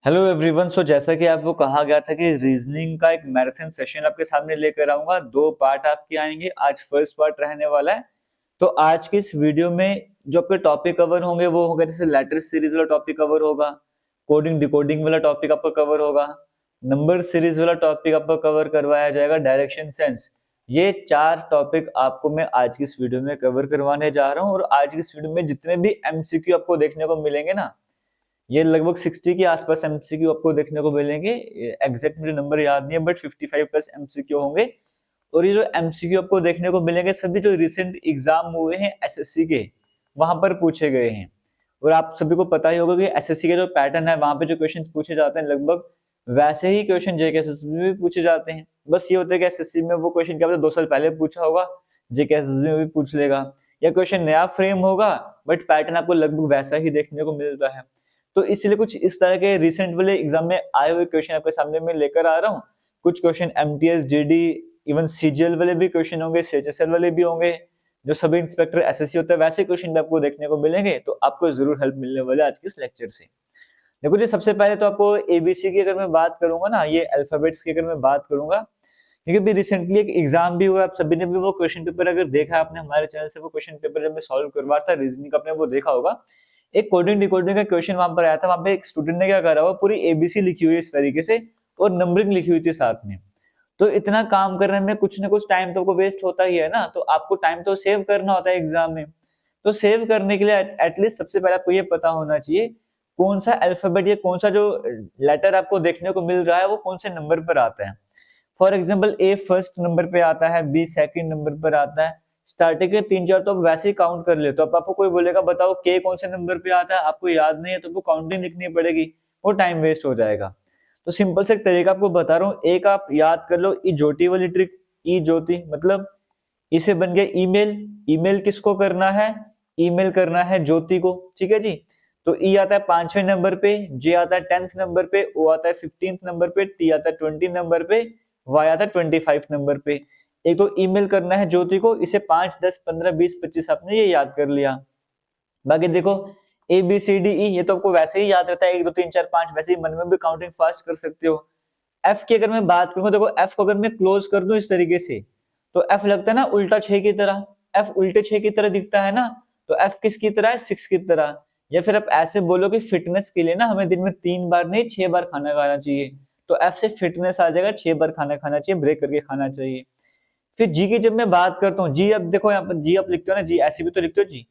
Hello everyone. जैसा कि आपको कहा गया था कि रीजनिंग का एक मैराथन सेशन आपके सामने लेकर आऊंगा। दो पार्ट आपके आएंगे। आज फर्स्ट पार्ट रहने वाला है। तो आज की इस वीडियो में जो आपके टॉपिक कवर होंगे वो होगा, जैसे लेटर सीरीज वाला टॉपिक कवर होगा, कोडिंग डिकोडिंग वाला टॉपिक आपका कवर होगा, नंबर सीरीज वाला टॉपिक आपका कवर करवाया जाएगा, डायरेक्शन सेंस। ये चार टॉपिक आपको मैं आज की इस वीडियो में कवर करवाने जा रहा हूँ। और आज की इस वीडियो में जितने भी एमसीक्यू आपको देखने को मिलेंगे ना, ये लगभग 60 के आसपास एमसीक्यू आपको देखने को मिलेंगे। एग्जैक्ट मुझे नंबर याद नहीं है, बट 55 प्लस एमसीक्यू होंगे। और ये जो एमसीक्यू आपको देखने को मिलेंगे सभी जो रिसेंट एग्जाम हुए हैं एसएससी के, वहां पर पूछे गए हैं। और आप सभी को पता ही होगा कि एसएससी के जो पैटर्न है वहां पे जो क्वेश्चन पूछे जाते हैं लगभग वैसे ही क्वेश्चन जेकेएसएससी में भी पूछे जाते हैं। बस ये होता है कि एसएससी में वो क्वेश्चन क्या पता 2 साल पहले पूछा होगा, जेकेएसएससी में भी पूछ लेगा, या क्वेश्चन नया फ्रेम होगा बट पैटर्न आपको लगभग वैसा ही देखने को मिलता है। तो इसलिए कुछ इस तरह के रिसेंट वाले एग्जाम में आए हुए क्वेश्चन आपके सामने में लेकर आ रहा हूँ। कुछ question MTS GD even CGL वाले भी क्वेश्चन होंगे, सीएचएसएल वाले भी होंगे, जो सभी इंस्पेक्टर एसएससी होता है वैसे क्वेश्चन भी आपको देखने को मिलेंगे। तो आपको जरूर हेल्प मिलने वाला है आज के इस लेक्चर से। देखो जी, सबसे पहले तो आपको एबीसी की अगर मैं बात करूंगा ना, ये अल्फाबेट्स की अगर मैं बात करूंगा, क्योंकि अभी रिसेंटली एक एग्जाम भी हुआ, आप सभी ने भी वो क्वेश्चन पेपर अगर देखा आपने हमारे चैनल से, वो क्वेश्चन पेपर जब मैं सॉल्व करवा था रीजनिंग का, आपने वो देखा होगा। एक कोडिंग डिकोडिंग का क्वेश्चन वहां पर आया था। वहां पे एक स्टूडेंट ने क्या करा हुआ, पूरी एबीसी लिखी हुई है इस तरीके से, और नंबरिंग लिखी हुई थी साथ में। तो इतना काम करने में कुछ ना कुछ टाइम तो आपको वेस्ट होता ही है ना, तो आपको टाइम तो सेव करना होता है एग्जाम में। तो सेव करने के लिए एटलीस्ट सबसे पहले आपको ये पता होना चाहिए कौन सा अल्फाबेट या कौन सा जो लेटर आपको देखने को मिल रहा है वो कौन से नंबर पर आता है। For example A first number पे आता है, बी सेकंड नंबर पर आता है, स्टार्टिंग के 3-4 तो आप वैसे ही काउंट कर लेते हो। अब आपको कोई बोलेगा बताओ के कौन से नंबर पे आता है, आपको याद नहीं है तो आपको काउंटिंग लिखनी पड़ेगी, वो टाइम वेस्ट हो जाएगा। तो सिंपल से एक तरीका आपको बता रहा हूँ, एक आप याद कर लो ई ज्योति वाली ट्रिक। ई ज्योति मतलब इसे बन गया ईमेल। ईमेल किसको करना है? ईमेल करना है ज्योति को, ठीक है जी। तो ई आता है 5वें नंबर पे, जे आता है 10th नंबर पे, ओ आता है 15th नंबर पे, टी आता है 20 नंबर पे, वाई आता है 25 नंबर पे। एक तो ईमेल करना है ज्योति को, इसे 5, 10, 15, 20, 25 आपने ये याद कर लिया। बाकी देखो A B C D E, ये तो आपको वैसे ही याद रहता है, 1 2 3 4 5, वैसे ही मन में भी काउंटिंग फास्ट कर सकते हो। एफ की अगर मैं बात करूं, देखो एफ को अगर मैं क्लोज कर दूं इस तरीके से, तो एफ लगता है ना उल्टा 6 की तरह। एफ उल्टे 6 की तरह दिखता है ना, तो एफ किसकी तरह है? 6 की तरह। या फिर आप ऐसे बोलो कि फिटनेस के लिए ना हमें दिन में 3 बार नहीं 6 बार खाना खाना चाहिए, तो एफ से फिटनेस आ जाएगा, 6 बार खाना खाना चाहिए, ब्रेक करके खाना चाहिए। फिर जी की जब मैं बात करता हूँ, जी अब देखो यहाँ पर जी आप लिखते हो ना, जी ऐसे भी तो लिखते हो, जी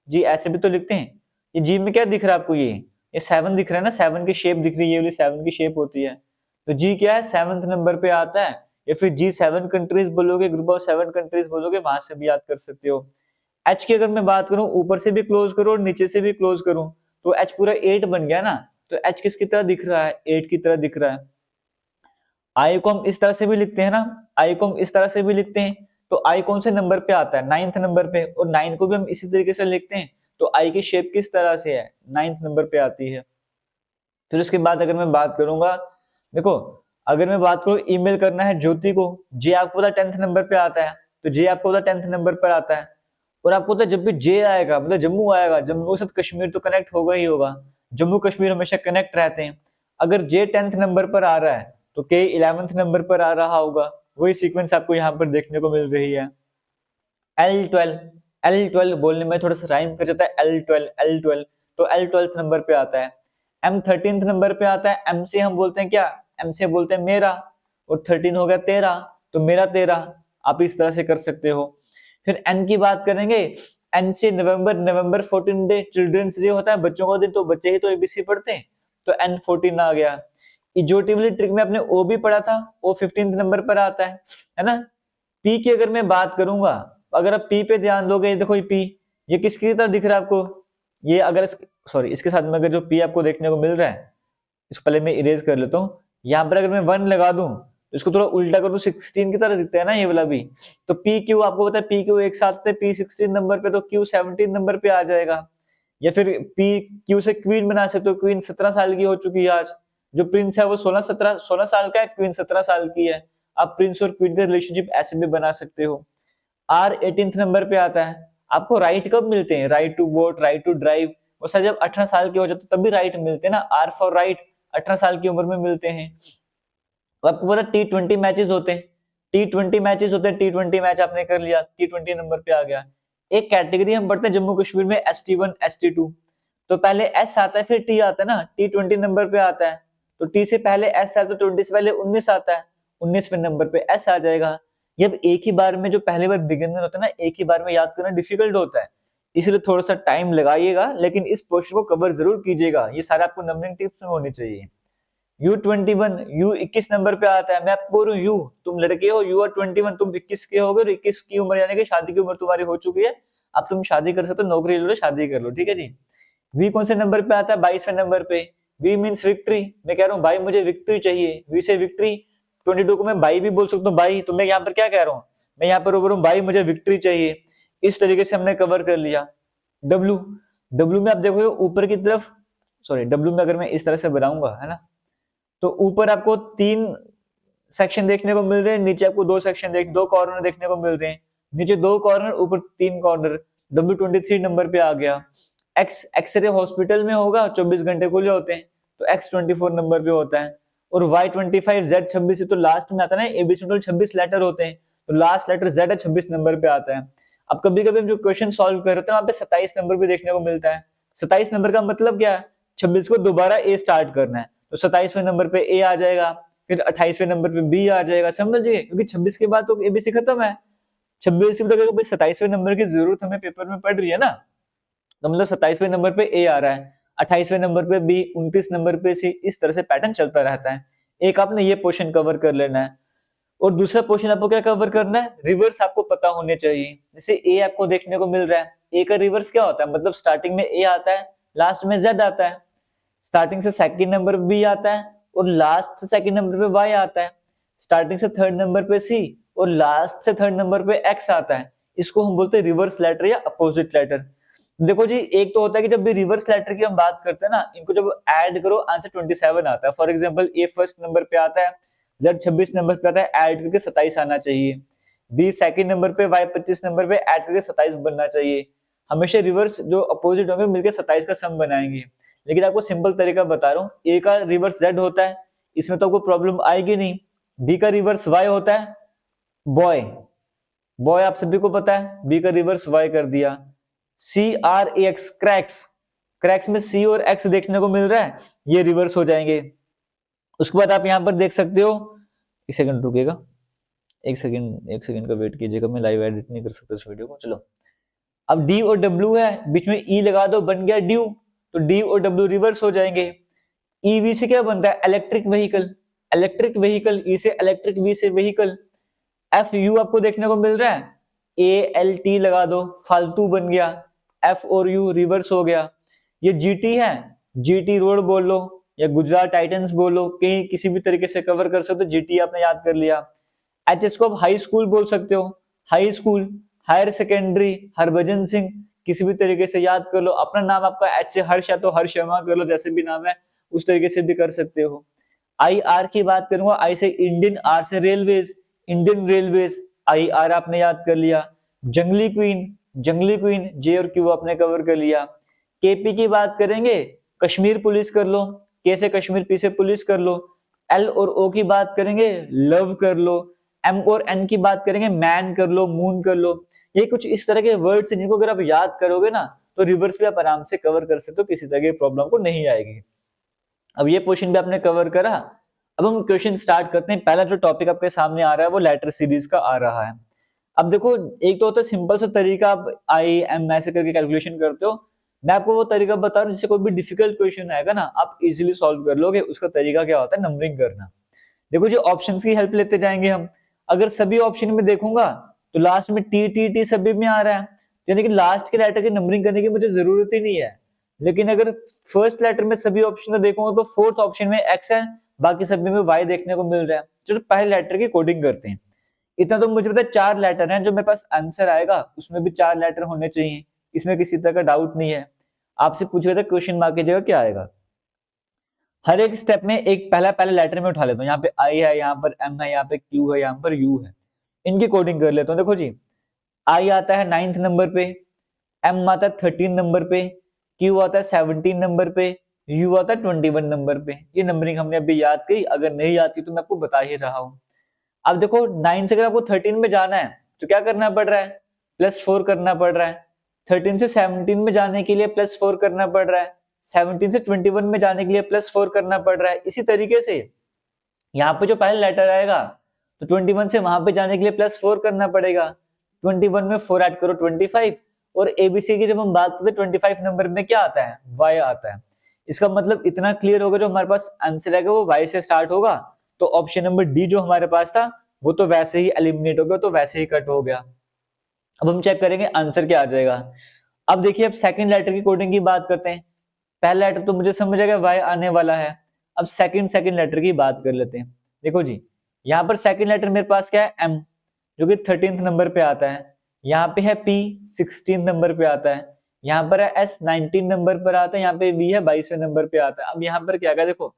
जी ऐसे भी तो लिखते हैं। ये जी में क्या दिख रहा है आपको? ये 7 दिख रहा है ना, 7 की शेप दिख रही है, ये वाली 7 की शेप होती है। तो जी क्या है? 7th नंबर पे आता है। या फिर जी 7 कंट्रीज बोलोगे, ग्रुप ऑफ 7 कंट्रीज बोलोगे, वहां से भी याद कर सकते हो। एच की अगर मैं बात करूं, ऊपर से भी क्लोज करूं और नीचे से भी क्लोज करूं, तो एच पूरा 8 बन गया ना। तो एच किसकी तरह दिख रहा है? 8 की तरह दिख रहा है। आई को हम इस तरह से भी लिखते हैं ना, आई को हम इस तरह से भी लिखते हैं। तो आई कौन से नंबर पे आता है? 9th नंबर पे, और 9 को भी हम इसी तरीके से लिखते हैं। तो आई की शेप किस तरह से है? 9th नंबर पे आती है। फिर उसके बाद अगर मैं बात करूंगा, देखो अगर मैं बात करूं ईमेल करना है ज्योति को, जे आपको पता 10th नंबर पे आता है, तो जे आपको पता 10th नंबर पर आता है। और आपको पता जब भी जे आएगा मतलब जम्मू आएगा, जम्मू के साथ कश्मीर तो कनेक्ट होगा ही होगा। जम्मू कश्मीर हमेशा कनेक्ट रहते हैं। अगर जे 10th नंबर पर आ रहा है तो के 11th नंबर पर आ रहा होगा। वही सीक्वेंस आपको यहाँ पर देखने को मिल रही है। L12, L12 बोलने में थोड़ा सा राइम कर जाता है, L12 L12, तो L12th नंबर पे आता है। M 13th नंबर पे आता है। M से हम बोलते हैं क्या? M से बोलते हैं मेरा, और 13 हो गया तेरा, तो मेरा तेरा। आप इस तरह से कर सकते हो। फिर N की बात करेंगे, N से नवंबर, नवंबर 14 डे चिल्ड्रंस डे होता है, बच्चों का दिन, तो बच्चे ही तो एबीसी पढ़ते हैं, तो N14 आ गया। इजोटिवली ट्रिक में आपने O भी पढ़ा था, O 15th नंबर पर आता है ना। पी की अगर मैं बात करूंगा, अगर आप पी पे ध्यान दोगे, देखो ये पी, ये किसकी तरह दिख रहा है आपको? ये अगर सॉरी इसके साथ में अगर जो पी आपको देखने को मिल रहा है, इसको पहले मैं इरेज कर लेता हूँ। यहाँ पर अगर मैं 1 लगा दूं तो इसको थोड़ा उल्टा कर दूं, 16 की तरह दिखता है ना ये वाला भी। तो पी क्यू आपको पता है, पी क्यू एक साथ थे, पी 16 नंबर पे, तो क्यू 17 नंबर पे आ जाएगा। या फिर पी क्यू से क्वीन बना सकते हो, क्वीन 17 साल की हो चुकी है आज। जो प्रिंस है वो 16 साल का है, क्वीन 17 साल की है। आप प्रिंस और क्वीन का रिलेशनशिप ऐसे भी बना सकते हो। आर 18th नंबर पे आता है। आपको राइट कब मिलते हैं? Right to vote, right to drive, वो सर जब 18 साल के हो जाते तब भी राइट मिलते हैं ना, आर फॉर राइट। 18 साल की उम्र में मिलते हैं। आपको पता T20 मैचेस होते हैं, T20 मैचेस होते हैं, T20 मैच आपने कर लिया, T20 नंबर पे आ गया। एक कैटेगरी हम पढ़ते हैं जम्मू कश्मीर में ST1 ST2, तो पहले S आता है फिर T आता है ना, T20 नंबर पे आता है, तो T से पहले S आता है तो 20 से पहले 19 आता है, 19वें नंबर पे S आ जाएगा। ये अब एक ही बार में जो पहली बार बिगिनर होता है ना, एक ही बार में याद करना डिफिकल्ट होता है, इसलिए थोड़ा सा टाइम लगाइएगा, लेकिन इस पोर्शन को कवर जरूर कीजिएगा, ये सारा आपको नंबरिंग टिप्स में होनी चाहिए। U21 U21 नंबर पे आता है, मैं आपको बोल रहा हूँ U, तुम लड़के हो, U और 21, तुम 21 के हो गए और 21 की उम्र यानी कि शादी की उम्र तुम्हारी हो चुकी है, अब तुम शादी कर सकते हो, नौकरी ले लो, शादी कर लो, ठीक है जी। V कौन से नंबर पे आता है? 22वें नंबर पे। V मींस विक्ट्री, मैं कह रहा हूँ भाई मुझे विक्ट्री चाहिए, V से विक्ट्री। 22 को मैं बाई भी बोल सकता हूँ, बाई, तो मैं यहाँ पर क्या कह रहा हूँ, मैं यहाँ पर बोल रहा हूँ भाई मुझे विक्ट्री चाहिए। इस तरीके से हमने कवर कर लिया। W, W में आप देखोगे ऊपर की तरफ, सॉरी W में अगर मैं इस तरह से बनाऊंगा है ना, तो ऊपर आपको 3 सेक्शन देखने को मिल रहे हैं, नीचे आपको 2 सेक्शन दो कॉर्नर देखने को मिल रहे हैं, नीचे 2 कॉर्नर ऊपर 3 कॉर्नर। W23 नंबर पे आ गया। X एक्सरे हॉस्पिटल में होगा, 24 घंटे खुले होते हैं, तो X24 नंबर पे होता है। और Y25 Z26 से तो लास्ट में आता है ना, एबीसी में 26 लेटर होते हैं, तो लास्ट लेटर Z है, 26 नंबर पे आता है। अब कभी कभी हम जो क्वेश्चन सॉल्व कर रहे हैं वहां पे 27 नंबर भी देखने को मिलता है। 27 नंबर का मतलब क्या है, 26 को दोबारा ए स्टार्ट करना है, तो 27वें नंबर पे ए आ जाएगा, फिर 28वें नंबर पे बी आ जाएगा, समझिए, क्योंकि 26 के बाद तो एबीसी खत्म है। 26 के बाद भाई 27वें नंबर की जरूरत हमें पेपर में पड़ रही है ना, तो मतलब 27वें नंबर पे ए आ रहा है, 28वें नंबर पे बी, 29 नंबर पे सी, इस तरह से पैटर्न चलता रहता है। एक आपने ये पोर्शन कवर कर लेना है, और दूसरा पोर्शन आपको क्या कवर करना है, रिवर्स आपको पता होने चाहिए। जैसे ए आपको देखने को मिल रहा है, ए का रिवर्स क्या होता है, मतलब स्टार्टिंग में ए आता है, लास्ट में जेड आता है, स्टार्टिंग से सेकंड नंबर पे बी आता है और लास्ट से सेकंड नंबर पे वाई आता है, स्टार्टिंग से थर्ड नंबर पे सी और लास्ट से थर्ड नंबर पे एक्स आता है। इसको हम बोलते हैं रिवर्स लेटर या अपोजिट लेटर। देखो जी, एक तो होता है कि जब भी रिवर्स लेटर की हम बात करते हैं ना, इनको जब ऐड करो आंसर 27 आता है। For example A first number पे आता है, जेड 26 नंबर पे आता है, ऐड करके 27 आना चाहिए। बी सेकंड नंबर पे, वाई 25 नंबर पे, ऐड करके 27 बनना चाहिए। हमेशा रिवर्स जो अपोजिट होंगे मिलकर 27 का सम बनाएंगे। लेकिन आपको सिंपल तरीका बता रहा हूँ, ए का रिवर्स जेड होता है, इसमें तो आपको प्रॉब्लम आएगी नहीं। बी का रिवर्स वाई होता है, बॉय, बॉय आप सभी को पता है, बी का रिवर्स वाई कर दिया। C R A x, cracks, cracks में सी और एक्स देखने को मिल रहा है, ये रिवर्स हो जाएंगे। उसके बाद आप यहां पर देख सकते हो, एक सेकंड रुकिएगा, एक सेकंड का वेट कीजिएगा, मैं लाइव एडिट नहीं कर सकता इस वीडियो को। चलो, अब डी और डब्ल्यू है, बीच में ई लगा दो, बन गया ड्यू, तो डी और डब्ल्यू रिवर्स हो जाएंगे। ईवी से क्या बनता है, इलेक्ट्रिक व्हीकल, इलेक्ट्रिक व्हीकल, ई से इलेक्ट्रिक, वी से व्हीकल। एफ यू आपको देखने को मिल रहा है, ए एल टी लगा दो, फालतू बन गया, एफ और यू रिवर्स हो गया। ये जीटी है, जीटी रोड बोल लो या गुजरात टाइटंस बोलो, कहीं किसी भी तरीके से कवर कर सकते हो, जीटी आपने याद कर लिया। एच को आप हाई स्कूल बोल सकते हो, high school, higher secondary, Harbhajan Singh, किसी भी तरीके से याद कर लो। अपना नाम आपका एच से हर्ष है तो हर्ष शर्मा कर लो, जैसे भी नाम है उस तरीके से भी कर सकते हो। आई आर की बात करूंगा, आई से इंडियन, आर से railways, Indian railways, I R आपने याद कर लिया। जंगली क्वीन, जंगली क्वीन, जे और क्यू आपने कवर कर लिया। केपी की बात करेंगे, कश्मीर पुलिस कर लो, के से कश्मीर, पी से पुलिस कर लो। एल और ओ की बात करेंगे, लव कर लो। एम और एन की बात करेंगे, मैन कर लो, मून कर लो। ये कुछ इस तरह के वर्ड्स हैं जिनको अगर आप याद करोगे ना, तो रिवर्स भी आप आराम से कवर कर सकते हो, किसी तरह की प्रॉब्लम को नहीं आएगी। अब ये क्वेश्चन भी आपने कवर करा। अब हम क्वेश्चन स्टार्ट करते हैं। पहला जो टॉपिक आपके सामने आ रहा है वो लेटर सीरीज का आ रहा है। अब देखो, एक तो होता है सिंपल सा तरीका, आप आई एम ऐसे करके कैलकुलेशन करते हो। मैं आपको वो तरीका बता रहा हूँ जिससे कोई भी डिफिकल्ट क्वेश्चन आएगा ना, आप इजीली सॉल्व कर लोगे। उसका तरीका क्या होता है, नंबरिंग करना। देखो जी, ऑप्शंस की हेल्प लेते जाएंगे हम। अगर सभी ऑप्शन में देखूंगा तो लास्ट में टी टी टी सभी में आ रहा है, यानी कि लास्ट के लेटर की नंबरिंग करने की मुझे जरूरत ही नहीं है। लेकिन अगर फर्स्ट लेटर में सभी ऑप्शन में देखूंगा तो फोर्थ ऑप्शन में एक्स है, बाकी सभी में वाई देखने को मिल रहा है। चलो पहले लेटर की कोडिंग करते हैं। इतना तो मुझे पता है, 4 लेटर हैं जो मेरे पास आंसर आएगा, उसमें भी 4 लेटर होने चाहिए, इसमें किसी तरह का डाउट नहीं है। आपसे पूछा था क्वेश्चन मार्क की जगह क्या आएगा। हर एक स्टेप में एक पहला पहला लेटर में उठा लेता हूँ। यहाँ पे आई है, यहाँ पर एम है, यहाँ पे क्यू है, यहाँ पर यू है। इनकी कोडिंग कर लेता हूँ। देखो जी, आई आता है 9th नंबर पे, एम आता है 13 नंबर पे, क्यू आता है 17 नंबर पे, u आता है 21 नंबर पे। ये नंबरिंग हमने अभी याद की, अगर नहीं आती तो मैं आपको बता ही रहा हूँ। अब देखो 9 से अगर आपको 13 में जाना है तो क्या करना पड़ रहा है, +4 करना पड़ रहा है। 13 से 17 में जाने के लिए +4 करना पड़ रहा है। 17 से 21 में जाने के लिए +4 करना पड़ रहा है। इसी तरीके से यहाँ पे जो पहला लेटर आएगा तो 21 से वहां पे जाने के लिए +4 करना पड़ेगा। 21 में 4 ऐड करो 25, और एबीसी की जब हम बात करते हैं 25 नंबर में क्या आता है, y आता है। इसका मतलब इतना क्लियर होगा, जो हमारे पास आंसर आएगा वो y से स्टार्ट होगा। तो ऑप्शन नंबर डी जो हमारे पास था वो तो वैसे ही एलिमिनेट हो गया, तो वैसे ही कट हो गया। अब हम चेक करेंगे आंसर क्या आ जाएगा। अब देखिए, अब सेकंड लेटर की कोडिंग की बात करते हैं। पहला लेटर तो मुझे समझ आ गया y आने वाला है। अब सेकंड लेटर की बात कर लेते हैं। देखो जी, यहाँ पर सेकंड लेटर मेरे पास क्या है, m, जो कि 13th नंबर पे आता है। यहाँ पे है p, 16 नंबर पे आता है। यहाँ पर है s, 19 नंबर पर आता है। यहाँ पे v है, 22वें नंबर पे आता है। अब यहाँ पर क्या, देखो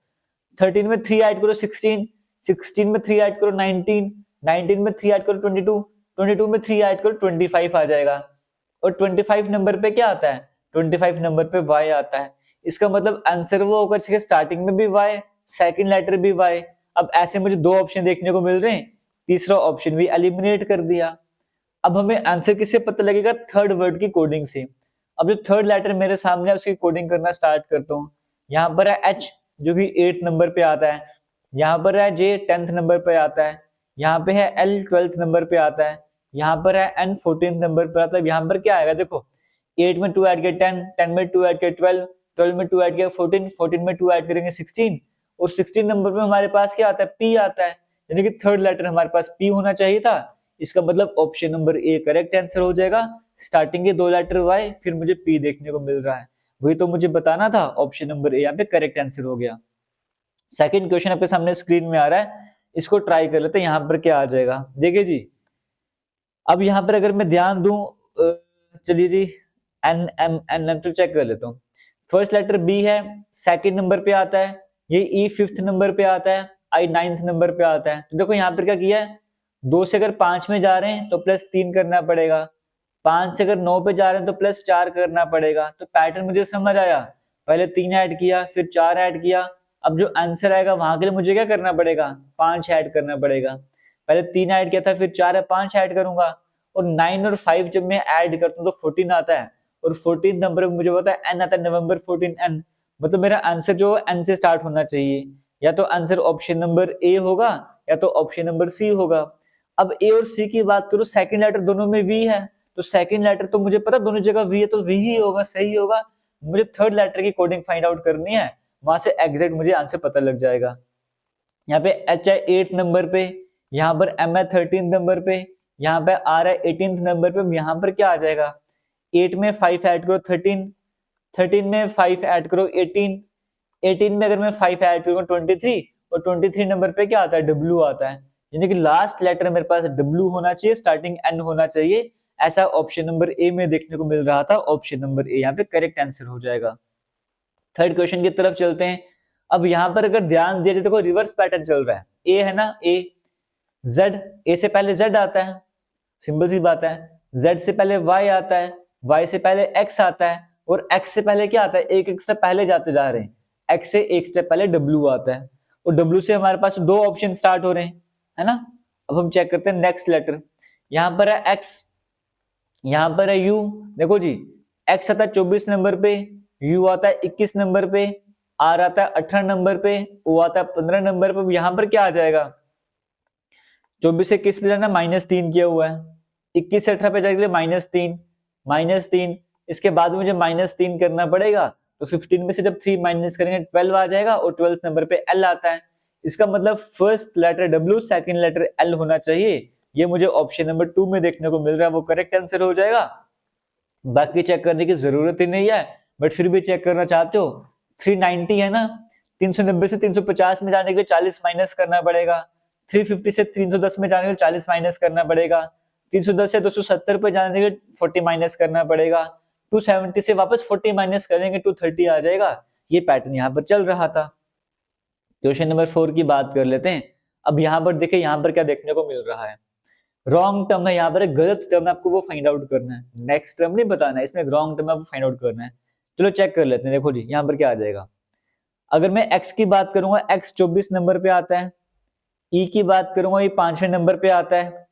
13 में 3 ऐड करो 16, 16 में 3 ऐड करो 19, 19 में 3 ऐड करो 22, 22 में 3 ऐड करो 25 आ जाएगा। और 25 नंबर पे क्या आता है, 25 नंबर पे y आता है। इसका मतलब आंसर वो होगा जिसके स्टार्टिंग में भी y, सेकंड लेटर भी y। अब ऐसे मुझे दो ऑप्शन देखने को मिल रहे हैं, तीसरा ऑप्शन भी एलिमिनेट कर दिया। अब हमें आंसर किससे पता लगेगा, थर्ड वर्ड की कोडिंग से। अब जो थर्ड लेटर मेरे सामने है उसकी कोडिंग करना स्टार्ट करता हूँ। यहाँ पर है h, जो कि 8 नंबर पे आता है। यहाँ पर है j, 10th नंबर पे आता है। यहाँ पे है l, 12th नंबर पे आता है। यहाँ पर है n, 14th नंबर पे आता है। यहाँ पर क्या आएगा, देखो 8 में 2 ऐड किया 10, 10 में 2 ऐड किया 12, 12 में 2 ऐड किया 14, 14 में 2 ऐड करेंगे 16, और 16 नंबर पे हमारे पास क्या आता है, p आता है। यानी कि थर्ड लेटर हमारे पास p होना चाहिए था। इसका मतलब option number A correct answer हो जाएगा। स्टार्टिंग के दो लेटर y, फिर मुझे p देखने को मिल रहा है, वही तो मुझे बताना था। ऑप्शन नंबर ए यहाँ पे करेक्ट आंसर हो गया। सेकंड क्वेश्चन आपके सामने स्क्रीन में आ रहा है, इसको ट्राई कर लेते हैं। यहाँ पर क्या आ जाएगा, देखिए जी। अब यहाँ पर अगर मैं ध्यान दूं, चलिए जी, एन एम एन एम तो चेक कर लेता हूँ। फर्स्ट लेटर बी है, सेकंड नंबर पे आता है। ये ई 5th नंबर पे आता है, आई 9th नंबर पे आता है। तो देखो यहाँ पर क्या किया है, 2 से अगर 5 में जा रहे हैं तो +3 करना पड़ेगा, 5 से अगर 9 पे जा रहे हैं तो +4 करना पड़ेगा। तो पैटर्न मुझे समझ आया, पहले 3 ऐड किया, फिर 4 ऐड किया। अब जो आंसर आएगा वहां के लिए मुझे क्या करना पड़ेगा, 5 ऐड करना पड़ेगा। पहले 3 ऐड किया था, फिर 4 है, 5 ऐड करूंगा। और 9 और 5 जब मैं ऐड करता हूँ तो 14 आता है, और 14 नंबर पे मुझे पता है एन आता है, नवंबर 14 एन। मतलब मेरा आंसर जो एन से स्टार्ट होना चाहिए। या तो आंसर ऑप्शन नंबर ए होगा, या तो ऑप्शन नंबर सी होगा। अब ए और सी की बात करूं, सेकंड लेटर दोनों में वी है, तो सेकंड लेटर तो मुझे पता दोनों जगह वी है, तो वी ही होगा, सही होगा। मुझे थर्ड लेटर की कोडिंग फाइंड आउट करनी है, वहां से एग्जैक्ट मुझे आंसर पता लग जाएगा। यहाँ पे एच है 8 नंबर पे, यहाँ पर एम है 13 नंबर पे, यहाँ पे आर है 18th नंबर पे। यहाँ पर क्या आ जाएगा, 8 में 5 ऐड करो 13, 13 में 5 ऐड करो 18, 18 में अगर मैं 5 ऐड करूंगा 23, और 23 नंबर पे क्या आता है, डब्ल्यू आता है। यानी कि लास्ट लेटर मेरे पास डब्ल्यू होना चाहिए, स्टार्टिंग एन होना चाहिए। ऐसा ऑप्शन नंबर ए में देखने को मिल रहा था। ऑप्शन नंबर ए यहाँ पे करेक्ट आंसर हो जाएगा। थर्ड क्वेश्चन की तरफ चलते हैं। अब यहाँ पर अगर ध्यान दिया जाए, देखो रिवर्स पैटर्न चल रहा है। ए है ना, ए, जेड, ए से पहले जेड आता है, सिंपल सी बात है। जेड से पहले वाई आता है, वाई से पहले एक्स आता है, और एक्स से पहले क्या आता है, एक स्टेप पहले जाते जा रहे हैं। एक्स से एक स्टेप पहले डब्ल्यू आता है, और डब्ल्यू से हमारे पास दो ऑप्शन स्टार्ट हो रहे हैं, है ना। अब हम चेक करते हैं नेक्स्ट लेटर। यहाँ पर है एक्स, यहाँ पर है यू। देखो जी, एक्स आता है 24 नंबर पे, यू आता है 21 नंबर पे, आर आता है 18 नंबर पे, ओ आता है 15 नंबर पे। यहाँ पर क्या आ जाएगा, 24 से किस पे जाना, -3 किया हुआ है। 21 से 18 पे जाने के लिए -3, -3। इसके बाद मुझे -3 करना पड़ेगा, तो 15 में से जब 3 माइनस करेंगे 12 आ जाएगा, और 12th नंबर पे एल आता है। इसका मतलब first letter W, second letter L होना चाहिए। ये मुझे ऑप्शन नंबर 2 में देखने को मिल रहा है, वो करेक्ट आंसर हो जाएगा। बाकी चेक करने की जरूरत ही नहीं है, बट फिर भी चेक करना चाहते हो। 390 है ना, 390 से 350 में जाने के लिए 40 माइनस करना पड़ेगा। 350 से 310 में जाने के लिए 40 माइनस करना पड़ेगा। 310 से 270 पे जाने के लिए 40 माइनस करना पड़ेगा। 270 से वापस 40 माइनस करेंगे 230 आ जाएगा। ये पैटर्न यहाँ पर चल रहा था। क्वेश्चन नंबर 4 की बात कर लेते हैं। अब यहाँ पर देखिए, यहाँ पर क्या देखने को मिल रहा है, रॉन्ग टर्म है। यहाँ पर एक गलत टर्म है, आपको वो फाइंड आउट करना है। नेक्स्ट टर्म नहीं बताना है, इसमें रॉन्ग टर्म आपको फाइंड आउट करना है। चलो चेक कर लेते हैं। देखो जी, यहाँ पर क्या आ जाएगा, अगर मैं x की बात करूंगा, x 24 नंबर पे आता है। e की बात करूंगा, ये 5वें नंबर पे आता है।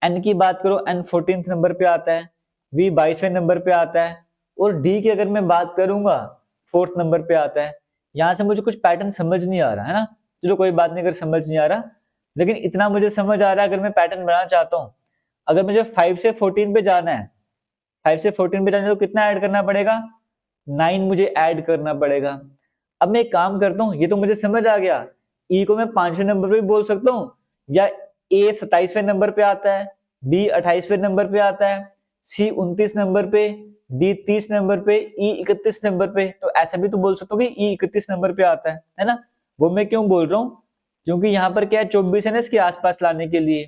n की बात करो, n 14th नंबर पे आता है। v 22वें नंबर पे आता है। और d की अगर मैं बात करूंगा 4th नंबर पे आता है। यहां से मुझे कुछ पैटर्न समझ नहीं आ रहा है ना, चलो कोई बात नहीं अगर समझ नहीं आ रहा, लेकिन इतना मुझे समझ आ रहा है, अगर मैं पैटर्न बनाना चाहता हूं, अगर मुझे 5 से 14 पे जाना है, 5 से 14 पे जाना है तो कितना ऐड करना पड़ेगा, 9 मुझे ऐड करना पड़ेगा। अब मैं एक काम करता हूँ, ये तो मुझे समझ आ गया, ई को मैं 5वें नंबर पे भी बोल सकता हूँ, या ए 27वें नंबर पे आता है, बी 28वें नंबर पे आता है, सी 29 नंबर पे, डी 30 नंबर पे, ई 31 नंबर पे। तो ऐसा भी तो बोल सकता हूँ कि ई 31 नंबर पे आता है ना। वो मैं क्यों बोल रहा हूँ, क्योंकि यहाँ पर क्या है 24 है ना, इसके आसपास लाने के लिए।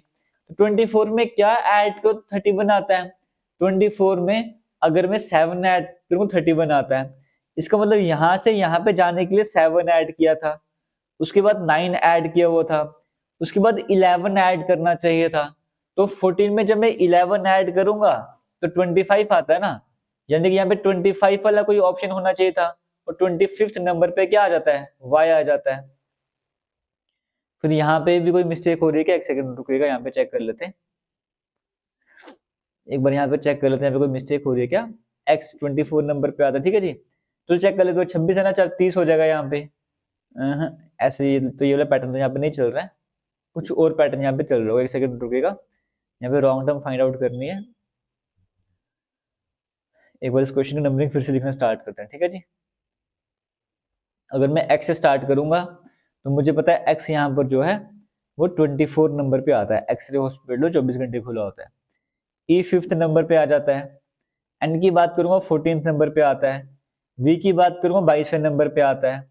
तो 24 में क्या ऐड करो, 31 आता है। 24 में अगर मैं 7 ऐड करूँ 31 आता है। इसका मतलब यहां से यहां पे जाने के लिए 7 ऐड किया था, उसके बाद 9 ऐड किया हुआ था, उसके बाद 11 ऐड करना चाहिए था। तो 14 में जब मैं 11 ऐड करूंगा तो 25 आता है ना, यानी कि यहाँ पे 25 वाला कोई ऑप्शन होना चाहिए था। और 25th नंबर पे क्या आ जाता है, वाई आ जाता है। फिर यहाँ पे भी कोई मिस्टेक हो रही है क्या, एक सेकंड रुकिएगा, यहाँ पे चेक कर लेते हैं। एक बार यहाँ पे चेक कर लेते हैं, यहाँ पे कोई मिस्टेक हो रही है क्या। x 24 नंबर पे आता है, ठीक है जी। तो चेक कर लेते, 26 है ना, 30 हो जाएगा यहाँ पे। ऐसे तो ये वाला पैटर्न तो यहाँ पे नहीं चल रहा है, कुछ और पैटर्न यहाँ पे चल रहा होगा। एक सेकंड रुकेगा, यहाँ पे रॉन्ग टर्म फाइंड आउट करनी है। एक बार इस क्वेश्चन की नंबरिंग फिर से लिखना स्टार्ट करते हैं, ठीक है जी। अगर मैं x से स्टार्ट करूंगा तो मुझे पता है x यहाँ पर जो है वो 24 नंबर पे आता है। एक्सरे हॉस्पिटल 24 घंटे खुला होता है। ई 5th नंबर पे आ जाता है। एन की बात करूंगा 14th नंबर पे आता है। वी की बात करूंगा 22वें नंबर पे आता है।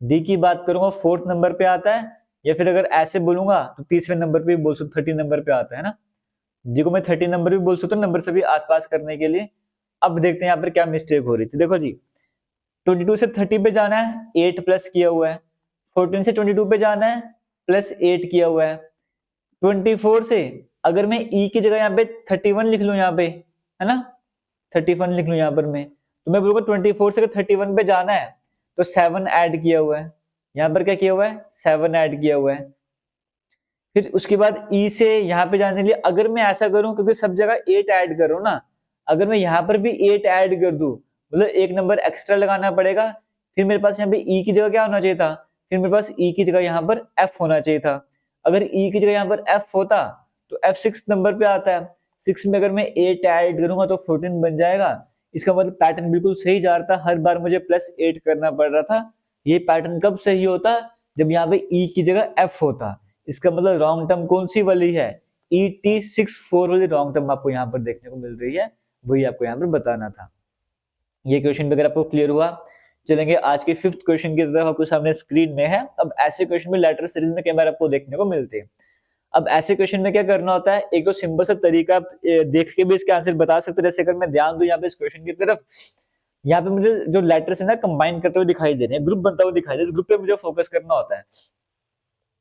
डी की बात करूंगा 4th नंबर पे आता है, या फिर अगर ऐसे बोलूंगा तो 30वें नंबर पे भी बोल सकता, 30 नंबर पे आता है ना। डी को मैं 30 नंबर भी बोल सकता हूँ, नंबर से भी आसपास करने के लिए। अब देखते हैं यहाँ पर क्या मिस्टेक हो रही थी। देखो जी, 22 से 30 पे जाना है, 8 प्लस किया हुआ है। 14 से 22 पे जाना है, प्लस 8 किया हुआ है। 24 से अगर मैं ई की जगह यहाँ पे 31 लिख लूं, यहाँ पे है ना, 31 लिख लूं यहाँ पर मैं, तो मैं बोलूंगा 24 से अगर 31 पे जाना है तो 7 ऐड किया हुआ है। यहाँ पर क्या किया हुआ है, 7 ऐड किया हुआ है। फिर उसके बाद ई से यहाँ पे जाने के लिए अगर मैं ऐसा करूं, क्योंकि सब जगह 8 ऐड करूं ना, अगर मैं यहाँ पर भी 8 ऐड कर दूं, मतलब एक नंबर एक्स्ट्रा लगाना पड़ेगा। फिर मेरे पास यहाँ पे ई की जगह क्या होना चाहिए था, फिर मेरे पास ई की जगह यहाँ पर एफ होना चाहिए था। अगर ई की जगह यहाँ पर एफ होता तो एफ 6 नंबर पे आता है। 6 में अगर मैं 8 ऐड करूंगा तो 14 बन जाएगा। इसका मतलब पैटर्न बिल्कुल सही जा रहा था, हर बार मुझे +8 करना पड़ रहा था। ये पैटर्न कब सही होता, जब यहाँ पे ई की जगह एफ होता। इसका मतलब रॉन्ग टर्म कौन सी वाली है, ET64 वाली रॉन्ग टर्म आपको यहाँ पर देखने को मिल रही है, वही आपको यहाँ पर बताना था। ये क्वेश्चन अगर आपको क्लियर हुआ, चलेंगे आज के 5th क्वेश्चन की तरफ, आपको सामने स्क्रीन में है। अब ऐसे क्वेश्चन में लेटर सीरीज में कई बार आपको देखने को मिलते हैं। अब ऐसे क्वेश्चन में क्या करना होता है, एक तो सिंपल सा तरीका देख के भी इसके आंसर बता सकते हैं। जैसे अगर मैं ध्यान दूं यहाँ पे इस क्वेश्चन की तरफ, यहाँ पे मुझे जो लेटर्स है ना कंबाइन करते हुए दिखाई दे रहे हैं, ग्रुप बनता हुआ दिखाई दे रहा है, ग्रुप पे मुझे फोकस करना होता है।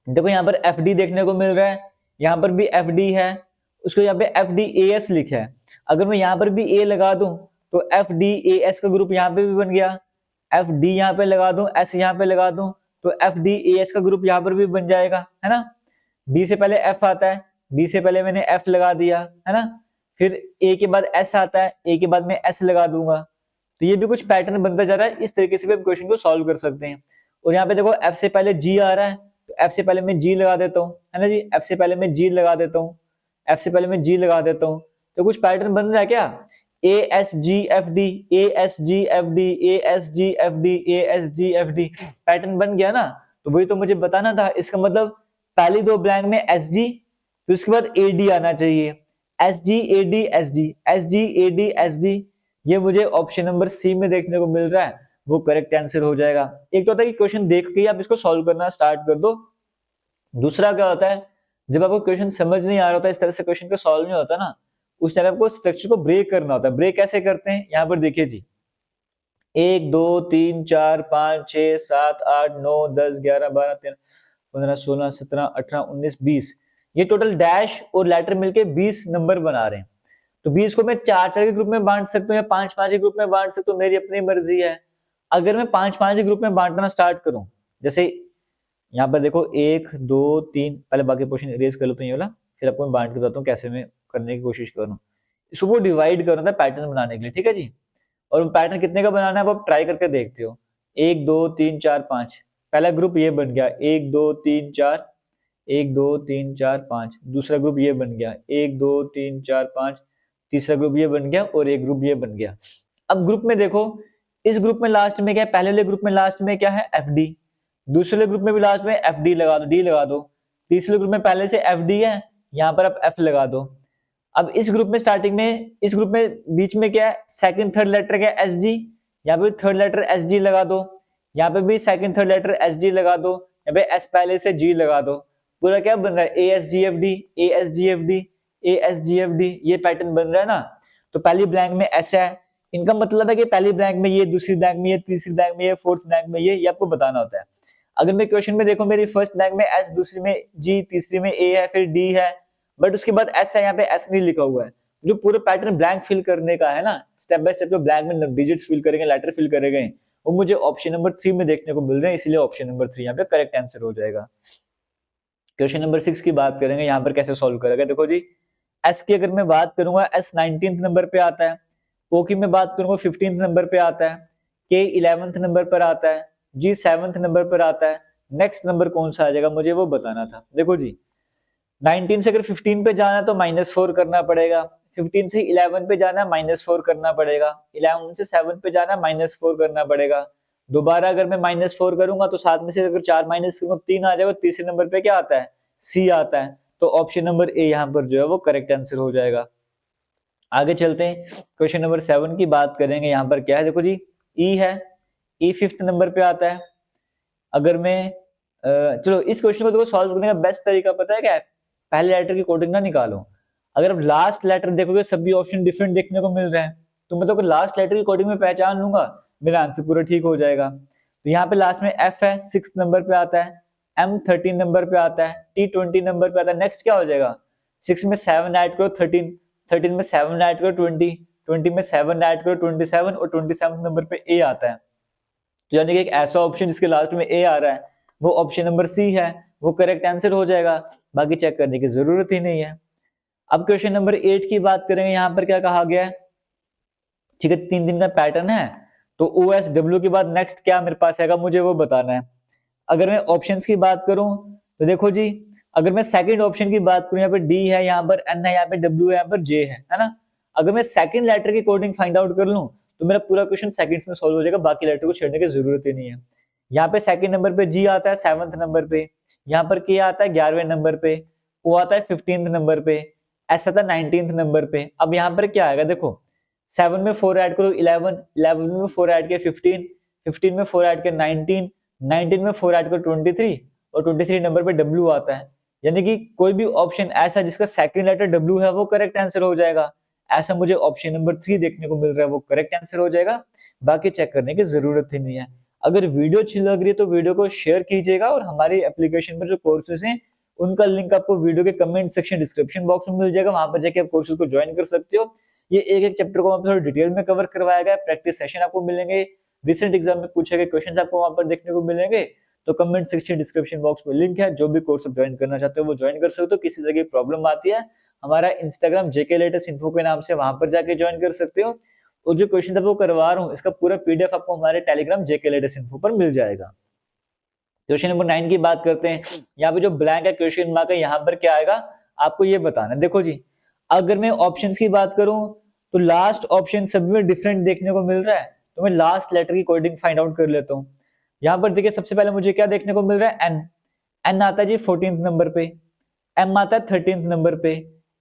देखो यहाँ पर एफ डी देखने को मिल रहा है, यहाँ पर भी एफ डी है, उसको यहाँ पे एफ डी ए एस लिखा है। अगर मैं यहाँ पर भी ए लगा दूं तो एफ डी ए एस का ग्रुप यहाँ पे भी बन गया। एफ डी यहाँ पे लगा दूं, एस यहाँ पे लगा दूं तो एफ डी ए एस का ग्रुप यहाँ पर भी बन जाएगा, है ना। डी से पहले एफ आता है, डी से पहले मैंने एफ लगा दिया, है ना। फिर ए के बाद एस आता है, ए के बाद मैं एस लगा दूंगा। तो ये भी कुछ पैटर्न बनता जा रहा है। इस तरीके से भी हम क्वेश्चन को सॉल्व कर सकते हैं। और यहाँ पे देखो एफ से पहले जी आ रहा है, तो एफ से पहले मैं जी लगा देता हूँ, है ना जी। एफ से पहले मैं जी लगा देता हूँ, एफ से पहले मैं जी लगा देता हूँ। तो कुछ पैटर्न बन रहा है क्या, A S G F D, A S G F D, A S G F D, A S G F D, pattern बन गया ना। तो वही तो मुझे बताना था। इसका मतलब पहली दो ब्लैंक में एस जी, फिर उसके बाद ए डी आना चाहिए। S G A D S D, S G A D S D, ये मुझे ऑप्शन नंबर सी में देखने को मिल रहा है, वो करेक्ट आंसर हो जाएगा। एक तो होता है कि क्वेश्चन देख के आप इसको सॉल्व करना स्टार्ट कर दो। दूसरा क्या होता है, जब आपको क्वेश्चन समझ नहीं आ रहा होता, इस तरह से क्वेश्चन को सॉल्व नहीं होता ना, उस टाइम आपको स्ट्रक्चर को ब्रेक करना होता है। ब्रेक कैसे करते हैं, यहाँ पर देखिए जी, 1 2 3 4 5 6 7 8 9 10 11 12 13 15 16 17 18 19 20, ये टोटल डैश और लेटर मिलके 20 नंबर बना रहे हैं। तो 20 को मैं 4-4 के ग्रुप में बांट सकता हूँ या 5-5 के ग्रुप में बांट सकता हूँ, मेरी अपनी मर्जी है। अगर मैं 5-5 के ग्रुप में बांटना स्टार्ट करूं जैसे यहाँ पर देखो 1 2 3, पहले बाकी पोर्शन इरेज कर लो तो ये वाला, फिर आपको मैं बांट के बताता हूँ कैसे मैं करने की कोशिश करूँ। इसको वो डिवाइड करना था पैटर्न बनाने के लिए, ठीक है जी। और पैटर्न कितने का बनाना है वो आप ट्राई करके देखते हो। 1 2 3 4 5, पहला ग्रुप ये बन गया 1 2 3 4, 1 2 3 4 5, दूसरा ग्रुप ये बन गया 1 2 3 4 5, तीसरा ग्रुप ये बन गया और एक ग्रुप ये बन गया। अब ग्रुप में देखो, इस ग्रुप में लास्ट में क्या है, पहले वाले ग्रुप में लास्ट में क्या है एफ डी, दूसरे वाले ग्रुप में भी लास्ट में एफ डी लगा दो, डी लगा दो, तीसरे ग्रुप में पहले से एफ डी है, यहाँ पर आप एफ लगा दो। अब इस ग्रुप में स्टार्टिंग में, इस ग्रुप में बीच में क्या है, सेकंड थर्ड लेटर क्या है एस डी, यहाँ पे थर्ड लेटर एस डी लगा दो, यहाँ पे भी second third letter S D लगा दो, यहाँ पे एस पहले से जी लगा दो। पूरा क्या बन रहा है A S G F D, A S G F D, A S G F D, ये पैटर्न बन रहा है ना। तो पहली ब्लैंक में एस है, इनका मतलब है कि पहली ब्लैंक में ये, दूसरी ब्लैंक में ये, तीसरी ब्लैंक में ये, फोर्थ ब्लैंक में ये आपको बताना होता है। अगर मैं क्वेश्चन में देखो मेरी फर्स्ट ब्लैंक में एस, दूसरी में जी, तीसरी में ए है, फिर डी है, बट उसके बाद एस है, यहाँ पे एस नहीं लिखा हुआ है। जो पूरा पैटर्न ब्लैंक फिल करने का है ना, स्टेप बाय स्टेप जो ब्लैंक में डिजिट्स फिल करेंगे, लेटर फिल करेंगे, वो मुझे ऑप्शन नंबर 3 में देखने को मिल रहे हैं, इसलिए ऑप्शन नंबर 3 यहाँ पे करेक्ट आंसर हो जाएगा। क्वेश्चन नंबर 6 की बात करेंगे, यहाँ पर कैसे सॉल्व करेंगे। देखो जी, एस की अगर मैं बात करूंगा, एस 19th नंबर पे आता है, ओ की मैं बात करूंगा 15th नंबर पे आता है, के 11th नंबर पर आता है, जी 7th नंबर पर आता है। नेक्स्ट नंबर कौन सा आ जाएगा मुझे वो बताना था। देखो जी, 19 से अगर 15 पे जाना है तो -4 करना पड़ेगा, 15 से 11 पे जाना है -4 करना पड़ेगा, 11 से 7 पे जाना है -4 करना पड़ेगा। दोबारा अगर मैं -4 करूंगा तो 7 में से अगर 4 माइनस करूंगा 3 आ जाएगा, तीसरे नंबर पे क्या आता है, सी आता है। तो ऑप्शन नंबर ए यहाँ पर जो है वो करेक्ट आंसर हो जाएगा। आगे चलते हैं, क्वेश्चन नंबर 7 की बात करेंगे। यहाँ पर क्या है, देखो जी, ई है, ई 5th नंबर पे आता है। अगर मैं चलो इस क्वेश्चन को देखो सॉल्व करने का बेस्ट तरीका पता है क्या है, पहले लेटर की कोडिंग ना निकालो। अगर आप लास्ट लेटर देखोगे सभी ऑप्शन डिफरेंट देखने को मिल रहे हैं, तो मतलब लास्ट लेटर की कोडिंग में पहचान लूंगा, मेरा आंसर पूरा ठीक हो जाएगा। तो यहाँ पे लास्ट में एफ है, 6 नंबर पे आता है, एम 13 नंबर पे आता है, टी 20 नंबर पे आता है। नेक्स्ट क्या हो जाएगा, 6 में 7 ऐड करो 13, 13 में 7 ऐड करो 20, 20 में 7 ऐड करो 27, और 27 नंबर पे ए आता है। तो यानी कि एक ऐसा ऑप्शन जिसके लास्ट में ए आ रहा है वो ऑप्शन नंबर सी है, वो करेक्ट आंसर हो जाएगा, बाकी चेक करने की जरूरत ही नहीं है। अब क्वेश्चन नंबर 8 की बात करेंगे। यहाँ पर क्या कहा गया है, ठीक है, 3 दिन का पैटर्न है, तो ओ एस डब्ल्यू के बाद नेक्स्ट क्या मेरे पास आएगा मुझे वो बताना है। अगर मैं ऑप्शंस की बात करूं तो देखो जी, अगर मैं सेकंड ऑप्शन की बात करूं, यहाँ पर डी है, यहाँ पर एन है, यहाँ पे डब्ल्यू है, यहाँ पर जे है ना। अगर मैं सेकंड लेटर की कोडिंग फाइंड आउट कर लूं तो मेरा पूरा क्वेश्चन सेकंड्स में सॉल्व हो जाएगा, बाकी लेटर को छेड़ने की जरूरत ही नहीं है। यहाँ पे सेकंड नंबर पे जी आता है 7th नंबर पे, यहाँ पर के आता है 11वें नंबर पे, ओ आता है 15th नंबर पे, एस आता है 19th नंबर पे। अब यहाँ पर क्या आएगा, देखो 7 में 4 ऐड करो 11, 11 में 4 ऐड किया 15, 15 में 4 ऐड किया 19, 19 में 4 ऐड करो 23, और 23 नंबर पे डब्ल्यू आता है। यानी कि कोई भी ऑप्शन ऐसा जिसका सेकंड लेटर डब्ल्यू है वो करेक्ट आंसर हो जाएगा। ऐसा मुझे ऑप्शन नंबर 3 देखने को मिल रहा है, वो करेक्ट आंसर हो जाएगा, बाकी चेक करने की जरूरत ही नहीं है। अगर वीडियो अच्छी लग रही है तो वीडियो को शेयर कीजिएगा, और हमारी एप्लीकेशन पर जो कोर्सेज हैं उनका लिंक आपको वीडियो के कमेंट सेक्शन डिस्क्रिप्शन बॉक्स में मिल जाएगा, वहां पर जाके आप कोर्सेज को ज्वाइन कर सकते हो। ये एक एक चैप्टर को वहां पर थोड़ा डिटेल में कवर करवाया गया, प्रैक्टिस सेशन आपको मिलेंगे, रिसेंट एग्जाम में पूछे गए क्वेश्चंस आपको वहां पर देखने को मिलेंगे। तो कमेंट सेक्शन डिस्क्रिप्शन बॉक्स में लिंक है, जो भी कोर्स आप ज्वाइन करना चाहते हो वो ज्वाइन कर सकते हो। किसी जगह प्रॉब्लम आती है, हमारा इंस्टाग्राम जेके लेटेस्ट इन्फो के नाम से वहां पर जाके ज्वाइन कर सकते हो। और जो क्वेश्चन आपको करवा रहा हूँ इसका पूरा पीडीएफ आपको हमारे टेलीग्राम जेके लेटेस्ट इन्फो पर मिल जाएगा। क्वेश्चन नंबर 9 की बात करते हैं। यहाँ पे जो ब्लैंक है क्वेश्चन मार्क है, यहाँ पर क्या आएगा आपको ये बताना है। देखो जी, अगर मैं ऑप्शंस की बात करूं तो लास्ट ऑप्शन सभी में डिफरेंट देखने को मिल रहा है, तो मैं लास्ट लेटर की कोडिंग फाइंड आउट कर लेता हूँ। यहाँ पर देखिए सबसे पहले मुझे क्या देखने को मिल रहा है, एन, एन आता है जी 14th नंबर पे, एम आता है 13th नंबर पे,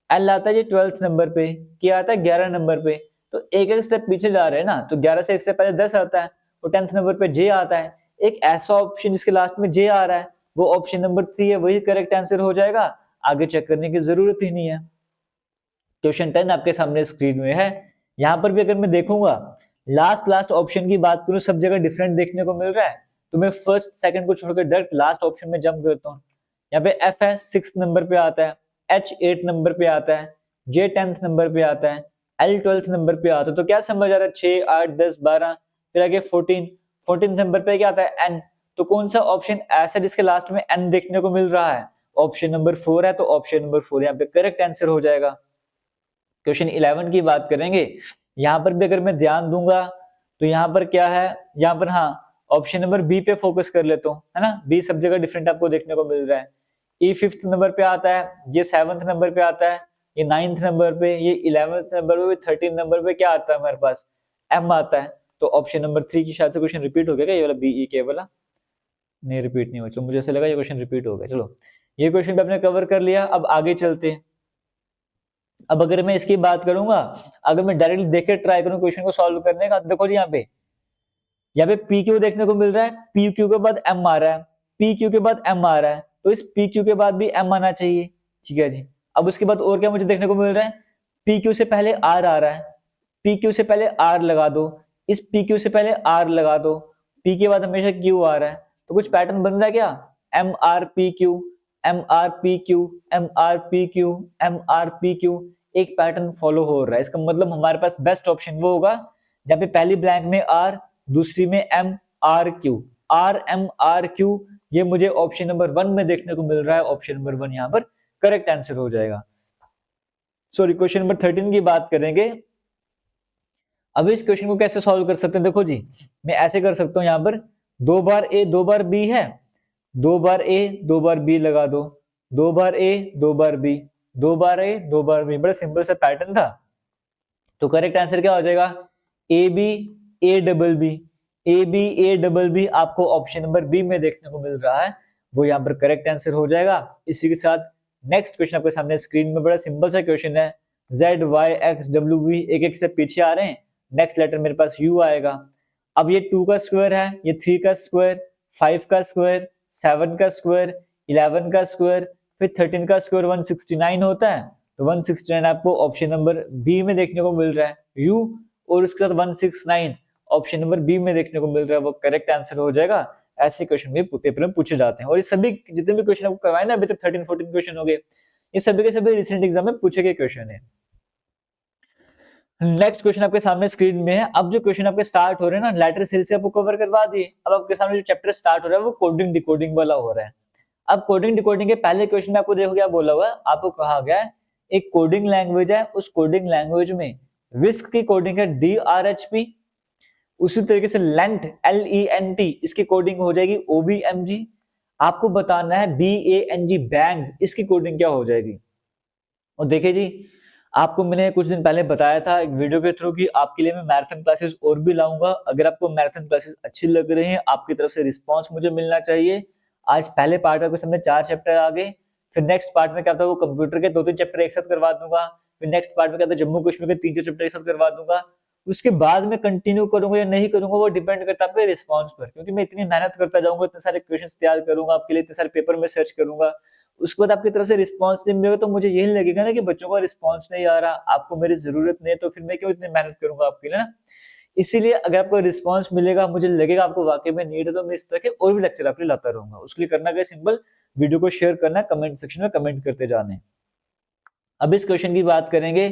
एल आता है जी 12th नंबर पे, के आता है 11 नंबर पे। तो एक एक स्टेप पीछे जा रहे हैं ना, तो 11 से एक स्टेप पहले 10 आता है, और 10th नंबर पे जे आता है। एक ऐसा ऑप्शन जिसके लास्ट में जे आ रहा है वो ऑप्शन नंबर 3 है, वही करेक्ट आंसर हो जाएगा, आगे चेक करने की जरूरत ही नहीं है। क्वेश्चन 10 आपके सामने स्क्रीन में है। यहाँ पर भी अगर मैं देखूंगा लास्ट ऑप्शन की बात करूं, सब जगह डिफरेंट देखने को मिल रहा है, तो मैं फर्स्ट सेकंड को छोड़कर डायरेक्ट लास्ट ऑप्शन में जंप करता हूँ। यहाँ पे एफ है 6th नंबर पे आता है, एच 8 नंबर पे आता है, जे 10th नंबर पे आता है, एल 12th नंबर पे आता है। तो क्या समझ आ रहा है, 6 8 10 12, फिर आगे 14 नंबर पे क्या आता है, एन, तो कौन सा ऑप्शन ऐसा जिसके लास्ट में एन देखने को मिल रहा है? ऑप्शन नंबर 4 है, तो ऑप्शन नंबर 4 यहाँ पे करेक्ट आंसर हो जाएगा। क्वेश्चन 11 की बात करेंगे। यहाँ पर भी अगर मैं ध्यान दूंगा तो यहाँ पर क्या है, यहाँ पर हाँ ऑप्शन नंबर बी पे फोकस कर लेता हूँ, है ना। बी सब जगह डिफरेंट आपको देखने को मिल रहा है। ई 5th नंबर पे आता है, ये 7th नंबर पे आता है, ये 9th नंबर पे, ये 11th नंबर पे, 13 नंबर पे क्या आता है हमारे पास? एम आता है। तो ऑप्शन नंबर 3 की शायद से क्वेश्चन रिपीट हो गया क्या, ये वाला बीई के वाला? नहीं रिपीट नहीं हुआ, चलो मुझे ऐसा लगा ये क्वेश्चन रिपीट हो गया। चलो ये क्वेश्चन भी आपने कवर कर लिया, अब आगे चलते हैं। अब अगर मैं इसकी बात करूंगा, अगर मैं डायरेक्टली देख के ट्राई करूं क्वेश्चन को सॉल्व करने का, देखो जी यहाँ पे पी क्यू देखने को मिल रहा है, पी क्यू के बाद एम आ रहा है, पी क्यू के बाद एम आ रहा है, तो इस पी क्यू के बाद भी एम आना चाहिए, ठीक है जी। अब उसके बाद और क्या मुझे देखने को मिल रहा है, पी क्यू से पहले आर आ रहा है, पी क्यू से पहले आर लगा दो, इस पी क्यू से पहले आर लगा दो, पी के बाद हमेशा क्यू आ रहा है, तो कुछ पैटर्न बन रहा है क्या? M R P Q, M R P Q, M R P Q, M R P Q, एक पैटर्न फॉलो हो रहा है। इसका मतलब हमारे पास बेस्ट ऑप्शन वो होगा जहाँ पे पहली ब्लैंक में आर, दूसरी में M R Q, R M R Q, ये मुझे ऑप्शन नंबर 1 में देखने को मिल रहा है। ऑप्शन नंबर 1 यहाँ पर करेक्ट आंसर हो जाएगा। सॉरी, क्वेश्चन नंबर 13 की बात करेंगे। अब इस क्वेश्चन को कैसे सॉल्व कर सकते हैं? देखो जी, मैं ऐसे कर सकता हूं, यहाँ पर 2 बार ए 2 बार बी है, 2 बार ए 2 बार बी लगा दो, 2 बार ए 2 बार बी, 2 बार ए 2 बार बी, बड़ा सिंपल सा पैटर्न था। तो करेक्ट आंसर क्या हो जाएगा? A B A double B, A B A double B आपको ऑप्शन नंबर बी में देखने को मिल रहा है, वो यहाँ पर करेक्ट आंसर हो जाएगा। इसी के साथ नेक्स्ट क्वेश्चन आपके सामने स्क्रीन में, बड़ा सिंपल सा क्वेश्चन है, Z Y X W V एक एक से पीछे आ रहे हैं, नेक्स्ट लेटर मेरे पास यू आएगा। अब ये 2 का स्क्वायर है, ये 3 का स्क्वायर, 5 का स्क्वायर, 7 का स्क्वायर, 11 का स्क्वायर, फिर 13 का स्क्वायर 169 होता है, तो 169 आपको ऑप्शन नंबर बी में देखने को मिल रहा है, यू और उसके साथ 169 ऑप्शन नंबर बी में देखने को मिल रहा है, वो करेक्ट आंसर हो जाएगा। ऐसे क्वेश्चन भी पेपर में पूछे जाते हैं, और ये सभी जितने भी क्वेश्चन आपको करवाए ना, अभी तक 13-14 क्वेश्चन हो गए, ये सभी के सभी रिसेंट एग्जाम में पूछे गए क्वेश्चन है। नेक्स्ट क्वेश्चन आपके सामने स्क्रीन में है। अब जो क्वेश्चन आपके स्टार्ट हो रहे हैं ना, लेटर सीरीज से आपको कवर करवा दिए, अब आपके सामने जो चैप्टर स्टार्ट हो रहा है वो कोडिंग डिकोडिंग वाला हो रहा है। अब कोडिंग डिकोडिंग के पहले क्वेश्चन में आपको देखो क्या बोला हुआ है, आपको कहा गया है एक कोडिंग लैंग्वेज है, उस कोडिंग लैंग्वेज में विस्क की कोडिंग है DRHP, उसी तरीके से लेंट LENT इसकी कोडिंग हो जाएगी OBMG, आपको बताना है BANG बैंग इसकी कोडिंग क्या हो जाएगी। और देखिए जी, आपको मैंने कुछ दिन पहले बताया था एक वीडियो के थ्रू कि आपके लिए मैं मैराथन क्लासेस और भी लाऊंगा। अगर आपको मैराथन क्लासेस अच्छी लग रही हैं, आपकी तरफ से रिस्पांस मुझे मिलना चाहिए। आज पहले पार्ट में आपके सामने 4 चैप्टर आ गए, फिर नेक्स्ट पार्ट में क्या था वो कंप्यूटर के 2-3 चैप्टर एक साथ करवा दूंगा, फिर नेक्स्ट पार्ट में क्या था जम्मू कश्मीर के 3-4 चैप्टर एक साथ करवा दूंगा। उसके बाद में कंटिन्यू करूंगा या नहीं करूंगा वो डिपेंड करता है आपके रिस्पांस पर, क्योंकि मैं इतनी मेहनत करता जाऊंगा, इतने सारे क्वेश्चंस तैयार करूंगा आपके लिए, इतने सारे पेपर में सर्च करूंगा, उसके बाद आपकी तरफ से रिस्पांस नहीं मिलेगा तो मुझे यही लगेगा ना कि बच्चों का रिस्पांस नहीं आ रहा, आपको मेरी जरूरत नहीं है, तो फिर मैं क्यों इतनी मेहनत करूंगा आपके लिए ना। इसीलिए अगर आपको रिस्पांस मिलेगा, मुझे लगेगा आपको वाकई में नीड है, तो मैं इस तरह के और भी लेक्चर आपके लिए लाता रहूंगा। उसके लिए करना क्या, सिंपल वीडियो को शेयर करना है, कमेंट सेक्शन में कमेंट करते जाने। अब इस क्वेश्चन की बात करेंगे।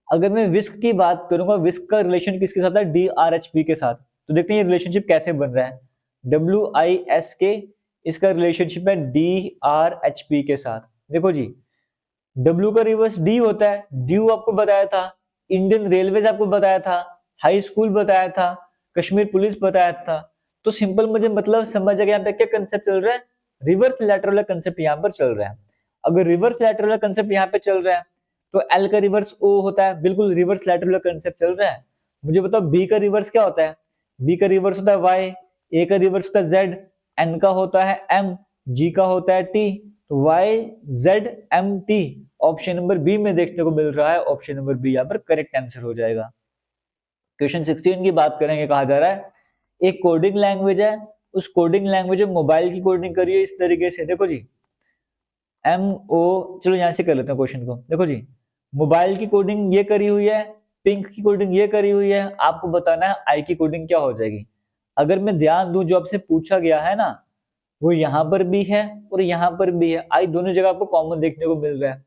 अगर मैं विस्क की बात करूंगा, विस्क का रिलेशन किसके साथ है? DRHP के साथ। तो देखते हैं ये रिलेशनशिप कैसे बन रहा है। WISK इसका रिलेशनशिप है DRHP के साथ। देखो जी, W का रिवर्स D होता है, ड्यू आपको बताया था, इंडियन रेलवेज आपको बताया था, हाई स्कूल बताया था, कश्मीर पुलिस बताया था। तो सिंपल मुझे मतलब समझ आ गया यहाँ पे क्या कंसेप्ट चल रहा है, रिवर्स लैटरल कंसेप्ट यहाँ पर चल रहा है। अगर रिवर्स लैटरल कंसेप्ट यहाँ पे चल रहा है तो L का रिवर्स O होता है, बिल्कुल रिवर्स लैटरल कंसेप्ट चल रहा है। मुझे बताओ B का रिवर्स क्या होता है? B का रिवर्स होता है Y, A का रिवर्स होता है Z, N का होता है M, G का होता है T, तो YZMT ऑप्शन नंबर बी में देखने को मिल रहा है, ऑप्शन नंबर बी यहाँ पर करेक्ट आंसर हो जाएगा। क्वेश्चन 16 की बात करेंगे, कहा जा रहा है एक कोडिंग लैंग्वेज है, उस कोडिंग लैंग्वेज में मोबाइल की कोडिंग करिए इस तरीके से। देखो जी, चलो यहां से कर लेते हैं क्वेश्चन को। देखो जी, मोबाइल की कोडिंग ये करी हुई है, पिंक की कोडिंग ये करी हुई है, आपको बताना है आई की कोडिंग क्या हो जाएगी। अगर मैं ध्यान दूं जो आपसे पूछा गया है ना, वो यहाँ पर भी है और यहाँ पर भी है, आई दोनों जगह आपको कॉमन देखने को मिल रहा है।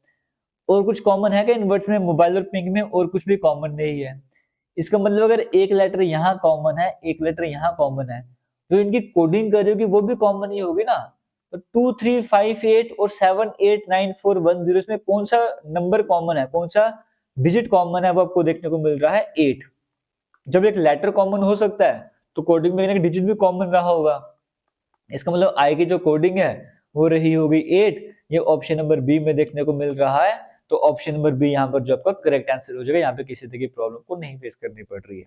और कुछ कॉमन है क्या इनवर्ट्स में, मोबाइल और पिंक में? और कुछ भी कॉमन नहीं है। इसका मतलब अगर एक लेटर यहाँ कॉमन है, एक लेटर यहाँ कॉमन है, जो इनकी कोडिंग कर रही होगी वो भी कॉमन ही होगी ना। तो 2358 और 789410 इसमें कौन सा नंबर कॉमन है, कौन सा डिजिट कॉमन है, वो आपको देखने को मिल रहा है 8। जब एक लेटर कॉमन हो सकता है तो कोडिंग में एक डिजिट भी कॉमन रहा होगा। इसका मतलब आई की जो कोडिंग है वो रही होगी 8। ये ऑप्शन नंबर बी में देखने को मिल रहा है। तो ऑप्शन नंबर बी यहाँ पर जो आपका करेक्ट आंसर हो जाएगा, यहाँ पे किसी तरह की प्रॉब्लम को नहीं फेस करनी पड़ रही है।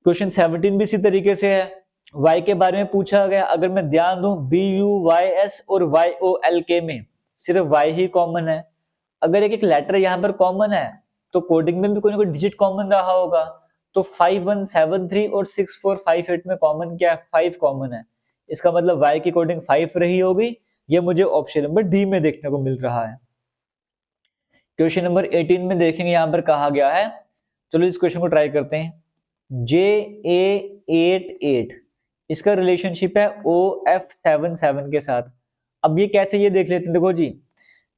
क्वेश्चन 17 भी इसी तरीके से है। y के बारे में पूछा गया, अगर मैं ध्यान दूं BUYS और YOLK में सिर्फ y ही कॉमन है। अगर एक लेटर यहाँ पर कॉमन है तो कोडिंग में भी कोई ना कोई डिजिट कॉमन रहा होगा। तो 5173 और 6458 में कॉमन क्या है, 5 कॉमन है। इसका मतलब y की कोडिंग 5 रही होगी। ये मुझे ऑप्शन नंबर डी में देखने को मिल रहा है। क्वेश्चन नंबर 18 में देखेंगे, यहाँ पर कहा गया है, चलो इस क्वेश्चन को ट्राई करते हैं। JA88 इसका रिलेशनशिप है OF77 के साथ। अब ये कैसे, ये देख लेते हैं। देखो जी,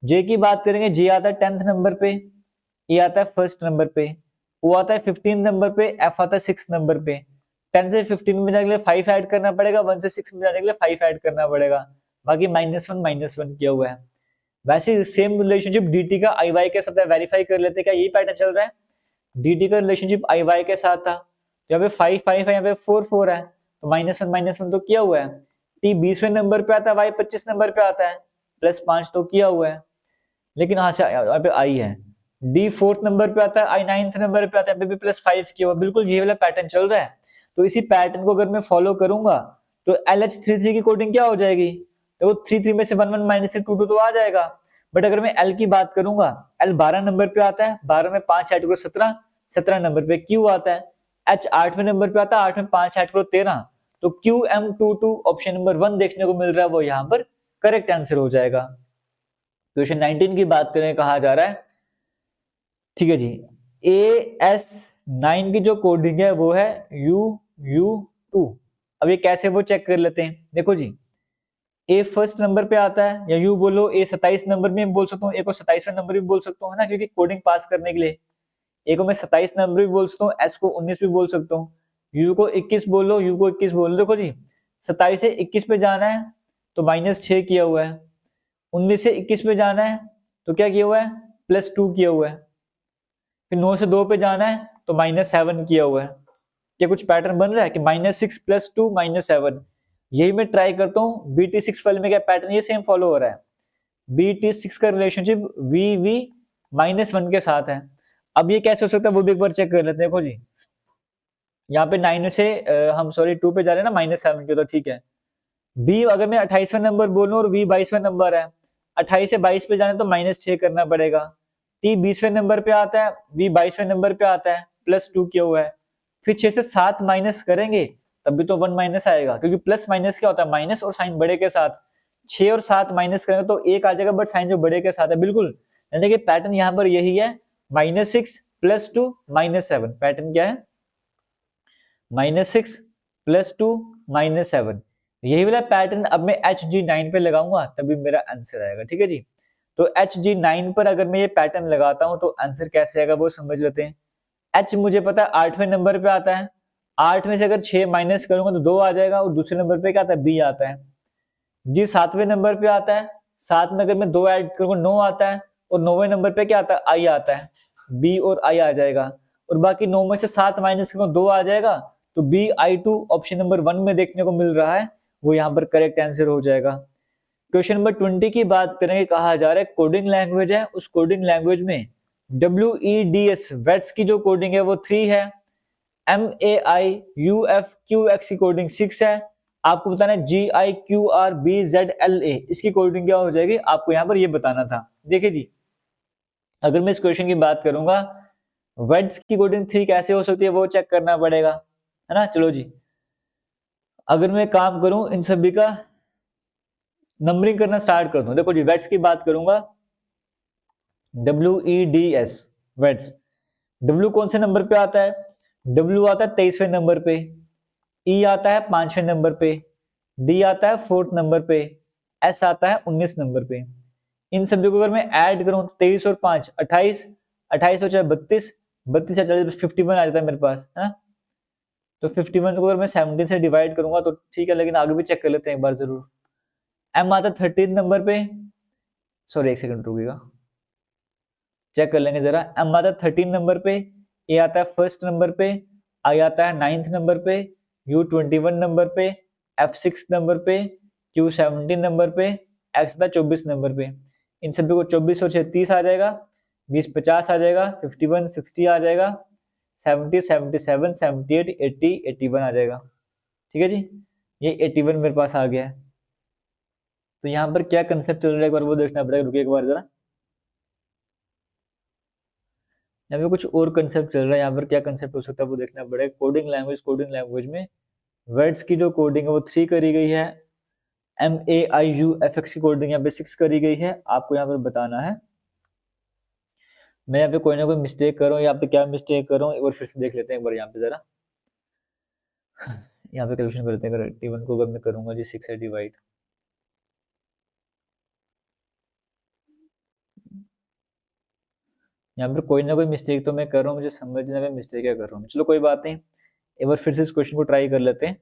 J की बात करेंगे, J आता है 10th नंबर पे, E आता है 1st नंबर पे, O आता है 15th नंबर पे, F आता है 6th नंबर पे। 10 से 15 में जाने के लिए 5 ऐड करना पड़ेगा, 1 से 6 में जाने के लिए 5 ऐड करना पड़ेगा, बाकी -1 किया हुआ है। वैसे सेम रिलेशनशिप dt का iy के साथ वेरीफाई कर लेते हैं, क्या यही पैटर्न चल रहा है। dt का रिलेशनशिप iy के साथ था, यहाँ पे 5 5 है, यहाँ पे 4 4 है, तो -1 तो किया हुआ है। t 20वें नंबर पे आता है, y 25 नंबर पे आता है, +5 तो किया हुआ है। लेकिन यहाँ से यहाँ पे i है, d 4th नंबर पे आता है, i 9th नंबर पे आता है, भी +5 किया हुआ। बिल्कुल ये वाला पैटर्न चल रहा है। तो इसी पैटर्न को अगर मैं फॉलो करूंगा तो LH33 की कोडिंग क्या हो जाएगी, तो 33 में से 1 1 माइनस से 2 2 तो आ जाएगा। बट अगर मैं L की बात करूंगा, L 12 नंबर पे आता है, 12 में 5 ऐड करो 17, 17 नंबर पे Q आता है। H 8वें नंबर पे आता है, 8 में 5 ऐड करो 13, तो QM22 ऑप्शन नंबर 1 देखने को मिल रहा है, वो यहाँ पर करेक्ट आंसर हो जाएगा। क्वेश्चन 19 की बात करें, कहा जा रहा है, ठीक है जी, AS9 की जो कोडिंग है वो है UU2। अब ये कैसे वो चेक कर लेते हैं। देखो जी, ए फर्स्ट नंबर पे आता है, या यू बोलो ए 27 नंबर में बोल सकता हूँ, ए को 27वें नंबर भी बोल सकता हूँ, है ना, क्योंकि कोडिंग पास करने के लिए ए को मैं 27 नंबर भी बोल सकता हूँ, एस को 19 भी बोल सकता हूँ, यू को 21 बोलो, यू को 21 बोलो। देखो जी, 27 से 21 पे जाना है तो -6 किया हुआ है, 19 से 21 पे जाना है तो क्या किया हुआ है, +2 किया हुआ है, फिर 9 से 2 पे जाना है तो -7 किया हुआ है। क्या कुछ पैटर्न बन रहा है कि -6 +2 -7। यही मैं ट्राई करता हूँ BT6 वाले में, क्या पैटर्न ये सेम फॉलो हो रहा है। BT6 का रिलेशनशिप VV -1 के साथ है। अब ये कैसे हो सकता है वो भी एक बार चेक कर लेते हैं। देखो जी, यहाँ पे 9 से हम सॉरी 2 पे जा रहे हैं ना, -7 के, तो ठीक है। B अगर मैं 28वें नंबर बोलूं और V 22वें नंबर है, 28 से 22 पे जाने तो -6 करना पड़ेगा। T 20वें नंबर पे आता है, V 22वें नंबर पे आता है, +2 किया हुआ है। फिर 6 से 7 माइनस करेंगे तब भी तो 1 माइनस आएगा, क्योंकि प्लस माइनस क्या होता है, माइनस और साइन बड़े के साथ। 6 और 7 माइनस करेंगे तो 1 आ जाएगा, बट साइन जो बड़े के साथ है। बिल्कुल, यानी कि पैटर्न यहाँ पर यही है, -6 +2 -7। पैटर्न क्या है, -6 +2 -7। यही वाला पैटर्न अब मैं HG9 पे लगाऊंगा तभी मेरा आंसर आएगा। ठीक है जी, तो HG9 पर अगर मैं ये पैटर्न लगाता हूं तो आंसर कैसे आएगा वो समझ लेते हैं। H मुझे पता है 8वें नंबर पे आता है, 8 में से अगर 6 माइनस करूंगा तो 2 आ जाएगा, और दूसरे नंबर पे क्या आता है, B आता है। G 7वें नंबर पे आता है, 7 में अगर मैं 2 ऐड करूंगा 9 आता है, और 9वें नंबर पे क्या आता है, I आता है, B और I आ जाएगा। और बाकी 9 में से 7 माइनस करूंगा 2 आ जाएगा, तो BI2 ऑप्शन नंबर 1 में देखने को मिल रहा है, वो यहाँ पर करेक्ट आंसर हो जाएगा। क्वेश्चन नंबर 20 की बात करेंगे, कहा जा रहा है कोडिंग लैंग्वेज है, उस कोडिंग लैंग्वेज में WEDS वेट्स की जो कोडिंग है वो 3 है, MAIUFQX की कोडिंग 6 है। आपको बताना है GIQRBZLA इसकी कोडिंग क्या हो जाएगी, आपको यहाँ पर ये बताना था। देखिए जी, अगर मैं इस क्वेश्चन की बात करूंगा, वेट्स की कोडिंग 3 कैसे हो सकती है वो चेक करना पड़ेगा, है ना। चलो जी, अगर मैं काम करूं इन सभी का नंबरिंग करना स्टार्ट कर दूं। देखो जी, वेट्स की बात करूंगा, WEDS वेट्स, W कौन से नंबर पे आता है, W आता है 23वें नंबर पे, E आता है 5वें नंबर पे, D आता है 4th नंबर पे, S आता है 19 नंबर पे। इन सभी को अगर मैं ऐड करूं 23 और 5 28, 28 हो जाए 32, 32 से 40 51 आ जाता है मेरे पास, है ना। तो 51 को अगर मैं 17 से डिवाइड करूंगा तो ठीक है, लेकिन आगे भी चेक कर लेते हैं एक बार जरूर। m आता है 13 नंबर पे, सॉरी एक सेकंड रुकिएगा, चेक कर लेंगे जरा। m आता है 13 नंबर पे, a आता है फर्स्ट नंबर पे, i आता है 9th नंबर पे, u 21 नंबर पे, f 6 नंबर पे, q 17 नंबर पे, x आता है 24 नंबर पे। इन सभी को 24 और 30 आ जाएगा, 20 50 आ जाएगा, 51 60 आ जाएगा, 70 77 78 80 81 आ जाएगा। ठीक है जी, ये 81 मेरे पास आ गया है। तो यहाँ पर क्या कंसेप्ट चल रहा है एक बार वो देखना पड़ेगा, रुकिए एक बार जरा। यहाँ पे कुछ और कंसेप्ट चल रहा है, यहाँ पर क्या कंसेप्ट हो सकता है वो देखना पड़ेगा। कोडिंग लैंग्वेज में वर्ड्स की जो कोडिंग है वो 3 करी गई है, MAIUFX की कोडिंग यहाँ पे 6 करी गई है। आपको यहाँ पर बताना है, मैं यहाँ पे कोई ना कोई मिस्टेक कर रहा हूँ, यहाँ पे क्या मिस्टेक कर रहा हूँ एक बार फिर से देख लेते हैं एक बार यहाँ पे जरा। यहाँ पे कैलकुलेशन करते हैं, अगर 81 को अगर मैं करूंगा जी 6 से डिवाइड, यहाँ पर कोई ना कोई मिस्टेक तो मैं कर रहा हूँ, मुझे समझने में मिस्टेक क्या कर रहा हूँ। चलो कोई बात नहीं, एक बार फिर से इस क्वेश्चन को ट्राई कर लेते हैं।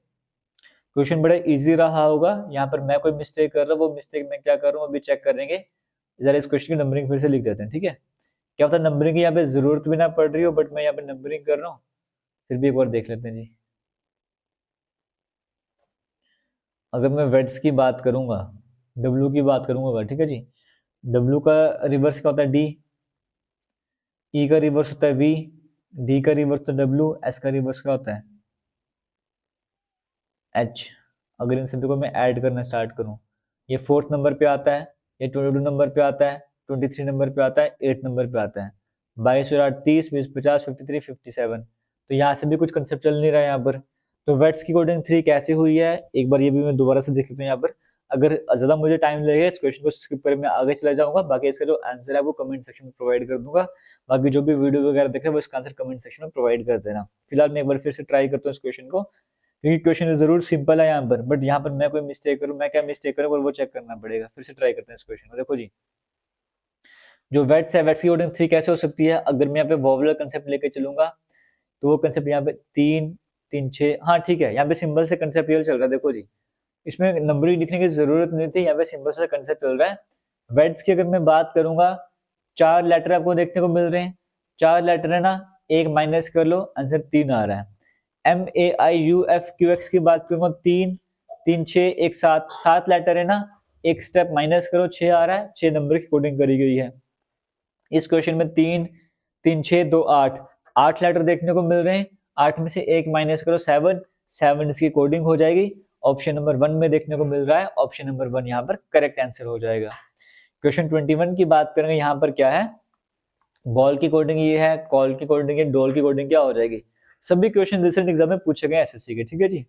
क्वेश्चन बड़ा इजी रहा होगा, यहाँ पर मैं कोई मिस्टेक कर रहा हूँ, वो मिस्टेक मैं क्या कर रहा हूँ अभी चेक करेंगे। जरा इस क्वेश्चन की नंबरिंग फिर से लिख देते हैं, ठीक है। क्या पता नंबरिंग की यहाँ पे जरूरत भी ना पड़ रही हो, बट मैं यहाँ पे नंबरिंग कर रहा हूँ, फिर भी एक बार देख लेते हैं जी। अगर मैं वेट्स की बात करूंगा, डब्ल्यू की बात करूंगा, ठीक है जी। डब्ल्यू का रिवर्स क्या होता है, डी, ई का रिवर्स होता है वी, डी का रिवर्स होता है डब्ल्यू, एस का रिवर्स क्या होता है एच। अगर इन सभी को मैं ऐड करना स्टार्ट करूं, ये 4th नंबर पे आता है, ये 22 नंबर पे आता है, 23 नंबर पे आता है, 8 नंबर पे आता है, 22 और 8 30, 20 50 53 57। तो यहाँ से भी कुछ कंसेप्ट चल नहीं रहा है यहाँ पर। तो वेट्स की कोडिंग 3 कैसे हुई है एक बार ये भी मैं दोबारा से देख लेता हूँ यहाँ पर। अगर ज्यादा मुझे टाइम लगेगा इस क्वेश्चन को स्किप कर मैं आगे चला जाऊंगा, बाकी इसका जो आंसर है वो कमेंट सेक्शन में प्रोवाइड कर दूंगा। बाकी जो भी वीडियो वगैरह देख रहे हैं वो इसका आंसर कमेंट सेक्शन में प्रोवाइड कर देना। फिलहाल मैं एक बार फिर से ट्राई करता हूँ इस क्वेश्चन को, क्योंकि क्वेश्चन जरूर सिंपल है यहाँ पर, बट यहाँ पर मैं कोई मिस्टेक करूँ, मैं क्या मिस्टेक करूँ और वो चेक करना पड़ेगा। फिर से ट्राई करते हैं इस क्वेश्चन को। देखो जी, जो वेट्स है, वेट्स की कोडिंग 3 कैसे हो सकती है। अगर मैं यहाँ पे वॉवुलर कंसेप्ट लेके चलूंगा तो वो कंसेप्ट यहाँ पे 3 3 6, हाँ ठीक है, यहाँ पे सिंबल से कंसेप्ट ये चल रहा है। देखो जी, इसमें नंबरिंग लिखने की जरूरत नहीं थी, यहाँ पे सिंबल से कंसेप्ट चल रहा है। वेट्स की अगर मैं बात करूंगा, 4 लेटर आपको देखने को मिल रहे हैं, 4 लेटर है ना, एक माइनस कर लो, आंसर 3 आ रहा है। MAIUFQX की बात करूंगा, 3 3 6 एक 7, 7 लेटर है ना, एक स्टेप माइनस करो, 6 आ रहा है, 6 नंबर की कोडिंग करी गई है। इस क्वेश्चन में 3 3 6 2 8, 8 लेटर देखने को मिल रहे हैं, 8 में से एक माइनस करो, 7 7 इसकी कोडिंग हो जाएगी। ऑप्शन नंबर 1 में देखने को मिल रहा है, ऑप्शन नंबर 1 यहाँ पर करेक्ट आंसर हो जाएगा। क्वेश्चन 21 की बात करेंगे, यहाँ पर क्या है, बॉल की कोडिंग ये है, कॉल की कोडिंग है, डॉल की कोडिंग क्या हो जाएगी। सभी क्वेश्चन रिसेंट एग्जाम में पूछे गए एसएससी के, ठीक है जी।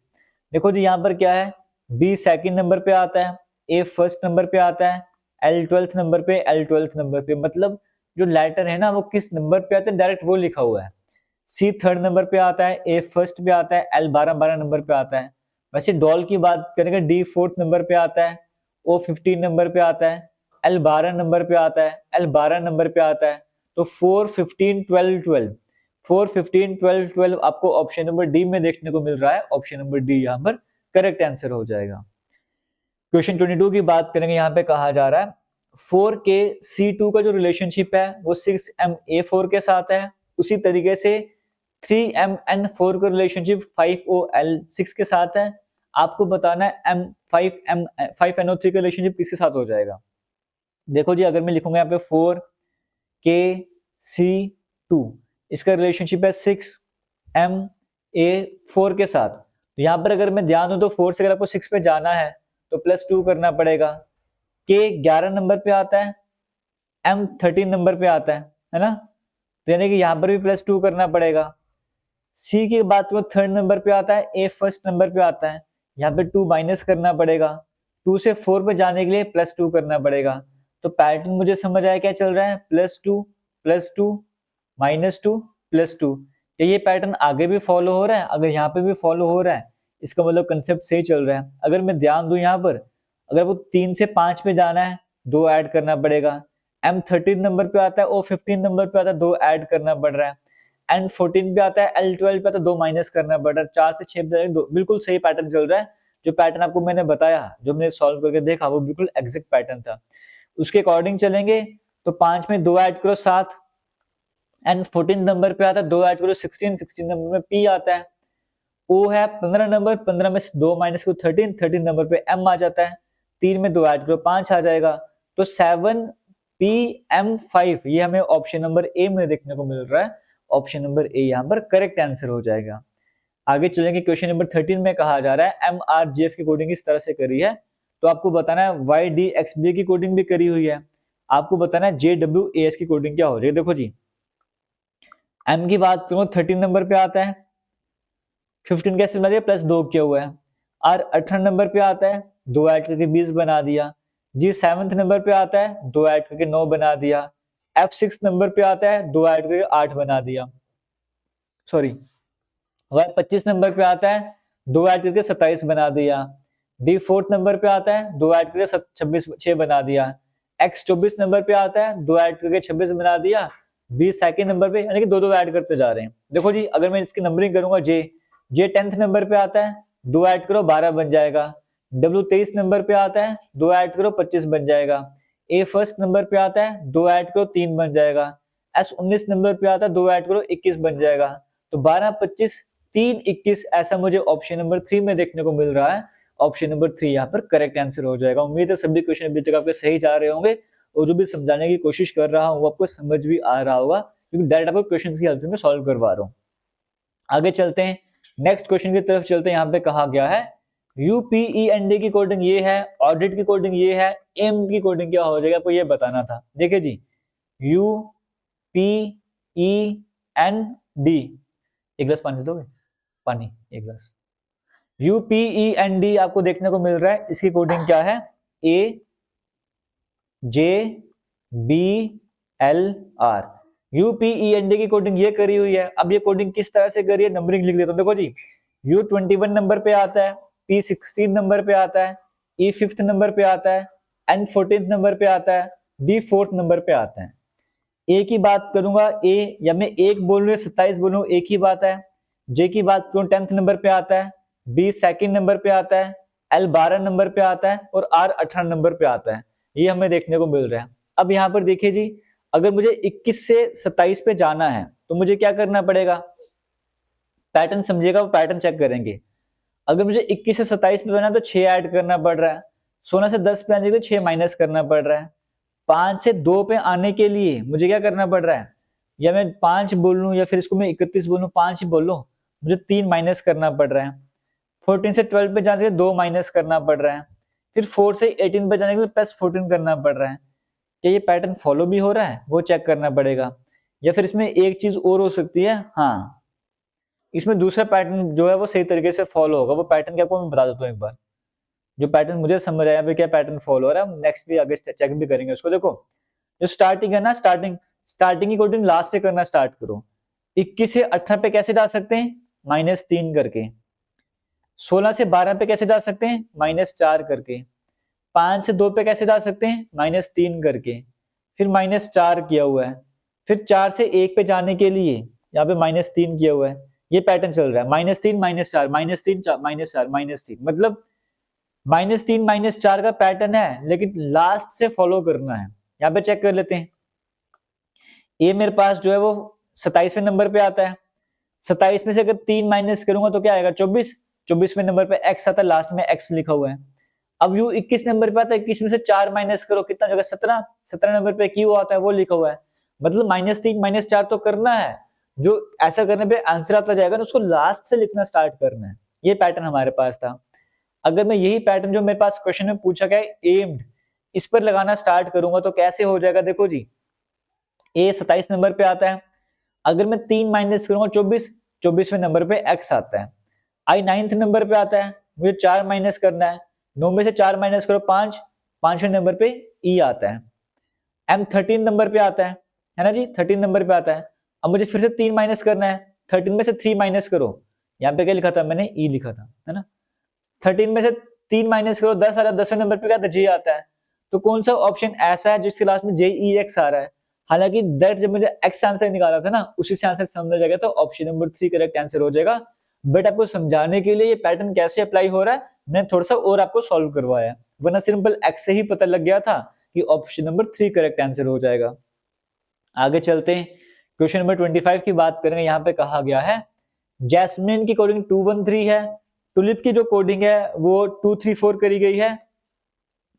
देखो जी, यहाँ पर क्या है, बी सेकंड नंबर पे आता है, ए फर्स्ट नंबर पे आता है, एल 12th नंबर पे, एल 12th नंबर पे, मतलब जो लेटर है ना वो किस नंबर पे आते हैं डायरेक्ट वो लिखा हुआ है। सी थर्ड नंबर पे आता है, ए फर्स्ट पे आता है, एल 12 नंबर पे आता है। वैसे डॉल की बात करेंगे, डी 4th नंबर पे आता है, ओ 15 नंबर पे आता है, एल 12 नंबर पे आता है, एल 12 नंबर पे आता है। तो 4 15 12 12, 4 15 12 12 आपको ऑप्शन नंबर डी में देखने को मिल रहा है। ऑप्शन नंबर डी यहाँ पर करेक्ट आंसर हो जाएगा। क्वेश्चन 22 की बात करेंगे, यहाँ पे कहा जा रहा है 4K C2 का जो रिलेशनशिप है वो 6MA4 के साथ है, उसी तरीके से 3MN4 का रिलेशनशिप 5OL6 के साथ है। आपको बताना है M5NO3 का रिलेशनशिप किसके साथ हो जाएगा। देखो जी, अगर मैं लिखूंगा यहाँ पे 4KC2, इसका रिलेशनशिप है 6MA4 के साथ। तो यहाँ पर अगर मैं ध्यान दूं तो 4 से अगर आपको 6 पे जाना है तो +2 करना पड़ेगा। K 11 नंबर पे आता है, M 13 नंबर पे आता है ना, तो यानी कि यहाँ पर भी +2 करना पड़ेगा। C की बात करो, 3rd नंबर पे आता है, A फर्स्ट नंबर पे आता है, यहाँ पे 2 माइनस करना पड़ेगा। 2 से 4 पे जाने के लिए +2 करना पड़ेगा। तो पैटर्न मुझे समझ आया क्या चल रहा है, +2 +2 -2 +2। ये पैटर्न आगे भी फॉलो हो रहा है, अगर यहाँ पे भी फॉलो हो रहा है इसका मतलब कंसेप्ट सही चल रहा है। अगर मैं ध्यान दूं यहाँ पर, अगर वो 3 से 5 पे जाना है 2 ऐड करना पड़ेगा। M 13 नंबर पे आता है, O 15 नंबर पे आता है, 2 ऐड करना पड़ रहा है। N14 पे आता है, L12 पे आता है, 2 माइनस करना पड़ रहा है, 4 से 6 पे बिल्कुल सही पैटर्न चल रहा है। जो पैटर्न आपको मैंने बताया, जो मैंने सॉल्व करके देखा, वो बिल्कुल एग्जैक्ट पैटर्न था। उसके अकॉर्डिंग चलेंगे तो 5 में 2 ऐड करो 7, N14 नंबर पे आता है, 2 ऐड करो 16, 16 नंबर में P आता है, O है 15 नंबर, 15 में से 2 माइनस करो 13, 13 नंबर पे M आ जाता है, 3 में 2 ऐड करो 5 आ जाएगा। तो 7PM5 ये हमें ऑप्शन नंबर ए में देखने को मिल रहा है। ऑप्शन नंबर ए यहाँ पर करेक्ट आंसर हो जाएगा। आगे चलेंगे, क्वेश्चन नंबर 13 में कहा जा रहा है MRGF की कोडिंग इस तरह से करी है, तो आपको बताना है YDXB की कोडिंग भी करी हुई है, आपको बताना है JWAS की कोडिंग क्या हो रही है। देखो जी, M की बात करूं 13 नंबर पे आता है, 15 कैसे बना दिया, प्लस 2 किया हुआ है। R 18 नंबर पे आता है, 2 ऐड करके 20 बना दिया। G 7th नंबर पे आता है, 2 ऐड करके 9 बना दिया। F 6 नंबर पे आता है, 2 ऐड करके 8 बना दिया। सॉरी, Y 25 नंबर पे आता है, 2 ऐड करके 27 बना दिया। D 4th नंबर पे आता है, 2 ऐड करके 6 बना दिया। X 24 नंबर पे आता है, 2 ऐड करके 26 बना दिया। B सेकंड नंबर पे, यानी कि 2 ऐड करते जा रहे हैं। देखो जी, अगर मैं इसकी नंबरिंग करूंगा, J 10th नंबर पे आता है, 2 ऐड करो 12 बन जाएगा। W 23 नंबर पे आता है, 2 ऐड करो 25 बन जाएगा। A फर्स्ट नंबर पे आता है, 2 ऐड करो 3 बन जाएगा। S 19 नंबर पे आता है, 2 ऐड करो 21 बन जाएगा। तो 12, 25, 3, 21 ऐसा मुझे ऑप्शन नंबर 3 में देखने को मिल रहा है। ऑप्शन नंबर 3 यहाँ पर करेक्ट आंसर हो जाएगा। उम्मीद है सभी क्वेश्चन अभी तक आपके सही जा रहे होंगे, और जो भी समझाने की कोशिश कर रहा हूँ वो आपको समझ भी आ रहा होगा, क्योंकि डायरेक्ट आपको क्वेश्चन की हेल्प से मैं सॉल्व करवा रहा हूँ। आगे चलते हैं, नेक्स्ट क्वेश्चन की तरफ चलते हैं। यहाँ पे कहा गया है UPEND की कोडिंग ये है, ऑडिट की कोडिंग ये है, एम की कोडिंग क्या हो जाएगा, आपको ये बताना था। देखिए जी, UPEND, एक गिलास पानी दोगे, पानी एक गिलास। UPEND आपको देखने को मिल रहा है, इसकी कोडिंग क्या है, AJBLR। UPEND की कोडिंग ये करी हुई है। अब ये कोडिंग किस तरह से करी है, नंबरिंग लिख देता हूं। देखो जी, U21 नंबर पे आता है, P16 नंबर पे आता है, E 5th नंबर पे आता है, N 14th नंबर पे आता है, D 4th नंबर पे आता है। ए की बात करूंगा, ए या मैं 1 बोल रहा हूं 27 बोल रहा हूं, एक ही बात है। जे की बात करूं 10th नंबर पे आता है, बी सेकंड नंबर पे आता है, एल 12 नंबर पे आता है, और आर 18 नंबर पे आता है। ये हमें देखने को मिल रहा है। अब यहाँ पर देखिए जी, अगर मुझे 21 से 27 पे जाना है तो मुझे क्या करना पड़ेगा, पैटर्न समझिएगा, वो पैटर्न चेक करेंगे। अगर मुझे 21 से 27 पे जाना है तो 6 ऐड करना पड़ रहा है, 16 से 10 पे आने के लिए 6 माइनस करना पड़ रहा है, 5 से 2 पे आने के लिए मुझे क्या करना पड़ रहा है, या मैं 5 बोल लूं या फिर इसको मैं 31 बोलूं, 5 ही बोल लूं, मुझे 3 माइनस करना पड़ रहा है। 14 से 12 पे जाने के लिए 2 माइनस करना पड़ रहा है, फिर 4 से 18 पे जाने के लिए प्लस 14 करना पड़ रहा है। क्या ये पैटर्न फॉलो भी हो रहा है, वो चेक करना पड़ेगा। या फिर इसमें एक चीज और हो सकती है, हाँ, इसमें दूसरा पैटर्न जो है वो सही तरीके से फॉलो होगा। वो पैटर्न क्या आपको मैं बता देता हूँ एक बार, जो पैटर्न मुझे समझ आया क्या पैटर्न फॉलो हो रहा है, हम नेक्स्ट भी आगे चेक भी करेंगे उसको। देखो, जो स्टार्टिंग है ना, स्टार्टिंग की कोडिंग लास्ट से करना स्टार्ट करो। 21 से 18 पे कैसे जा सकते हैं, -3 करके। 16 से 12 पे कैसे जा सकते हैं, -4 करके। 5 से 2 पे कैसे जा सकते हैं, -3 करके, फिर -4 किया हुआ है। फिर 4 से 1 पे जाने के लिए यहाँ पे -3 किया हुआ है। ये पैटर्न चल रहा है, -3 -4 -3 -4 -3, मतलब -3 -4 का पैटर्न है, लेकिन लास्ट से फॉलो करना है। यहाँ पे चेक कर लेते हैं। ए मेरे पास जो है वो 27वें नंबर पे आता है। 27 में से अगर 3 माइनस करूंगा तो क्या आएगा, 24। 24वें नंबर पे एक्स आता है, लास्ट में एक्स लिखा हुआ है। अब यू 21 नंबर पे आता है, 21 में से 4 माइनस करो, कितना जगह 17। 17 नंबर पे क्यू आता है, वो लिखा हुआ है। मतलब -3 -4 तो करना है। जो ऐसा करने पे आंसर आता जाएगा ना, उसको लास्ट से लिखना स्टार्ट करना है। ये पैटर्न हमारे पास था। अगर मैं यही पैटर्न जो मेरे पास क्वेश्चन में पूछा गया एम्ड, इस पर लगाना स्टार्ट करूंगा तो कैसे हो जाएगा। देखो जी, ए 27 नंबर पे आता है, अगर मैं 3 माइनस करूंगा 24वें नंबर पे एक्स आता है। आई 9th नंबर पे आता है, मुझे 4 माइनस करना है। 9 में से 4 माइनस करो 5, 5वें नंबर पे ई आता है। एम 13 नंबर पे आता है ना जी, 13 नंबर पे आता है। अब मुझे फिर से 3 माइनस करना है, 13 में से 3 माइनस करो, यहाँ पे क्या लिखा था मैंने, ई लिखा था, है ना। 13 में से 3 माइनस करो, 10 आ रहा है, 10वें नंबर पे क्या था, जे आता है। तो कौन सा ऑप्शन ऐसा है जिसके लास्ट में JEX आ रहा है, हालांकि दैट जब मैंने एक्स आंसर निकाला था ना, उसी से आंसर समझ जाएगा, तो ऑप्शन नंबर 3 करेक्ट आंसर हो जाएगा। बट आपको समझाने के लिए ये पैटर्न कैसे अप्लाई हो रहा है, मैंने थोड़ा सा और आपको सॉल्व करवाया, वरना सिंपल एक्स से ही पता लग गया था कि ऑप्शन नंबर 3 करेक्ट आंसर हो जाएगा। आगे चलते हैं, क्वेश्चन नंबर 25 की बात करेंगे। यहाँ पे कहा गया है जैस्मिन की कोडिंग 213 है, टुलिप की जो कोडिंग है वो 234 करी गई है,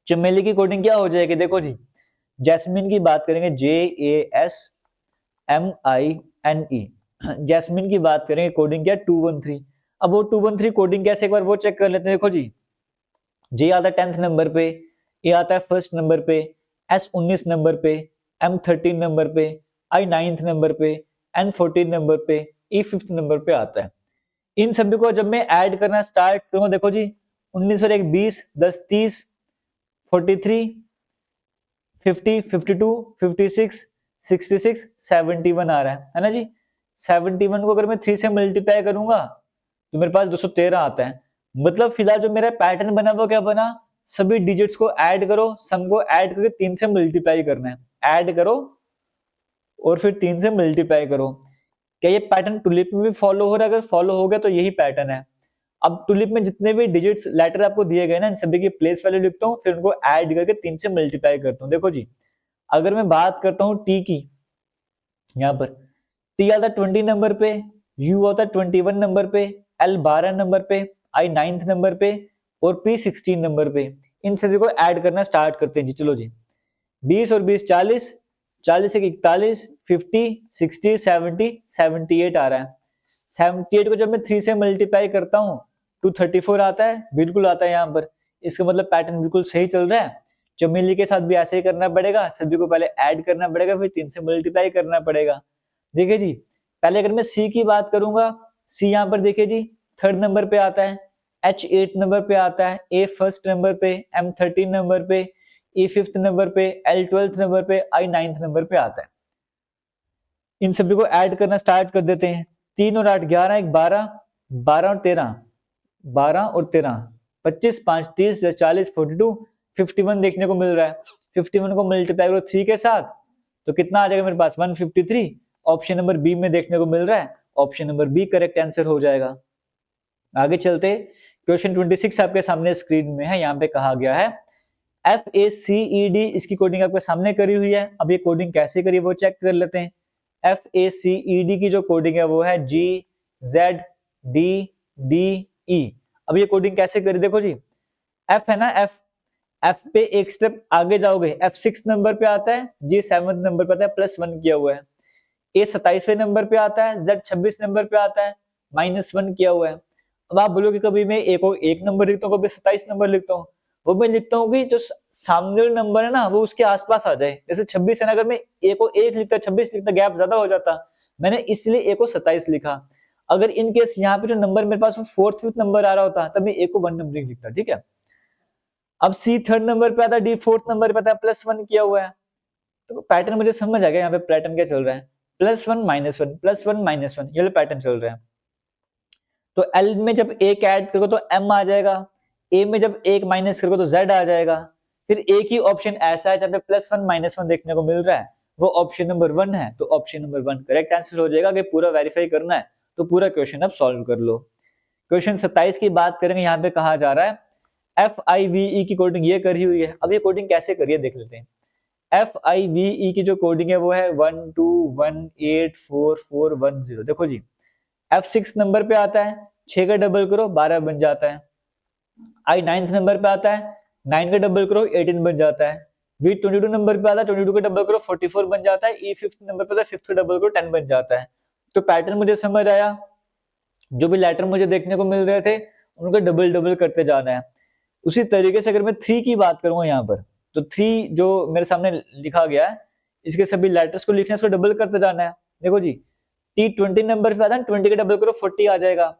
चमेली की कोडिंग क्या हो जाएगी? देखो जी, जैस्मिन की बात करेंगे JASMINE, जैस्मिन की बात करेंगे कोडिंग क्या 213। अब वो 213 कोडिंग कैसे, एक बार वो चेक कर लेते हैं। देखो जी, जे आता है 10th नंबर पे, ए आता है फर्स्ट नंबर पे, एस 19 नंबर पे, एम 13 नंबर पे, आई 9th नंबर पे, एन 14 नंबर पे, ई 5th नंबर पे आता है। इन सभी को जब मैं ऐड करना स्टार्ट करूंगा, देखो जी 19 और 1 20, 10 30, 43, 50, 52, 56, 66, 71 आ रहा है ना जी। 71 को अगर मैं 3 से मल्टीप्लाई करूंगा तो मेरे पास 213 आता है। मतलब फिलहाल जो मेरा पैटर्न बना वो क्या बना, सभी डिजिट्स को ऐड करो, सम को ऐड करके 3 से मल्टीप्लाई करना है, ऐड करो और फिर 3 से मल्टीप्लाई करो। क्या ये पैटर्न टुलिप में भी फॉलो हो रहा है? अगर फॉलो हो गया तो यही पैटर्न है। अब टुलिप में जितने भी डिजिट्स लेटर आपको दिए गए ना, इन सभी की प्लेस वैल्यू लिखता हूँ, फिर उनको ऐड करके 3 से मल्टीप्लाई करता हूँ। देखो जी, अगर मैं बात करता हूँ टी की, यहाँ पर टी आता है 20 नंबर पे, यू आता है 21 नंबर पे, एल 12 नंबर पे, आई 9th नंबर पे और पी 16 नंबर पे। इन सभी को ऐड करना स्टार्ट करते हैं जी। चलो जी, 20 और 20 40, 40 से 41, 50, 60, 70, 78 आ रहा है। 78 को जब मैं 3 से मल्टीप्लाई करता हूँ 234 आता है, बिल्कुल आता है यहाँ पर। इसका मतलब पैटर्न बिल्कुल सही चल रहा है। चमेली के साथ भी ऐसे ही करना पड़ेगा, सभी को पहले ऐड करना पड़ेगा, फिर 3 से मल्टीप्लाई करना पड़ेगा। देखिए जी, पहले अगर मैं सी की बात करूंगा, सी यहाँ पर देखिए जी 3rd नंबर पे आता है, एच 8th नंबर पे आता है, ए 1st नंबर पे, एम 13 नंबर पे, ई 5th नंबर पे, एल 12th नंबर पे, आई 9th नंबर पे आता है। इन सभी को ऐड करना स्टार्ट कर देते हैं। 3 और 8 11, 1 12, 12 और 13, 12 और 13, 25, 5 30, 40, 42, 51 देखने को मिल रहा है। 51 को मल्टीप्लाई करो 3 के साथ तो कितना आ जाएगा मेरे पास? 153। ऑप्शन नंबर बी में देखने को मिल रहा है, option number B correct answer हो जाएगा। आगे चलते, क्वेश्चन 26 आपके सामने स्क्रीन में है। यहाँ पे कहा गया है FACED, इसकी कोडिंग आपके सामने करी हुई है। अब ये कोडिंग कैसे करी वो चेक कर लेते हैं। FACED की जो कोडिंग है वो है GZDDE। अब ये कोडिंग कैसे करी, देखो जी, F है ना, F पे एक स्टेप आगे जाओगे, F 6 नंबर पे आता है, G 7 नंबर पे आता है, +1 किया हुआ है। A 27वें नंबर पे आता है, Z 26 नंबर पे आता है, -1 किया हुआ है। अब आप बोलोगे कभी मैं A को 1 नंबर लिखता हूँ, कभी 27 नंबर लिखता हूँ। वो मैं लिखता हूँ कि जो सामने वाला नंबर है ना वो उसके आसपास आ जाए। जैसे 26 है ना, अगर मैं A को 1 लिखता 26 लिखता गैप ज्यादा हो जाता, मैंने इसलिए A को 27 लिखा। अगर इन केस यहाँ पे जो नंबर मेरे पास वो 4th 5th नंबर आ रहा होता तब मैं A को 1 नंबर लिखता, ठीक है। अब C 3rd नंबर पे आता है, D 4th नंबर पे आता है, +1 किया हुआ है। तो पैटर्न मुझे समझ आ गया यहाँ पे पैटर्न क्या चल रहा है, +1 -1 +1 -1, ये पैटर्न चल रहा है। तो L में जब एक ऐड करोगे तो M आ जाएगा, A में जब एक माइनस करोगे तो Z आ जाएगा। फिर एक ही ऑप्शन ऐसा है जहाँ पे +1 -1 देखने को मिल रहा है, वो ऑप्शन नंबर 1 है। तो ऑप्शन नंबर 1 करेक्ट आंसर हो जाएगा। कि पूरा वेरीफाई करना है तो पूरा क्वेश्चन आप सॉल्व कर लो। क्वेश्चन 27 की बात करेंगे। यहाँ पे कहा जा रहा है FIVE की कोडिंग ये करी हुई है। अब ये कोडिंग कैसे करिए देख लेते हैं। FIVE की जो कोडिंग है वो है 12184410। देखो जी, F6 नंबर पे आता है, 6 का डबल करो 12 बन जाता है। I 9th नंबर पे आता है, 9 का डबल करो 18 बन जाता है। V 22 नंबर पे आता है, 22 का डबल करो 44 बन जाता है। E 5th नंबर पे आता है, 5th का डबल करो 10 बन जाता है। तो पैटर्न मुझे समझ आया। जो भी लेटर मुझे देखने को मिल रहे थे उनको डबल डबल करते जाना है। उसी तरीके से अगर मैं 3 की बात करूंगा यहाँ पर, तो 3 जो मेरे सामने लिखा गया है, इसके सभी लेटर्स को लिखने, इसको डबल करते जाना है। देखो जी, T 20 नंबर पे आता है, 20 का डबल करो 40 आ जाएगा।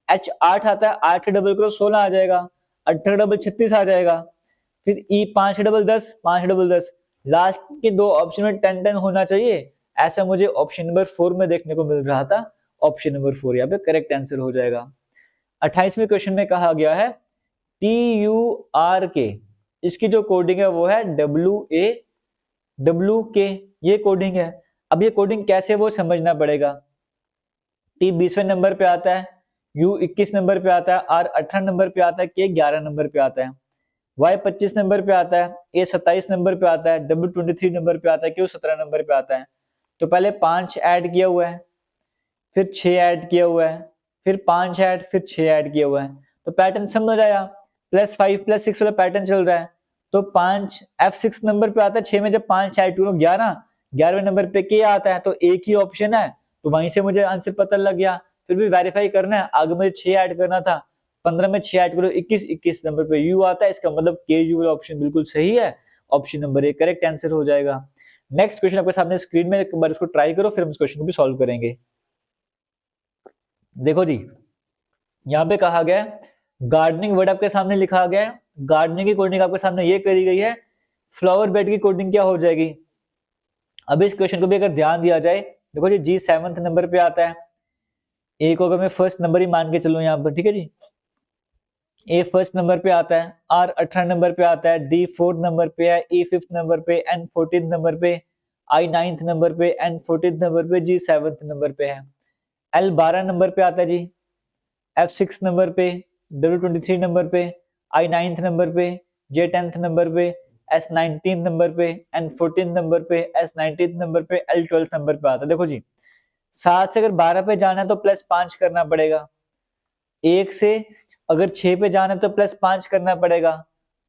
H 8 आता है, 8 का डबल करो 16 आ जाएगा। 18 डबल 36 आ जाएगा। फिर E 5 डबल 10, 5 डबल 10। लास्ट के दो ऑप्शन में 10 10 होना चाहिए, ऐसा मुझे ऑप्शन नंबर 4 में देखने को मिल रहा था। ऑप्शन नंबर 4 यहाँ पे करेक्ट आंसर हो जाएगा। 28वें क्वेश्चन में कहा गया है TURK, इसकी जो कोडिंग है वो है WA WK ये कोडिंग है। अब ये कोडिंग कैसे वो समझना पड़ेगा। T 20वें नंबर पे आता है, U 21 नंबर पे आता है, R 18 नंबर पे आता है, K 11 नंबर पे आता है, Y 25 नंबर पे आता है, A 27 नंबर पे आता है, W 23 नंबर पे आता है, Q 17 नंबर पे आता है। तो पहले 5 ऐड किया हुआ है, फिर 6 ऐड किया हुआ है, फिर 5 ऐड, फिर 6 ऐड किया हुआ है। तो पैटर्न समझ आया, +5 +6 वाला पैटर्न चल रहा है। तो 5 F6 नंबर पे आता है, 6 में जब 5 ऐड करो 11, 11वें नंबर पे K आता है, तो एक ही ऑप्शन है, तो वहीं से मुझे आंसर पता लग गया। फिर भी वेरीफाई करना है, आगे मुझे 6 ऐड करना था, 15 में 6 ऐड करो 21, 21 नंबर पे U आता है, इसका मतलब KU वाला ऑप्शन बिल्कुल सही है, ऑप्शन नंबर 1 करेक्ट आंसर हो जाएगा। नेक्स्ट क्वेश्चन आपके सामने स्क्रीन में, एक बार इसको ट्राई करो, फिर हम इस क्वेश्चन को भी सॉल्व करेंगे। देखो जी, यहाँ पे कहा गया है, गार्डनिंग वर्ड आपके सामने लिखा गया है, गार्डनिंग की कोडिंग आपके सामने ये करी गई है, फ्लावर बेड की कोडिंग क्या हो जाएगी। अब इस क्वेश्चन को भी अगर ध्यान दिया जाए, देखो जी, G 7th नंबर पे आता है, A को अगर मैं फर्स्ट नंबर ही मान के चलूं यहाँ पर, ठीक है जी, A फर्स्ट नंबर पे आता है, R 18 नंबर पे आता है, D 4th नंबर पे है, E 5th नंबर पे, N 14th नंबर पे, I 9th नंबर पे, N 14th नंबर पे, G 7th नंबर पे है, L 12 नंबर पे आता है जी, F6 नंबर पे, W 23 नंबर पे, I 9th नंबर पे, J 10th नंबर पे, S 19 नंबर पे, N 14 नंबर पे, S 19 नंबर पे, L 12 नंबर पे आता है। देखो जी, 7 से अगर 12 पे जाना है तो +5 करना पड़ेगा, 1 से अगर 6 पे जाना है तो +5 करना पड़ेगा,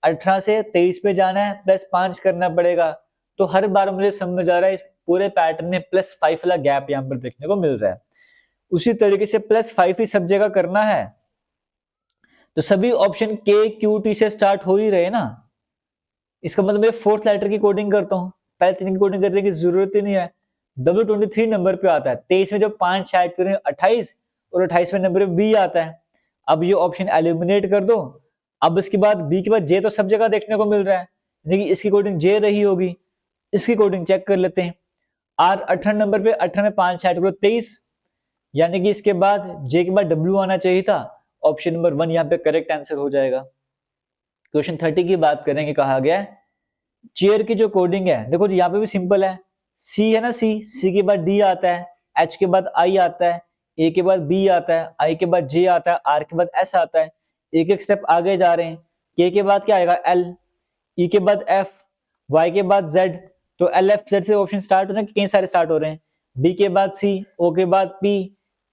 18 से 23 पे जाना है +5 करना पड़ेगा। तो हर बार मुझे समझ आ रहा है, इस पूरे पैटर्न में +5 वाला गैप यहाँ पर देखने को मिल रहा है। उसी तरीके से +5 ही सब जगह करना है, तो सभी ऑप्शन KQT से स्टार्ट हो ही रहे ना। इसका मतलब मैं 4th लेटर की कोडिंग करता हूँ, पहले 3 की कोडिंग करने की जरूरत ही नहीं है। W 23 नंबर पे आता है, 23 में जब 5 ऐड करें 28, और 28वें नंबर पे B आता है। अब ये ऑप्शन एलिमिनेट कर दो। अब इसके बाद B के बाद J तो सब जगह देखने को मिल रहा है, लेकिन इसकी कोडिंग J रही होगी, इसकी कोडिंग चेक कर लेते हैं। R 18 नंबर पे 18 में 5 ऐड करो 23, यानी कि इसके बाद J के बाद W आना चाहिए था, ऑप्शन नंबर 1 यहाँ पे करेक्ट आंसर हो जाएगा। क्वेश्चन 30 की बात करेंगे, कहा गया है चेयर की जो कोडिंग है, देखो जी यहाँ पे भी सिंपल है, C है ना, C के बाद D आता है, H के बाद I आता है, A के बाद B आता है, I के बाद J आता है, R के बाद S आता है। एक एक स्टेप आगे जा रहे हैं, K के बाद क्या आएगा L, E के बाद F, Y के बाद Z, तो L F Z से ऑप्शन स्टार्ट हो रहे हैं, कई सारे स्टार्ट हो रहे हैं, B के बाद C, O के बाद P,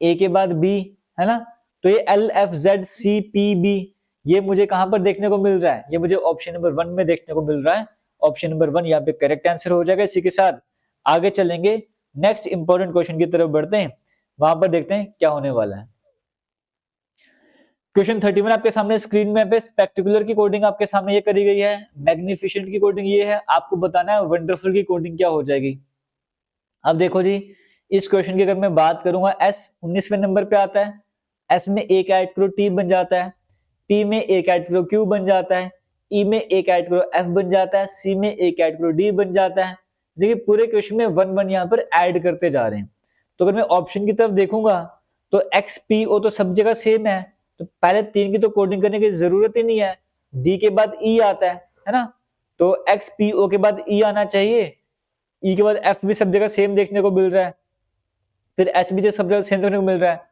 A के बाद B, है ना। तो ये L F Z C P B ये मुझे कहां पर देखने को मिल रहा है, ये मुझे ऑप्शन नंबर 1 में देखने को मिल रहा है, ऑप्शन नंबर 1 यहाँ पे करेक्ट आंसर हो जाएगा। इसी के साथ आगे चलेंगे, नेक्स्ट इंपॉर्टेंट क्वेश्चन की तरफ बढ़ते हैं, वहां पर देखते हैं क्या होने वाला है। क्वेश्चन 31 आपके सामने स्क्रीन में पे स्पेक्टिकुलर की कोडिंग आपके सामने ये करी गई है, मैग्निफिसेंट की कोडिंग ये है, आपको बताना है वंडरफुल की कोडिंग क्या हो जाएगी। अब देखो जी, इस क्वेश्चन की अगर मैं बात करूंगा, S 19वें नंबर पे आता है, S में एक ऐड करो T बन जाता है, P में एक ऐड करो Q बन जाता है, E में एक ऐड करो F बन जाता है, C में एक ऐड करो D बन जाता है। देखिए पूरे क्वेश्चन में 1 1 यहाँ पर ऐड करते जा रहे हैं। तो अगर मैं ऑप्शन की तरफ देखूंगा तो X P O तो सब जगह सेम है, तो पहले 3 की तो कोडिंग करने की जरूरत ही नहीं है, D के बाद E आता है ना, तो X P O के बाद E आना चाहिए, E के बाद F भी सब जगह सेम देखने को मिल रहा है, फिर S भी सब जगह सेम देखने को मिल रहा है।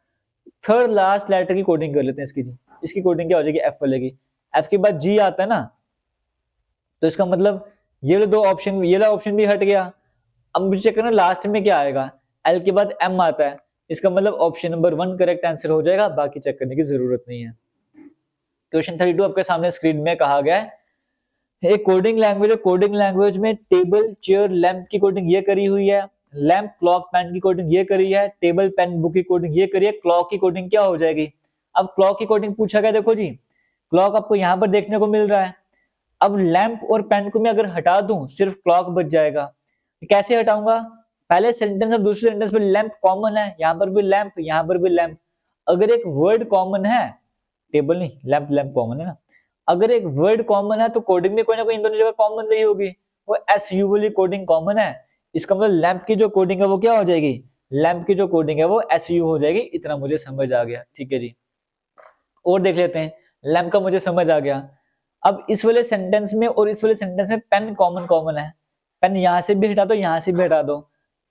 थर्ड लास्ट लेटर की कोडिंग कर लेते हैं इसकी जी, इसकी कोडिंग क्या हो जाएगी F वाले की, F के बाद G आता है ना, तो इसका मतलब ये वाले दो ऑप्शन, ये वाला ऑप्शन भी हट गया। अब मुझे चेक करना लास्ट में क्या आएगा, L के बाद M आता है, इसका मतलब ऑप्शन नंबर 1 करेक्ट आंसर हो जाएगा, बाकी चेक करने की जरूरत नहीं है। क्वेश्चन 32 आपके सामने स्क्रीन में कहा गया है, एक कोडिंग लैंग्वेज है, कोडिंग लैंग्वेज में टेबल चेयर लैंप की कोडिंग ये करी हुई है, लैंप क्लॉक पेन की कोडिंग ये करी है, टेबल पेन बुक की कोडिंग ये करी है, क्लॉक की कोडिंग क्या हो जाएगी। अब क्लॉक की कोडिंग पूछा गया, देखो जी क्लॉक आपको यहां पर देखने को मिल रहा है। अब लैंप और पेन को मैं अगर हटा दूं सिर्फ क्लॉक बच जाएगा, कैसे हटाऊंगा, पहले सेंटेंस और दूसरे सेंटेंस में लैंप कॉमन है, यहां पर भी लैंप, यहां पर भी लैंप, अगर एक वर्ड कॉमन है, टेबल नहीं लैंप, लैंप कॉमन है ना, अगर एक वर्ड कॉमन है तो कोडिंग में कोई ना कोई इन दोनों जगह कॉमन नहीं होगी, वो SU वाली कोडिंग कॉमन है, इसका मतलब लैंप की जो कोडिंग है वो क्या हो जाएगी, लैंप की जो कोडिंग है वो SU हो जाएगी। इतना मुझे समझ आ गया, ठीक है जी। और देख लेते हैं, लैंप का मुझे समझ आ गया। अब इस वाले सेंटेंस में और इस वाले सेंटेंस में पेन कॉमन कॉमन है, पेन यहाँ से भी हटा दो, यहाँ से भी हटा दो,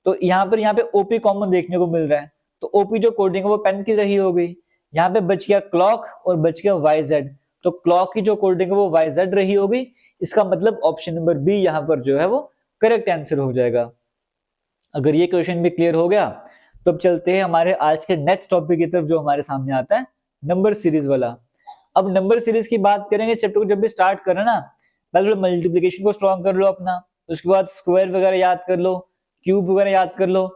तो यहाँ पे ओपी कॉमन देखने को मिल रहा है, तो ओपी जो कोडिंग है वो पेन की रही होगी। यहाँ पे बच गया क्लॉक और बच गया वाईजेड, तो क्लॉक की जो कोडिंग है वो वाईजेड रही होगी। इसका मतलब ऑप्शन नंबर बी यहाँ पर जो है वो करेक्ट आंसर हो जाएगा। अगर ये क्वेश्चन भी क्लियर हो गया तो अब चलते हैं हमारे आज के नेक्स्ट टॉपिक की तरफ, जो हमारे सामने आता है नंबर सीरीज वाला। अब नंबर सीरीज की बात करेंगे, चैप्टर को जब भी स्टार्ट करना ना, पहले मल्टीप्लिकेशन को स्ट्रॉन्ग कर लो अपना, उसके बाद स्क्वायर वगैरह याद कर लो, क्यूब वगैरह याद कर लो,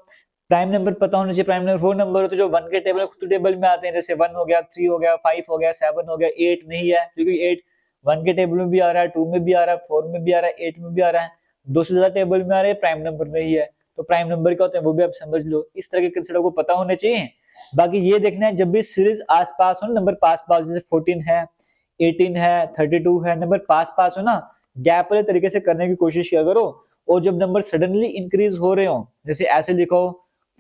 प्राइम नंबर पता होना चाहिए। प्राइम नंबर वो नंबर होते हैं जो 1 के टेबल में आते हैं, जैसे 1 हो गया, 3 हो गया, 5 हो गया, 7 हो गया, 8 नहीं है क्योंकि 8 1 के टेबल में भी आ रहा है, 2 में भी आ रहा है, 4 में भी आ रहा है, 8 में भी आ रहा है, 2 से ज्यादा टेबल में आ रहे हैं, प्राइम नंबर नहीं है। तो प्राइम नंबर क्या होते हैं वो भी आप समझ लो, इस तरह के कंसेप्ट को पता होने चाहिए। बाकी ये देखना है जब भी सीरीज आस पास हो, नंबर पास पास, जैसे 14 है, 18 है, 32 है, नंबर पास पास हो ना, गैप वाले तरीके से करने की कोशिश किया करो। और जब नंबर सडनली इंक्रीज हो रहे हो, जैसे ऐसे लिखो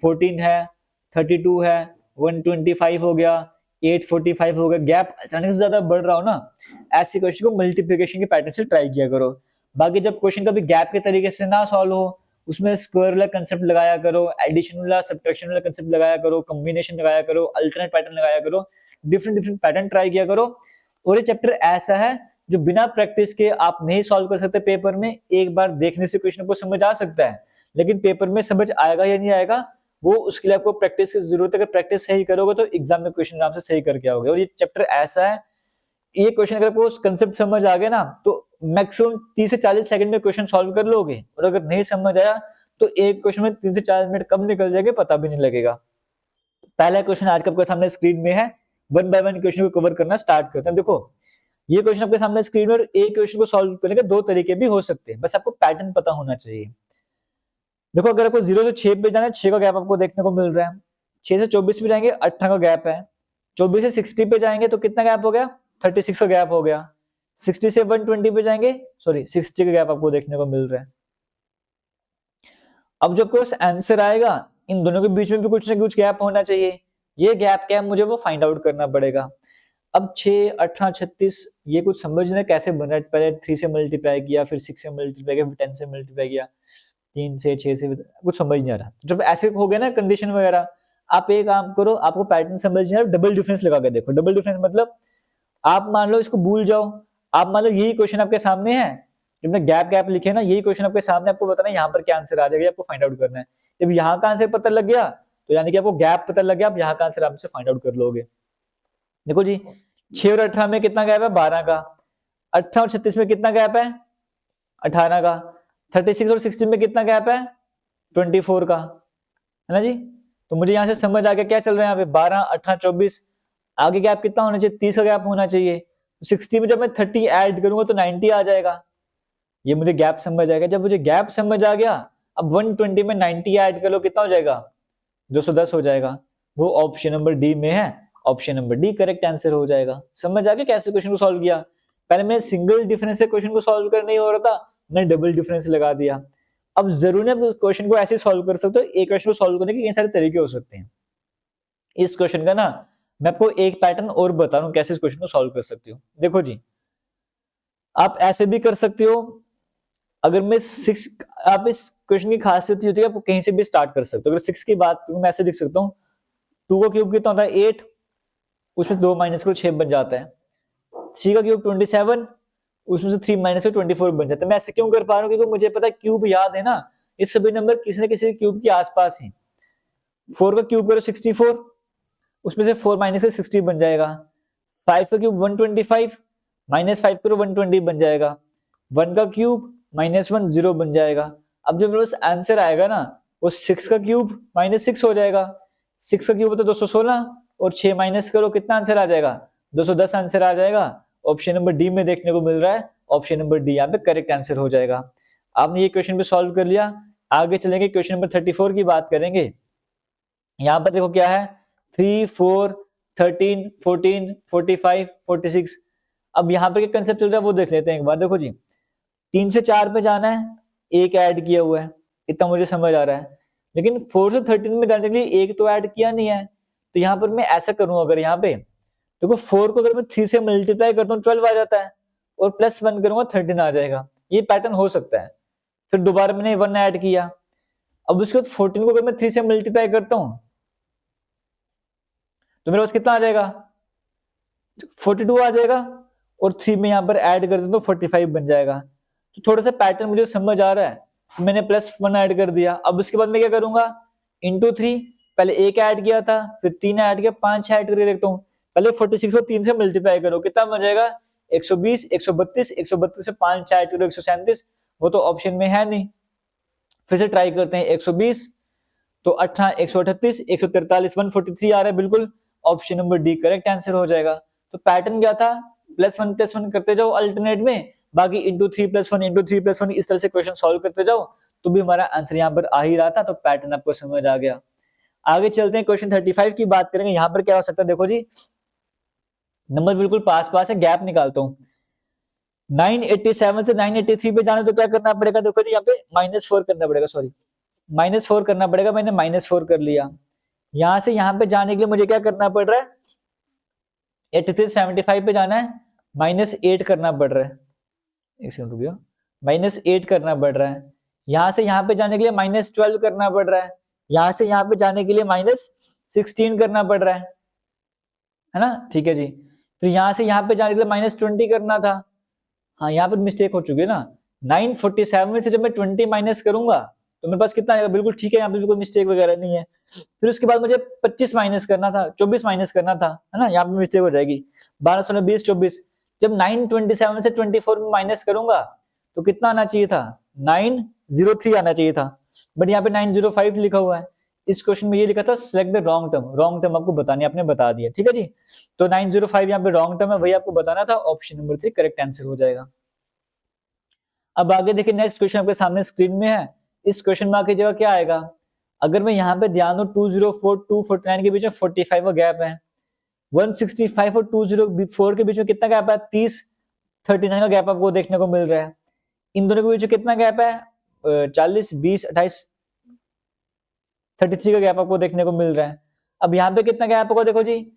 14 है, 32 है, 125 हो गया, 845 हो गया, गैप अचानक से ज्यादा बढ़ रहा हो ना, ऐसे क्वेश्चन को मल्टीप्लिकेशन के पैटर्न से ट्राई किया करो। बाकी जब क्वेश्चन कभी गैप के तरीके से ना सॉल्व हो, उसमें स्क्वायर वाला कंसेप्ट लगाया करो, एडिशन वाला सब्ट्रैक्शन वाला कंसेप्ट लगाया करो, कॉम्बिनेशन लगाया करो, अल्टरनेट पैटर्न लगाया करो, डिफरेंट डिफरेंट पैटर्न ट्राई किया करो। और ये चैप्टर ऐसा है जो बिना प्रैक्टिस के आप नहीं सॉल्व कर सकते पेपर में। एक बार देखने से क्वेश्चन को समझ आ सकता है, लेकिन पेपर में समझ आएगा या नहीं आएगा वो उसके लिए आपको प्रैक्टिस की जरूरत है। अगर प्रैक्टिस सही करोगे तो एग्जाम में क्वेश्चन आराम से सही करके आओगे। और ये चैप्टर ऐसा है, ये क्वेश्चन अगर आपको कंसेप्ट समझ आ गया ना तो मैक्सिमम 30 से 40 सेकंड में क्वेश्चन सॉल्व कर लोगे, और अगर नहीं समझ आया तो एक क्वेश्चन में 3 से 4 मिनट कब निकल जाएंगे पता भी नहीं लगेगा। पहला क्वेश्चन आज का आपके सामने स्क्रीन में है, 1 बाय 1 क्वेश्चन को कवर करना स्टार्ट करते हैं। देखो ये क्वेश्चन आपके सामने स्क्रीन में, एक क्वेश्चन को सॉल्व करने के 2 तरीके भी हो सकते हैं, बस आपको पैटर्न पता होना चाहिए। देखो अगर आपको 0 से 6 पे जाना है, 6 का गैप आपको देखने को मिल रहा है, 6 से 24 पे जाएंगे 18 का गैप है, 24 से 60 पे जाएंगे तो कितना गैप हो गया, 36 का गैप हो गया, 60 से 120 पे जाएंगे, सॉरी 60 का गैप आपको देखने को मिल रहा है। अब जो आपको आंसर आएगा, इन दोनों के बीच में भी कुछ ना कुछ गैप होना चाहिए, ये गैप क्या है मुझे वो फाइंड आउट करना पड़ेगा। अब 6, 18, 36 ये कुछ समझना कैसे बन रहा है, पहले 3 से मल्टीप्लाई किया, फिर 6 से मल्टीप्लाई किया, फिर 10 से मल्टीप्लाई किया, 3 से 6 से, कुछ समझ नहीं आ रहा। जब ऐसे हो गया ना कंडीशन वगैरह, आप एक काम करो, आपको पैटर्न समझ नहीं आ रहा, डबल डिफरेंस लगा के देखो। डबल डिफरेंस मतलब आप मान लो इसको भूल जाओ, आप मान लो यही क्वेश्चन आपके सामने है, जब गैप गैप लिखे ना, यही क्वेश्चन आपके सामने, आपको बताना है यहाँ पर क्या आंसर आ जाएगा, आपको फाइंड आउट करना है। जब यहाँ का आंसर पता लग गया तो यानी कि आपको गैप पता लग गया, आप यहाँ का आंसर आराम से फाइंड आउट कर लोगे। देखो जी 6 और 18 में कितना गैप है, 12 का, 18 और 36 में कितना गैप है, 18 का, 36 और 16 में कितना गैप है, 24 का, है ना जी। तो मुझे यहाँ से समझ आ गया क्या चल रहा है यहाँ पे, 12, 18, 24, आगे गैप कितना होना चाहिए, 30 का गैप होना चाहिए। 60 में जब मैं 30 ऐड करूंगा तो 90 आ जाएगा, ये मुझे गैप समझ आएगा। जब मुझे गैप समझ आ गया, अब 120 में 90 ऐड कर लो, कितना हो जाएगा, 210 हो जाएगा। वो ऑप्शन नंबर डी में है, option number D correct answer हो जाएगा। समझ आ गया कैसे क्वेश्चन को सॉल्व किया। पहले मैं सिंगल डिफरेंस से क्वेश्चन को सॉल्व कर नहीं हो रहा था, मैंने डबल डिफरेंस लगा दिया। अब जरूर है क्वेश्चन को ऐसे सॉल्व कर सकते हो, एक क्वेश्चन को सॉल्व करने के कई सारे तरीके हो सकते हैं। इस क्वेश्चन का ना मैं आपको एक पैटर्न और बता रहा हूं कैसे इस क्वेश्चन को सॉल्व कर सकते हो। देखो जी आप ऐसे भी कर सकते हो, अगर मैं 6, आप इस क्वेश्चन की खासियत होती है आप कहीं से भी स्टार्ट कर सकते हो। अगर 6 की बात मैं ऐसे लिख सकता हूँ, 2 का क्यूब कितना होता है 8, उसमें 2 माइनस करो 6 बन जाता है। 3 का क्यूब 27, उसमें से 3 माइनस 24 बन जाता है। मैं ऐसे क्यों कर पा रहा हूँ, क्योंकि मुझे पता है क्यूब याद है ना, ये सभी नंबर किसी न किसी क्यूब के आसपास हैं। 4 का क्यूब करो 64, उसमें से 4 माइनस 60 बन जाएगा। 5 का क्यूब 125, माइनस 5 करो 120 बन जाएगा। 1 का क्यूब माइनस 1 0 बन जाएगा। अब जो मेरे पास आंसर आएगा ना वो 6 का क्यूब माइनस 6 हो जाएगा। 6 का क्यूब होता है 216, और 6 माइनस करो कितना आंसर आ जाएगा, 210 आंसर आ जाएगा। ऑप्शन नंबर डी में देखने को मिल रहा है, ऑप्शन नंबर डी यहाँ पे करेक्ट आंसर हो जाएगा। आपने ये क्वेश्चन भी सॉल्व कर लिया, आगे चलेंगे क्वेश्चन नंबर 34 की बात करेंगे। यहाँ पर देखो क्या है, 3, 4, 13, 14, 45, 46। अब यहाँ पे क्या कंसेप्ट चल रहा है वो देख लेते हैं एक बार। देखो जी 3 से 4 पे जाना है, एक ऐड किया हुआ है, इतना मुझे समझ आ रहा है, लेकिन 4 से 13 में जाने के लिए एक तो ऐड किया नहीं है। तो यहाँ पर मैं ऐसा करूँ, अगर यहाँ पे देखो 4 को अगर मैं 3 से मल्टीप्लाई करता हूँ 12 आ जाता है, और +1 करूंगा 13 आ जाएगा। ये पैटर्न हो सकता है। फिर दोबारा मैंने 1 ऐड किया। अब उसके बाद 14 को अगर मैं 3 से मल्टीप्लाई करता हूं तो मेरे पास कितना आ जाएगा, 42 आ जाएगा, और 3 में यहां पर ऐड कर दूं तो 45 बन जाएगा। तो थोड़ा सा पैटर्न मुझे समझ आ रहा है, तो मैंने +1 ऐड कर दिया। अब उसके बाद मैं क्या करूंगा, इंटू 3, पहले 1 ऐड किया था, फिर 3 ऐड किया, 5 ऐड करके देखता हूँ। पहले 46 को 3 से मल्टीप्लाई करो, कितना बन जाएगा, 120, 132, 132 से 5 ऐड करो 137, वो तो ऑप्शन में है नहीं। फिर से ट्राई करते हैं, 120 तो 18, 138, 143, 143 आ रहा है, बिल्कुल option number D correct answer हो जाएगा। तो पैटर्न क्या था, +1 करते जाओ अल्टरनेट में, बाकी इंटू 3+1 इंटू 3+1 इस तरह से क्वेश्चन सॉल्व करते जाओ, तो भी हमारा आंसर यहाँ पर आ ही रहा था। तो पैटर्न आपको समझ आ गया। आगे चलते हैं, क्वेश्चन 35 की बात करेंगे। यहाँ पर क्या हो सकता है, देखो जी नंबर बिल्कुल पास पास है, गैप निकालता हूँ। 987 से 983 पे जाने तो क्या करना पड़ेगा, देखो जी यहाँ पे -4 करना पड़ेगा, सॉरी -4 करना पड़ेगा, मैंने -4 कर लिया। यहां से यहां पे जाने के लिए मुझे क्या करना पड़ रहा है, 83 से 75 पे जाना है, -8 करना पड़ रहा है, एक सेकंड रुकिए, -8 करना पड़ रहा है। यहां से यहां पे जाने के लिए -12 करना पड़ रहा है, यहां से यहां पे जाने के लिए -16 करना पड़ रहा है ना, ठीक है जी। फिर यहां से यहां पे जाने के लिए -20 करना था। हाँ यहाँ पर मिस्टेक हो चुकी है ना, 947 से जब मैं 20 माइनस करूंगा तो मेरे पास कितना आएगा, बिल्कुल ठीक है, यहाँ पे कोई मिस्टेक वगैरह नहीं है। फिर उसके बाद मुझे 25 माइनस करना था, 24 माइनस करना था, है ना, यहाँ पे मिस्टेक हो जाएगी। 12, 16, 20, 24, जब 927 से 24 में माइनस करूंगा तो कितना आना चाहिए था, 903 आना चाहिए था, बट यहाँ पे 905 लिखा हुआ है। इस क्वेश्चन में ये लिखा था select the wrong term, wrong term आपको बतानी, आपने बता दिया, ठीक है जी। तो 905 यहाँ पे रॉन्ग टर्म है, वही आपको बताना था, ऑप्शन नंबर 3 करेक्ट आंसर हो जाएगा। अब आगे देखिए, नेक्स्ट क्वेश्चन आपके सामने स्क्रीन में है। इस क्वेश्चन में आके जगह क्या आएगा, अगर मैं यहाँ पे ध्यान दूं 204 249 के बीच में 45 का गैप है, 165 और 204 के बीच में कितना गैप है, 30, 39 का गैप आपको देखने को मिल रहा है। इन दोनों के बीच में कितना गैप है, 40, 20, 28, 33 का गैप आपको देखने को मिल रहा है। अब यहाँ पे कितना गैप होगा, देखो जी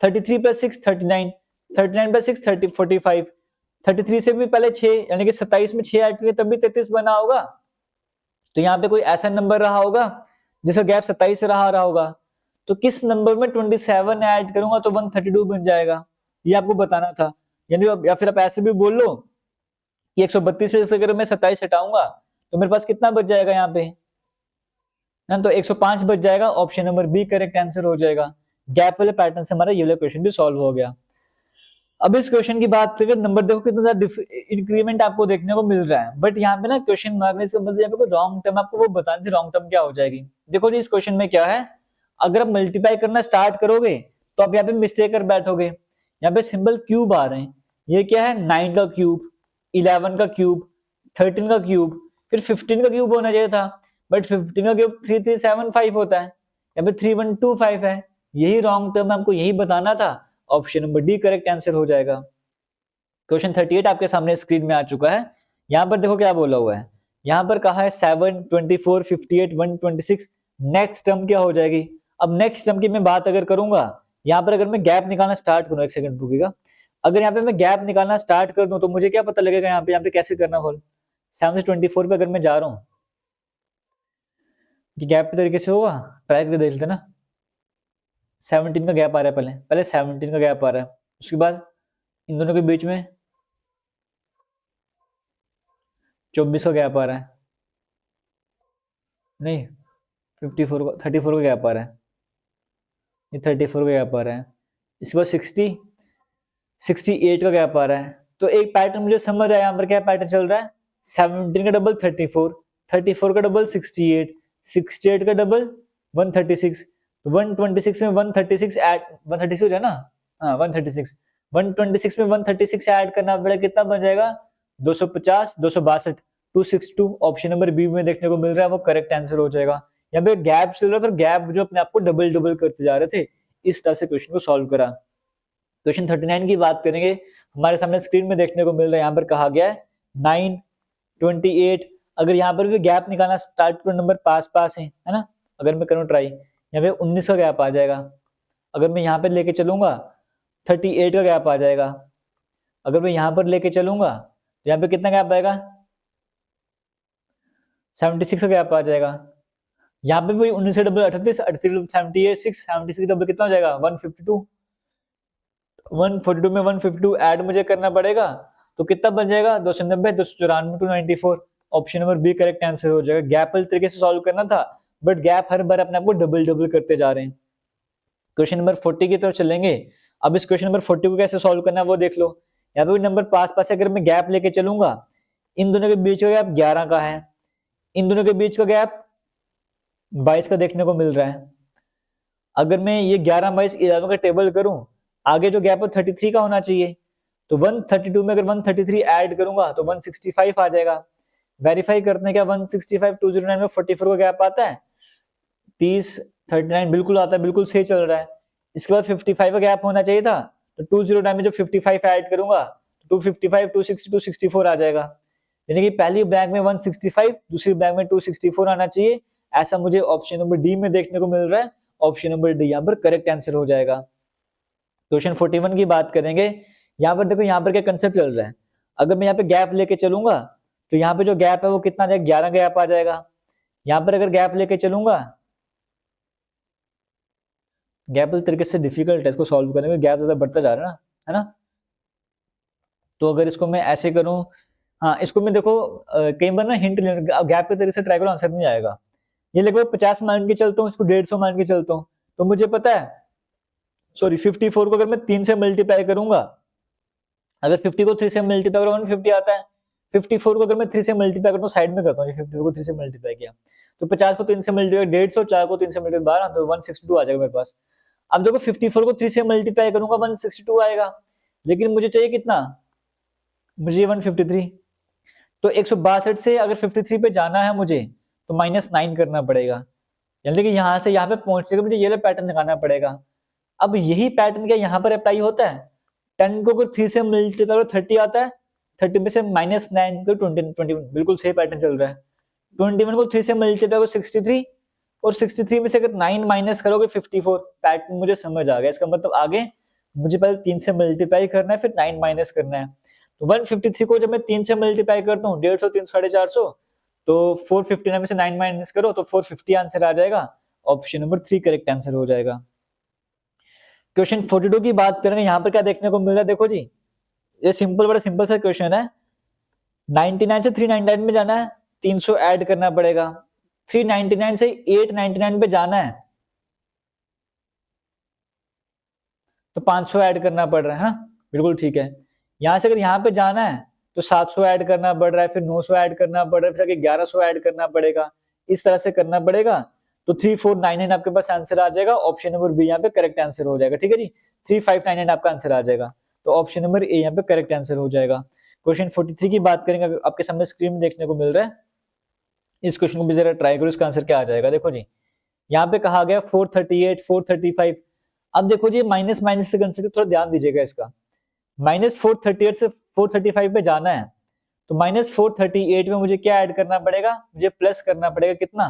33 + 6 39, 39 + 6 30 45, 33 से भी पहले 6 यानी कि 27 में 6 ऐड किए तब भी 33 बना होगा। तो यहाँ पे कोई ऐसा नंबर रहा होगा जिसका गैप 27 से रहा होगा, तो किस नंबर में 27 ऐड करूंगा तो 132 बन जाएगा, ये आपको बताना था। यानी या फिर आप ऐसे भी बोल लो कि 132 में से अगर मैं 27 हटाऊंगा तो मेरे पास कितना बच जाएगा यहाँ पे ना, तो 105 बच जाएगा, option number B correct answer हो जाएगा। गैप वाले पैटर्न से हमारा ये वाला क्वेश्चन भी सॉल्व हो गया। अब इस क्वेश्चन की बात करें, नंबर देखो कितना ज्यादा इंक्रीमेंट आपको देखने को मिल रहा है, बट यहाँ पे ना क्वेश्चन मार्क में इसका मतलब यहाँ पे कोई रॉन्ग टर्म आपको वो बताने से रॉन्ग टर्म क्या हो जाएगी। देखो जी इस क्वेश्चन में क्या है, अगर आप मल्टीप्लाई करना स्टार्ट करोगे तो आप यहाँ पे मिस्टेक कर बैठोगे। यहाँ पे सिंबल क्यूब आ रहे हैं, ये क्या है, 9 का क्यूब, 11 का क्यूब, 13 का क्यूब, फिर 15 का क्यूब होना चाहिए था, बट 15 का क्यूब 3375 होता है, यहाँ पे 3125 है, यही रॉन्ग टर्म हमको यही बताना था, option number D correct answer हो जाएगा। क्वेश्चन 38 आपके सामने स्क्रीन में आ चुका है। यहां पर देखो क्या बोला हुआ है, यहां पर कहा है 7, 24, 58, 126, नेक्स्ट टर्म क्या हो जाएगी। अब नेक्स्ट टर्म की मैं बात अगर करूंगा, यहां पर अगर मैं गैप निकालना स्टार्ट करूं, एक सेकंड रुकिएगा, अगर यहाँ पे मैं गैप निकालना स्टार्ट कर दूं तो मुझे क्या पता लगेगा, यहाँ पे कैसे करना होल, 7 से 24 पे अगर मैं जा रहा हूँ कि गैप के तरीके से होगा, ट्राई करके देख लेते ना। 17 का गैप आ रहा है, पहले पहले 17 का गैप आ रहा है, उसके बाद इन दोनों के बीच में 24 का गैप आ रहा है, नहीं 54 का 34 का गैप आ रहा है, ये 34 का गैप आ रहा है, इसके बाद 68 का गैप आ रहा है। तो एक पैटर्न मुझे समझ आया, यहाँ पर क्या पैटर्न चल रहा है, 17 का डबल 34, 34 का डबल 68, 68 का डबल 136, 126 में 136 ऐड 136 है ना, हाँ 136, 126 में 136 ऐड करना पड़ेगा, कितना बन जाएगा 250, 262, 262, ऑप्शन नंबर बी में देखने को मिल रहा है, वो करेक्ट आंसर हो जाएगा। यहाँ पे गैप चल रहा था, गैप जो अपने आप को डबल डबल करते जा रहे थे, इस तरह से क्वेश्चन को सॉल्व करा। क्वेश्चन 39 की बात करेंगे, हमारे सामने स्क्रीन में देखने को मिल रहा है, यहाँ पर कहा गया है 9, 28, अगर यहाँ पर भी गैप निकालना स्टार्ट करो, नंबर पास पास है ना, अगर मैं करूँ ट्राई, यहाँ पे 19 का गैप आ जाएगा, अगर मैं यहाँ पे लेके चलूंगा 38 का गैप आ जाएगा, अगर मैं यहाँ पर लेके चलूंगा तो यहाँ पे कितना गैप आएगा 76 का गैप आ जाएगा। यहाँ पे भी 19 से डबल 38, 38 डबल 76, 76 डबल कितना हो जाएगा 152। 142 में 152 ऐड मुझे करना पड़ेगा, तो कितना बन जाएगा 290, 294, 294। Option number B correct answer हो जाएगा। गैप वाले तरीके से सॉल्व करना था, बट गैप हर बार अपने आप को डबल डबल करते जा रहे हैं। क्वेश्चन नंबर 40 की तरफ चलेंगे। अब इस क्वेश्चन नंबर 40 को कैसे सॉल्व करना है वो देख लो। यहाँ पे नंबर पास पास अगर मैं गैप लेके चलूंगा, इन दोनों के बीच का गैप 11 का है, इन दोनों के बीच का गैप 22 का देखने को मिल रहा है। अगर मैं ये 11, 22, 11 का टेबल करूं, आगे जो गैप है 33 का होना चाहिए, तो 132 में अगर 133 ऐड करूंगा तो 165 आ जाएगा। वेरीफाई करते हैं क्या 165 209 में 44 का गैप आता है, 30 39 बिल्कुल आता है, बिल्कुल सही चल रहा है। इसके बाद 55 का गैप होना चाहिए था, तो 209 में जब 55 ऐड करूंगा तो 255 260 264 आ जाएगा। यानी कि पहली बैग में 165, दूसरी बैग में 264 आना चाहिए। ऐसा मुझे ऑप्शन नंबर डी में देखने को मिल रहा है। ऑप्शन नंबर डी यहाँ पर करेक्ट आंसर हो जाएगा। क्वेश्चन 41 की बात करेंगे। यहाँ पर देखो, यहाँ पर क्या कंसेप्ट चल रहा है। अगर मैं यहाँ पे गैप लेके चलूंगा तो यहाँ पे जो गैप है वो कितना आ जाएगा 11 गैप आ जाएगा। यहाँ पर अगर गैप लेके चलूंगा, गैप तरीके से डिफिकल्ट है इसको सॉल्व करने में, गैप ज्यादा बढ़ता जा रहा है ना। तो अगर इसको मैं ऐसे करूं, हाँ इसको मैं देखो कई बार ना हिंट गैप के तरीके से ट्राई करो, आंसर नहीं आएगा। ये लगभग 50 मान के चलता हूँ, इसको 150 मान के चलता हूँ, तो मुझे पता है, सॉरी 54 को अगर मैं 3 से मल्टीप्लाई करूंगा, अगर 50 को 3 से मल्टीप्लाई करूंगा 150 आता है। 54 को अगर मैं 3 से मल्टीप्लाई करता हूँ, साइड में करता हूँ, 54 को 3 से मल्टीप्लाई किया तो 50 को 3 से मल्टीप्लाई 150, 4 को 3 से मल्टीप्लाई 12, तो 162 आ जाएगा मेरे पास। अब देखो 54 को 3 से मल्टीप्लाई करूंगा 162 आएगा, लेकिन मुझे चाहिए कितना, मुझे 153। तो 162 से अगर 53 पे जाना है मुझे तो -9 करना पड़ेगा, यानी कि यहाँ से यहाँ पे पहुंचने का मुझे ये पैटर्न लगाना पड़ेगा। अब यही पैटर्न क्या यहाँ पर अप्लाई होता है, 10 को अगर 3 से मल्टीप्लाई करो 30 आता है, 30 में से -9 को 21, बिल्कुल सही पैटर्न चल रहा है। 21 को 3 से मल्टीप्लाई करो 63, और 63 में से अगर 9 माइनस करोगे 54। पैटर्न मुझे समझ आ गया। इसका मतलब आगे मुझे पहले 3 से मल्टीप्लाई करना है, फिर 9 माइनस करना है। तो 153 को जब मैं 3 से मल्टीप्लाई करता हूँ 150, 3, 450, तो 459 में से 9 माइनस करो तो 450 आंसर आ जाएगा। ऑप्शन नंबर 3 करेक्ट आंसर हो जाएगा। क्वेश्चन 42 की बात करेंगे। यहाँ पर क्या देखने को मिल रहा है, देखो जी, ये सिंपल, बड़ा सिंपल सा क्वेश्चन है। 99 से 399 में जाना है, 300 ऐड करना पड़ेगा। 399 से 899 पे जाना है तो 500 ऐड करना पड़ रहा है, हाँ बिल्कुल ठीक है। यहाँ से अगर यहाँ पे जाना है तो 700 ऐड करना पड़ रहा है, फिर 900 ऐड करना पड़ रहा है, फिर 1100 ऐड करना पड़ेगा। इस तरह से करना पड़ेगा। तो 3499 आपके पास आंसर आ जाएगा। ऑप्शन नंबर बी यहाँ पे करेक्ट आंसर हो जाएगा। ठीक है जी, 3599 आपका आंसर आ जाएगा। तो ऑप्शन नंबर ए यहाँ पे करेक्ट आंसर हो जाएगा। क्वेश्चन 43 की बात करेंगे, आपके सामने स्क्रीन देखने को मिल रहा है। इस क्वेश्चन को भी जरा ट्राई करो, इसका आंसर क्या आ जाएगा। देखो जी, यहाँ पे कहा गया 438, 435। अब देखो जी, माइनस माइनस से कंसेप्ट थोड़ा ध्यान दीजिएगा इसका। -438 से 435 पे जाना है, तो -438 में मुझे क्या ऐड करना पड़ेगा, मुझे प्लस करना पड़ेगा। कितना,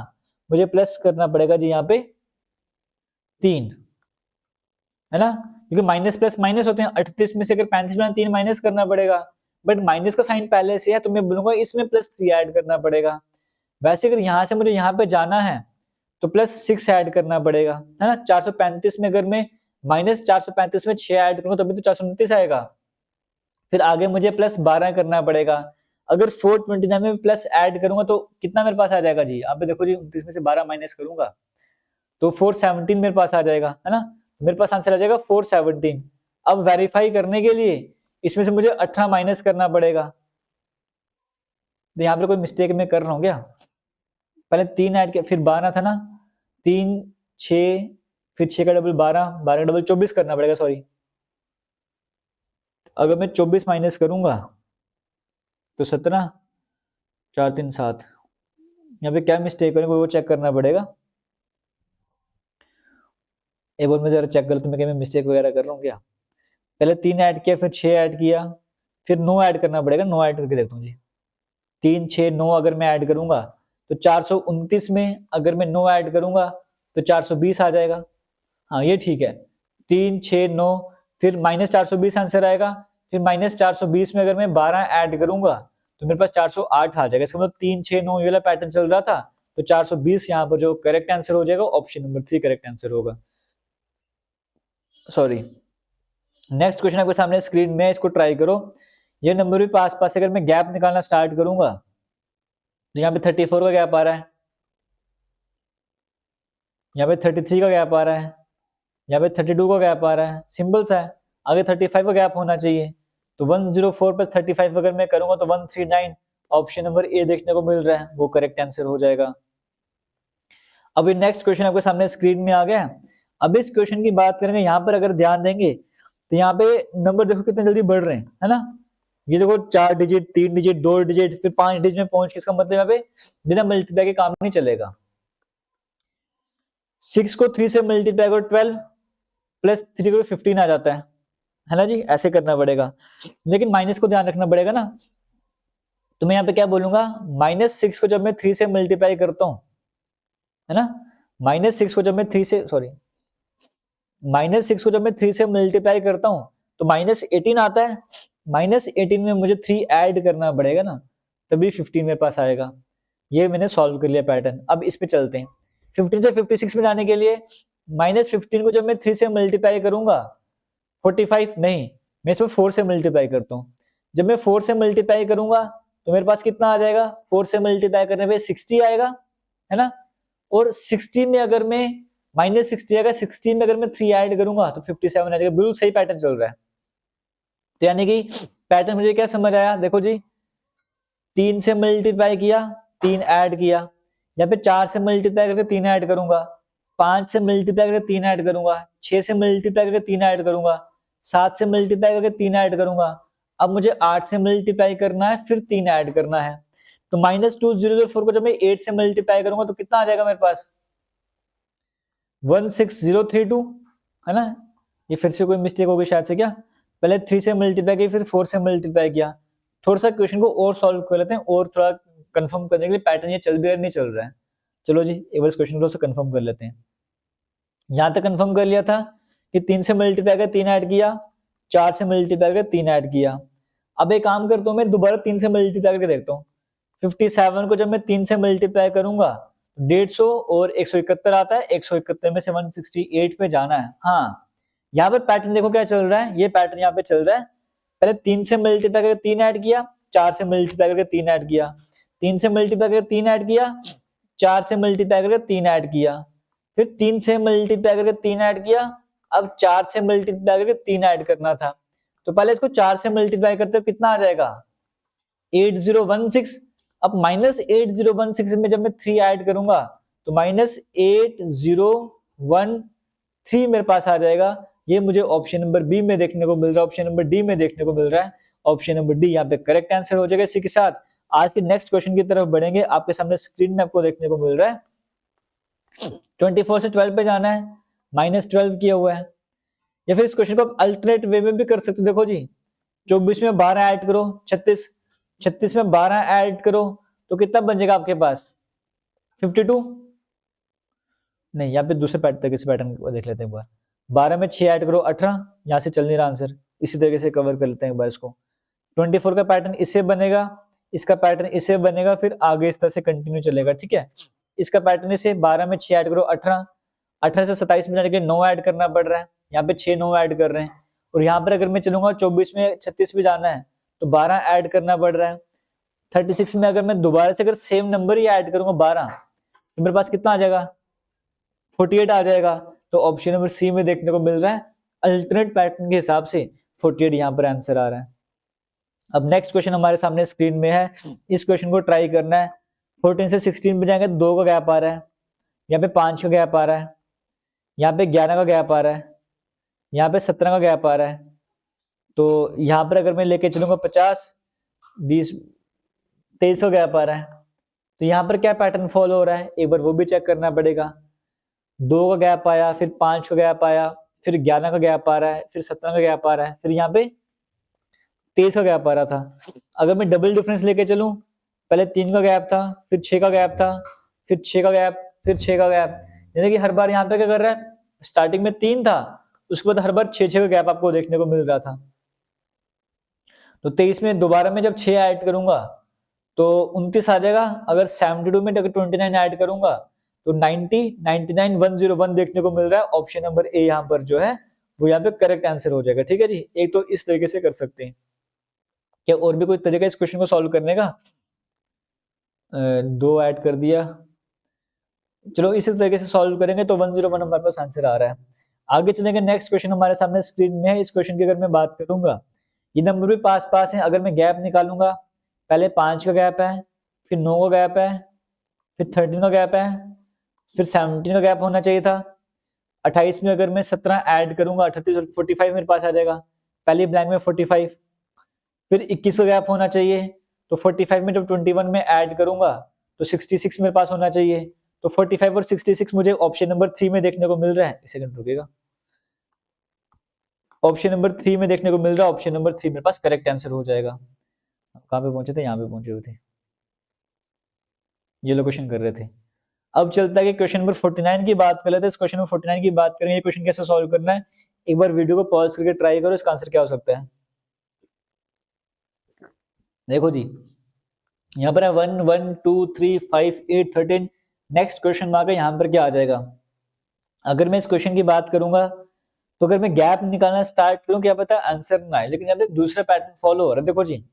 मुझे प्लस करना पड़ेगा जी यहाँ पे 3, है ना, क्योंकि माइनस प्लस माइनस होते हैं। 38 में से अगर 35 में 3 माइनस करना पड़ेगा, बट माइनस का साइन पहले से है तो मैं बोलूंगा इसमें +3 ऐड करना पड़ेगा। वैसे अगर यहाँ से मुझे यहाँ पे जाना है तो +6 ऐड करना पड़ेगा, है ना। 435 में अगर मैं -435 में 6 ऐड करूँ तभी तो 429 आएगा। फिर आगे मुझे +12 करना पड़ेगा। अगर 429 में प्लस ऐड करूंगा तो कितना मेरे पास आ जाएगा जी, यहाँ पे देखो जी, 29 में से 12 माइनस करूंगा तो 417 मेरे पास आ जाएगा, है ना। मेरे पास आंसर आ जाएगा 417। अब वेरीफाई करने के लिए इसमें से मुझे 18 माइनस करना पड़ेगा। तो यहाँ पे कोई मिस्टेक मैं कर रहा हूँ क्या, पहले 3 ऐड किया फिर 12 था ना, 3 6 फिर 6 का डबल 12, 12 का डबल 24 करना पड़ेगा, सॉरी। अगर मैं 24 माइनस करूंगा तो 17, 4 3 7। यहाँ पे क्या मिस्टेक है वो चेक करना पड़ेगा। एक बार मैं जरा चेक कर, तो मैं क्या मिस्टेक वगैरह कर रहा हूँ क्या। पहले 3 ऐड किया, फिर 6 ऐड किया, फिर 9 ऐड करना पड़ेगा। 9 ऐड करके देखता हूँ जी, 3 6 9 अगर मैं ऐड करूंगा तो 429 में अगर मैं 9 ऐड करूंगा तो 420 आ जाएगा। हाँ ये ठीक है, 3 6 9 फिर -420 आंसर आएगा। फिर -420 में अगर मैं 12 ऐड करूंगा तो मेरे पास 408 आ जाएगा। इसका मतलब 3 6 9 ये वाला पैटर्न चल रहा था, तो 420 यहाँ पर जो करेक्ट आंसर हो जाएगा ऑप्शन नंबर 3 करेक्ट आंसर होगा। सॉरी, नेक्स्ट क्वेश्चन आपके सामने स्क्रीन में, इसको ट्राई करो। ये नंबर भी पास पास, अगर मैं गैप निकालना स्टार्ट करूंगा तो यहाँ पे 34 का गैप आ रहा है, यहाँ पे 33 का गैप आ रहा है, यहाँ पे 32 का गैप आ रहा है, सिंपल सा है। आगे 35 का गैप होना चाहिए, तो 104 प्लस 35 अगर मैं करूंगा तो 139, ऑप्शन नंबर ए देखने को मिल रहा है, वो करेक्ट आंसर हो जाएगा। अभी नेक्स्ट क्वेश्चन आपके सामने स्क्रीन में आ गया। अब इस क्वेश्चन की बात करेंगे, यहाँ पर अगर ध्यान देंगे तो यहाँ पे नंबर देखो कितने जल्दी बढ़ रहे हैं, है ना। ये देखो 4 डिजिट, 3 डिजिट, 2 डिजिट, फिर 5 डिजिट में पहुंच के, इसका मतलब यहाँ पे बिना मल्टीप्लाई के काम नहीं चलेगा। 6 को 3 से मल्टीप्लाई करो 12, प्लस 3 को 15 आ जाता है ना जी, ऐसे करना पड़ेगा। लेकिन माइनस को ध्यान रखना पड़ेगा ना, तो मैं यहाँ पे क्या बोलूंगा, -6 को जब मैं 3 से मल्टीप्लाई करता हूँ, है ना, -6 को जब मैं 3 से, सॉरी, -6 को जब मैं 3 से मल्टीप्लाई करता हूँ तो -18 आता है। -18 में मुझे 3 ऐड करना पड़ेगा ना, तभी 15 मेरे पास आएगा। ये मैंने सॉल्व कर लिया पैटर्न। अब इस पे चलते हैं। 15 से 56 में जाने के लिए -15 को जब मैं 3 से मल्टीप्लाई करूंगा 45 नहीं, मैं इसमें 4 से मल्टीप्लाई करता हूँ। जब मैं 4 से मल्टीप्लाई करूंगा तो मेरे पास कितना आ जाएगा, 4 से मल्टीप्लाई करने पे 60 आएगा, है ना। और 60 में अगर मैं -60 आएगा, 60 में अगर मैं 3 ऐड करूंगा तो 57 आ जाएगा। बिल्कुल सही पैटर्न चल रहा है। तो यानी कि पैटर्न मुझे क्या समझ आया, देखो जी, 3 से मल्टीप्लाई किया, 3 ऐड किया, यहाँ पे 4 से मल्टीप्लाई करके 3 ऐड करूंगा, 5 से मल्टीप्लाई करके 3 ऐड करूंगा, 6 से मल्टीप्लाई करके 3 ऐड करूंगा, 7 से मल्टीप्लाई करके 3 ऐड करूंगा। अब मुझे 8 से मल्टीप्लाई करना है, फिर 3 ऐड करना है। तो -2004 को जब मैं 8 से मल्टीप्लाई करूंगा तो कितना आ जाएगा मेरे पास, 16032, है ना। ये फिर से कोई मिस्टेक होगी शायद से, क्या पहले 3 से मल्टीप्लाई किया फिर 4 से मल्टीप्लाई किया। थोड़ा सा क्वेश्चन को और सॉल्व कर लेते हैं, और थोड़ा कंफर्म करने के लिए पैटर्न ये चल भी रहा है नहीं चल रहा है। चलो जी, एक बार इस क्वेश्चन को कंफर्म कर लेते हैं। यहां तक कंफर्म कर लिया था कि 3 से मल्टीप्लाई कर 3 ऐड किया, 4 से मल्टीप्लाई कर 3 ऐड किया। अब एक काम करता हूँ, मैं दोबारा 3 से मल्टीप्लाई करके देखता हूँ। 57 को जब मैं 3 से मल्टीप्लाई करूंगा 150 और 171 आता है, 171 में से 168 पे जाना है। हाँ, यहाँ पर पैटर्न देखो क्या चल रहा है, ये पैटर्न यहाँ पे चल रहा है। पहले 3 से मल्टीप्लाई करके 3 ऐड किया, 4 से मल्टीप्लाई करके 3 ऐड किया, 3 से मल्टीप्लाई करके 3 ऐड किया, 4 से मल्टीप्लाई करके 3 ऐड किया, फिर 3 से मल्टीप्लाई करके 3 ऐड किया। अब 4 से मल्टीप्लाई करके 3 ऐड करना था, तो पहले इसको 4 से मल्टीप्लाई करते हो कितना आ जाएगा, 8016। अब -8016 में जब मैं 3 ऐड करूंगा तो -8013 मेरे पास आ जाएगा। ये मुझे ऑप्शन नंबर बी में देखने को मिल रहा है, ऑप्शन नंबर डी में देखने को मिल रहा है। ऑप्शन नंबर डी यहाँ पे करेक्ट आंसर हो जाएगा। इसी के साथ आज के नेक्स्ट क्वेश्चन की तरफ बढ़ेंगे। आपके सामने स्क्रीन में आपको देखने को मिल रहा है 24 से 12 पे जाना है, -12 किया हुआ है। या फिर इस क्वेश्चन को आप अल्टरनेट वे में भी कर सकते हो। देखो जी, 24 में 12 ऐड करो 36, 36 में 12 ऐड करो तो कितना बन जाएगा आपके पास, 52। नहीं, यहाँ पे दूसरे पैटर्न, इस पैटर्न को देख लेते हैं एक बार। 12 में 6 ऐड करो 18, यहाँ से चल नहीं रहा आंसर, इसी तरीके से कवर कर लेते हैं एक बार इसको। 24 का पैटर्न इससे बनेगा, इसका पैटर्न इससे बनेगा, फिर आगे इस तरह से कंटिन्यू चलेगा, ठीक है। इसका पैटर्न इसे 12 में 6 ऐड करो 18, 18 से 27 में जाने के 9 ऐड करना पड़ रहा है, यहाँ पे 6 9 ऐड कर रहे हैं। और यहाँ पर अगर मैं चलूंगा 24 में 36 में जाना है तो 12 ऐड करना पड़ रहा है। 36 में अगर मैं दोबारा से अगर सेम नंबर ही ऐड करूंगा 12, तो मेरे पास कितना आ जाएगा, 48 आ जाएगा। तो ऑप्शन नंबर सी में देखने को मिल रहा है, अल्टरनेट पैटर्न के हिसाब से 48 यहाँ पर आंसर आ रहा है। अब नेक्स्ट क्वेश्चन हमारे सामने स्क्रीन में है, इस क्वेश्चन को ट्राई करना है। 14 से 16 में जाएंगे, 2 का गैप आ रहा है, यहाँ पे 5 का गैप आ रहा है, यहाँ पे 11 का गैप आ रहा है, यहाँ पे 17 का गैप आ रहा है। तो यहाँ पर अगर मैं लेके चलूंगा 50, 20, 23 का गैप आ रहा है। तो यहाँ पर क्या पैटर्न फॉलो हो रहा है, एक बार वो भी चेक करना पड़ेगा। 2 का गैप आया, फिर 5 का गैप आया, फिर 11 का गैप आ रहा है, फिर 17 का गैप आ रहा है, फिर यहाँ पे 23 का गैप आ रहा था। अगर मैं डबल डिफरेंस लेके चलूं, पहले 3 का गैप था, फिर 6 का गैप था, फिर 6 का गैप, फिर 6 का गैप, यानी कि हर बार यहाँ पे क्या कर रहा है, स्टार्टिंग में 3 था, उसके बाद हर बार 6 का गैप आपको देखने को मिल रहा था। तो 23 में दोबारा में जब 6 ऐड करूंगा तो 29 आ जाएगा। अगर 72 में अगर 29 ऐड करूंगा तो 90, 99, 101 देखने को मिल रहा है। ऑप्शन नंबर ए यहाँ पर जो है वो यहाँ पे करेक्ट आंसर हो जाएगा। ठीक है जी, एक तो इस तरीके से कर सकते हैं। क्या और भी कोई तरीका इस क्वेश्चन को सॉल्व करने का? 2 ऐड कर दिया, चलो इसी तरीके से सॉल्व करेंगे तो 101 हमारे पास आंसर आ रहा है। आगे चलेंगे, नेक्स्ट क्वेश्चन हमारे सामने स्क्रीन में है। इस क्वेश्चन की अगर मैं बात करूंगा, ये नंबर भी पास पास है। अगर मैं गैप निकालूंगा, पहले 5 का गैप है, फिर 9 का गैप है, फिर 13 का गैप है, फिर 17 का गैप होना चाहिए था। 28 में अगर मैं 17 ऐड करूंगा, 38 और 45 मेरे पास आ जाएगा। पहले ब्लैंक में 45, फिर 21 का गैप होना चाहिए। तो 45 में जब 21 में ऐड करूंगा तो 66 मेरे पास होना चाहिए। तो 45 और 66 मुझे ऑप्शन नंबर 3 में देखने को मिल रहा है। एक सेकंड रुकेगा, ऑप्शन नंबर 3 में देखने को मिल रहा है। ऑप्शन नंबर 3 मेरे पास करेक्ट आंसर हो जाएगा। कहाँ पे पहुंचे थे? यहाँ पे पहुंचे हुए थे, ये लोकेशन कर रहे थे। अब चलता है कि क्वेश्चन नंबर 49 की बात कर लेते हैं। इस क्वेश्चन नंबर 49 की बात करेंगे, क्वेश्चन कैसे सॉल्व करना है। एक बार वीडियो को पॉज करके ट्राई करो, इसका आंसर क्या हो सकता है। देखो जी, यहाँ पर है 1, 1, 2, 3, 5, 8, 13। नेक्स्ट क्वेश्चन मार्क है, यहाँ पर क्या आ जाएगा। अगर मैं इस क्वेश्चन की बात करूंगा तो अगर मैं गैप निकालना स्टार्ट करूं, क्या पता आंसर ना आए, लेकिन यहाँ पे दूसरा पैटर्न फॉलो हो रहा है। देखो जी,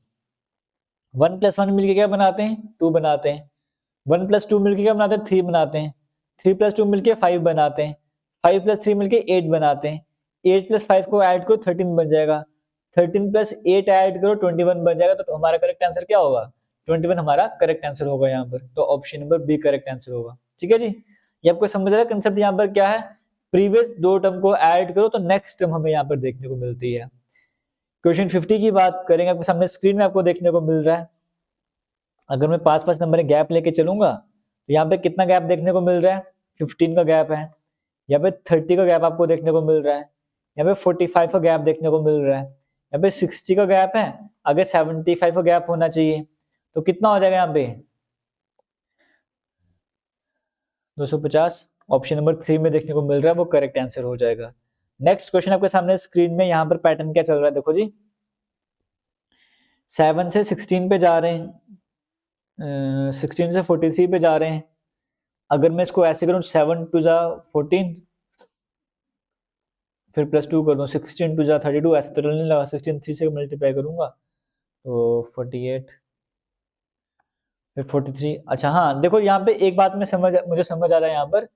1 + 1 मिलके क्या बनाते हैं? 2 बनाते हैं। 1 + 2 मिलके क्या बनाते हैं? 3 बनाते हैं। 3 + 2 मिलके 5 बनाते हैं। 5 + 3 मिलके 8 बनाते हैं। 8 + 5 को ऐड करो 13 बन जाएगा। 13 + 8 ऐड करो 21 बन जाएगा। तो हमारा करेक्ट आंसर क्या होगा? 21 हमारा करेक्ट आंसर होगा यहाँ पर। तो option number B correct answer होगा। ठीक है जी, ये आपको समझ रहा है कंसेप्ट यहाँ पर क्या है। प्रीवियस 2 टर्म को ऐड करो तो नेक्स्ट टर्म हमें यहाँ पर देखने को मिलती है। क्वेश्चन 50 की बात करेंगे, आपके सामने स्क्रीन में आपको देखने को मिल रहा है। अगर मैं 5-5 नंबर गैप लेके चलूंगा तो यहाँ पे कितना गैप देखने को मिल रहा है? 15 का गैप है। यहाँ पे 30 का गैप आपको देखने को मिल रहा है। यहाँ पे 45 का गैप देखने को मिल रहा है। यहाँ पे 60 का गैप है। अगर 75 का गैप होना चाहिए तो कितना हो जाएगा यहाँ पे? 250। ऑप्शन नंबर 3 में देखने को मिल रहा है, वो करेक्ट आंसर हो जाएगा। नेक्स्ट क्वेश्चन आपके सामने स्क्रीन में, यहाँ पर पैटर्न क्या चल रहा है देखो जी। 7 से 16 पे जा रहे हैं, 16 से 43 पे जा रहे हैं। अगर मैं इसको ऐसे करूं 7 × 2 = 14, फिर +2 कर दूं 16 × 2 = 32, ऐसे तो नहीं लगा। 16 3 से मल्टीप्लाई करूंगा तो 48, फिर 43। अच्छा हाँ, देखो यहाँ पे एक बात मुझे समझ आ रहा है यहाँ पर।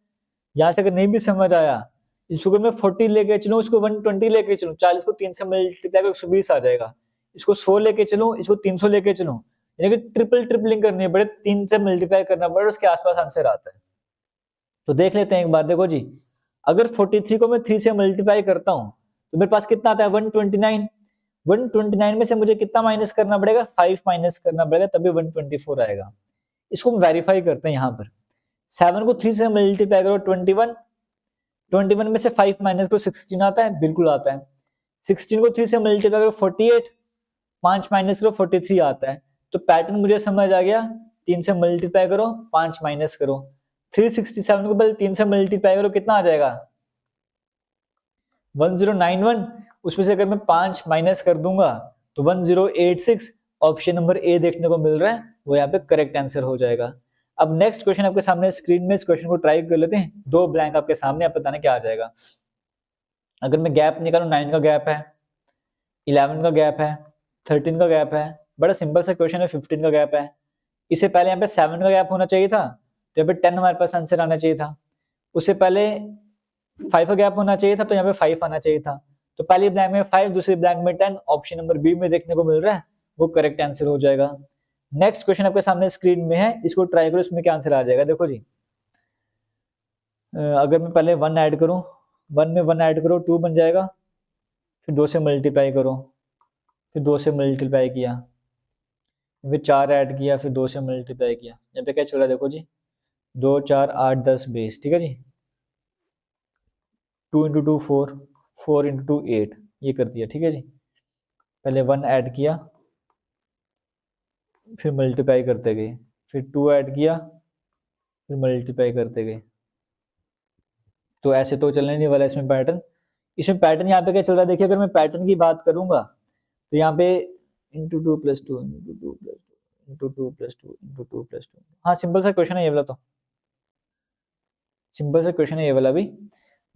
यहाँ से अगर नहीं भी समझ आया, इसको मैं 40 लेके चलूं, इसको 120 लेके चलूं, 40 को 3 से मल्टीप्लाई कर 120 आ जाएगा। इसको 100 लेके चलूं, इसको 300 लेके चलूं, यानी कि ट्रिपलिंग करनी पड़े, 3 से मल्टीप्लाई करना पड़े, उसके आसपास आंसर आता है। तो देख लेते हैं एक बार। देखो जी, अगर 43 को मैं 3 से मल्टीप्लाई करता हूं तो मेरे पास कितना आता है? 129। 129 में से मुझे कितना माइनस करना पड़ेगा? 5 माइनस करना पड़ेगा, तभी 124 आएगा। इसको हम वेरीफाई करते हैं यहाँ पर। 7 को 3 से मल्टीप्लाई करो 21, 21 में से 5 माइनस करो 16 आता है, बिल्कुल आता है। 16 को 3 से मल्टीप्लाई करो 48, 5 माइनस करो 43 आता है। तो पैटर्न मुझे समझ आ गया। 3 से मल्टीप्लाई करो, 5 माइनस करो। 367 को पहले 3 से मल्टीप्लाई करो, कितना आ जाएगा? 1091। उसमें से अगर मैं 5 माइनस कर दूंगा तो 1086। ऑप्शन नंबर ए देखने को मिल रहा है, वो यहाँ पे करेक्ट आंसर हो जाएगा। अब नेक्स्ट क्वेश्चन आपके सामने स्क्रीन में, इस क्वेश्चन को ट्राई कर लेते हैं। 2 ब्लैंक आपके सामने, आप बताना क्या आ जाएगा। अगर मैं गैप निकालूं, 9 का गैप है, 11 का गैप है, 13 का गैप है। बड़ा सिंपल सा क्वेश्चन है। 15 का गैप है। इससे पहले यहाँ पे 7 का गैप होना चाहिए था, तो यहाँ पे 10 हमारे पास आंसर आना चाहिए था। उससे पहले 5 का गैप होना चाहिए था, तो यहाँ पे 5 आना चाहिए था। तो पहली ब्लैंक में 5, दूसरी ब्लैंक में 10। ऑप्शन नंबर बी में देखने को मिल रहा है, वो करेक्ट आंसर हो जाएगा। नेक्स्ट क्वेश्चन आपके सामने स्क्रीन में है, इसको ट्राई करो, इसमें क्या आंसर आ जाएगा। देखो जी, अगर मैं पहले 1 ऐड करूं, 1 में 1 ऐड करो 2 बन जाएगा। फिर 2 से मल्टीप्लाई करो, फिर 2 से मल्टीप्लाई किया, फिर 4 ऐड किया, फिर 2 से मल्टीप्लाई किया। यहाँ पे क्या चल रहा है देखो जी, 2, 4, 8, 10, 20। ठीक है जी, 2 × 2 4, 4 × 2 8, ये कर दिया। ठीक है जी, पहले 1 ऐड किया, फिर मल्टीप्लाई करते गए, फिर 2 ऐड किया, फिर मल्टीप्लाई करते गए। तो ऐसे तो चलने नहीं वाला इसमें पैटर्न। इसमें पैटर्न यहाँ पे क्या चल रहा है देखिए। अगर मैं पैटर्न की बात करूंगा तो यहाँ पे × 2 + 2 × 2 + 2 इंटू 2 प्लस 2 इंटू 2 प्लस 2। हाँ सिंपल सा क्वेश्चन है ये वाला, तो सिंपल सा क्वेश्चन है ये वाला भी।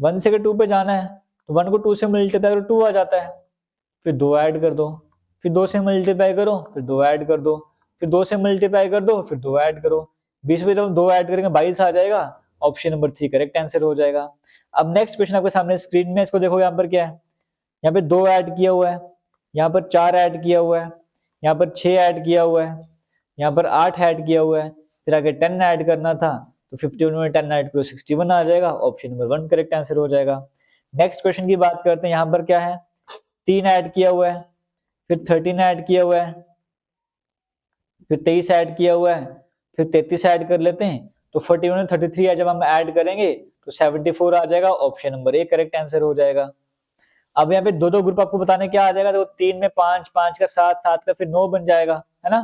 1 से अगर 2 पे जाना है तो 1 को 2 से मल्टीप्लाई करो 2 आ जाता है, फिर 2 ऐड कर दो, फिर 2 से मल्टीप्लाई करो फिर 2 ऐड कर दो, फिर 2 से मल्टीप्लाई कर दो फिर 2 ऐड करो, 20 में जब 2 ऐड करेंगे 22 आ जाएगा। ऑप्शन नंबर 3 करेक्ट आंसर हो जाएगा। अब नेक्स्ट क्वेश्चन आपके सामने स्क्रीन में, इसको देखो यहाँ पर क्या है, यहाँ पे 2 ऐड किया हुआ है, यहाँ पर 4 ऐड किया हुआ है, यहाँ पर 6 ऐड किया हुआ है, यहाँ पर 8 ऐड किया हुआ है, फिर आगे 10 ऐड करना था तो 51 में 10 ऐड करो 61 आ जाएगा। ऑप्शन नंबर 1 करेक्ट आंसर हो जाएगा। नेक्स्ट क्वेश्चन की बात करते हैं, यहाँ पर क्या है, 3 ऐड किया हुआ है, फिर 13 ऐड किया हुआ है, फिर 23 ऐड किया हुआ है, फिर 33 ऐड कर लेते हैं तो 41 में 33 है, जब हम ऐड करेंगे तो 74 आ जाएगा। ऑप्शन नंबर 1 करेक्ट आंसर हो जाएगा। अब यहाँ पे दो दो ग्रुप आपको बताने क्या आ जाएगा, तो 3 में 5, 5 का 7, 7 का फिर 9 बन जाएगा, है ना,